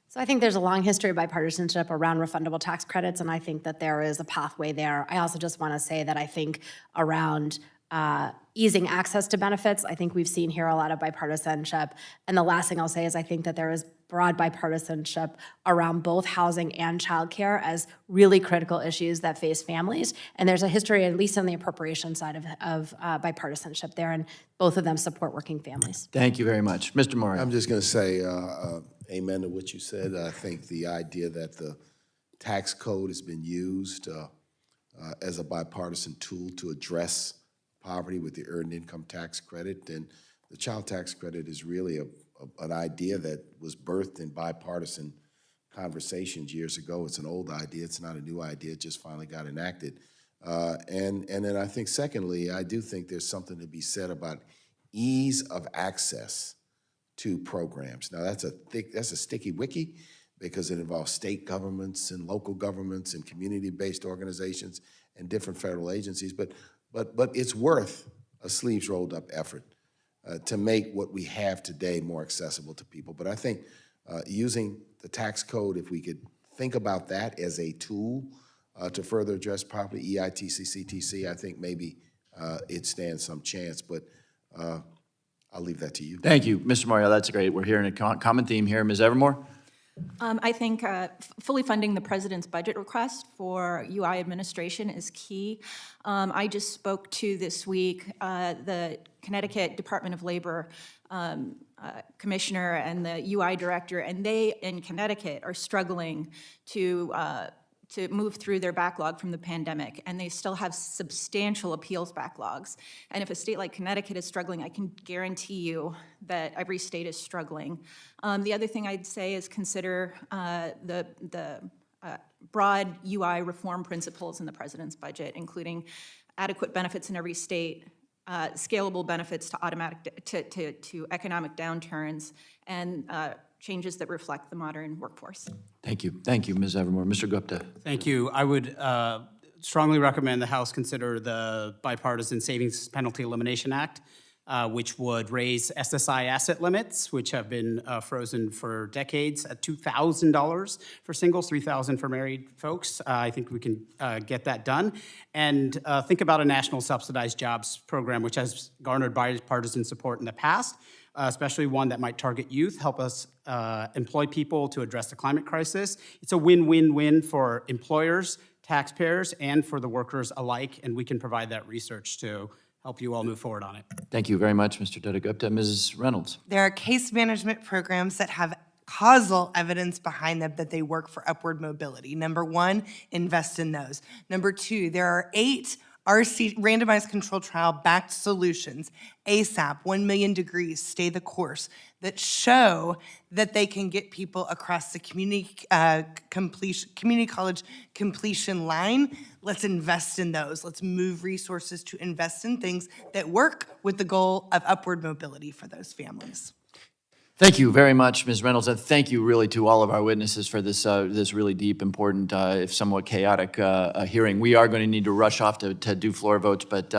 So I think there's a long history of bipartisanship around refundable tax credits, and I think that there is a pathway there. I also just want to say that I think around easing access to benefits, I think we've seen here a lot of bipartisanship. And the last thing I'll say is I think that there is broad bipartisanship around both housing and childcare as really critical issues that face families. And there's a history, at least on the appropriation side of bipartisanship there, and both of them support working families. Thank you very much. Mr. Morial. I'm just going to say amen to what you said. I think the idea that the tax code has been used as a bipartisan tool to address poverty with the earned income tax credit, and the child tax credit is really an idea that was birthed in bipartisan conversations years ago. It's an old idea. It's not a new idea. It just finally got enacted. And then I think, secondly, I do think there's something to be said about ease of access to programs. Now, that's a sticky wicket because it involves state governments and local governments and community-based organizations and different federal agencies. But it's worth a sleeves rolled up effort to make what we have today more accessible to people. But I think using the tax code, if we could think about that as a tool to further address poverty, EITC, CTC, I think maybe it stands some chance. But I'll leave that to you. Thank you, Mr. Morial. That's great. We're hearing a common theme here. Ms. Evermore? I think fully funding the president's budget request for UI administration is key. I just spoke to this week the Connecticut Department of Labor commissioner and the UI director, and they in Connecticut are struggling to move through their backlog from the pandemic, and they still have substantial appeals backlogs. And if a state like Connecticut is struggling, I can guarantee you that every state is struggling. The other thing I'd say is consider the broad UI reform principles in the president's budget, including adequate benefits in every state, scalable benefits to economic downturns, and changes that reflect the modern workforce. Thank you. Thank you, Ms. Evermore. Mr. Gupta. Thank you. I would strongly recommend the House consider the Bipartisan Savings Penalty Elimination Act, which would raise SSI asset limits, which have been frozen for decades, at $2,000 for singles, $3,000 for married folks. I think we can get that done. And think about a national subsidized jobs program, which has garnered bipartisan support in the past, especially one that might target youth, help us employ people to address the climate crisis. It's a win-win-win for employers, taxpayers, and for the workers alike, and we can provide that research to help you all move forward on it. Thank you very much, Mr. Dutta-Gupta. Mrs. Reynolds. There are case management programs that have causal evidence behind them that they work for upward mobility. Number one, invest in those. Number two, there are 8 RC randomized controlled trial backed solutions, ASAP, 1 million degrees, stay the course, that show that they can get people across the community college completion line. Let's invest in those. Let's move resources to invest in things that work with the goal of upward mobility for those families. Thank you very much, Ms. Reynolds, and thank you really to all of our witnesses for this this really deep, important, if somewhat chaotic hearing. We are going to need to rush off to do floor votes, but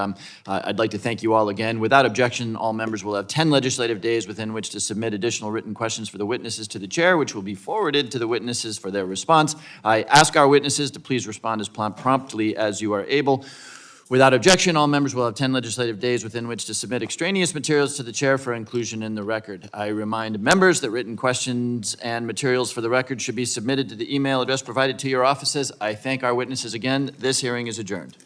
I'd like to thank you all again. Without objection, all members will have 10 legislative days within which to submit additional written questions for the witnesses to the chair, which will be forwarded to the witnesses for their response. I ask our witnesses to please respond as promptly as you are able. Without objection, all members will have 10 legislative days within which to submit extraneous materials to the chair for inclusion in the record. I remind members that written questions and materials for the record should be submitted to the email address provided to your offices. I thank our witnesses again. This hearing is adjourned.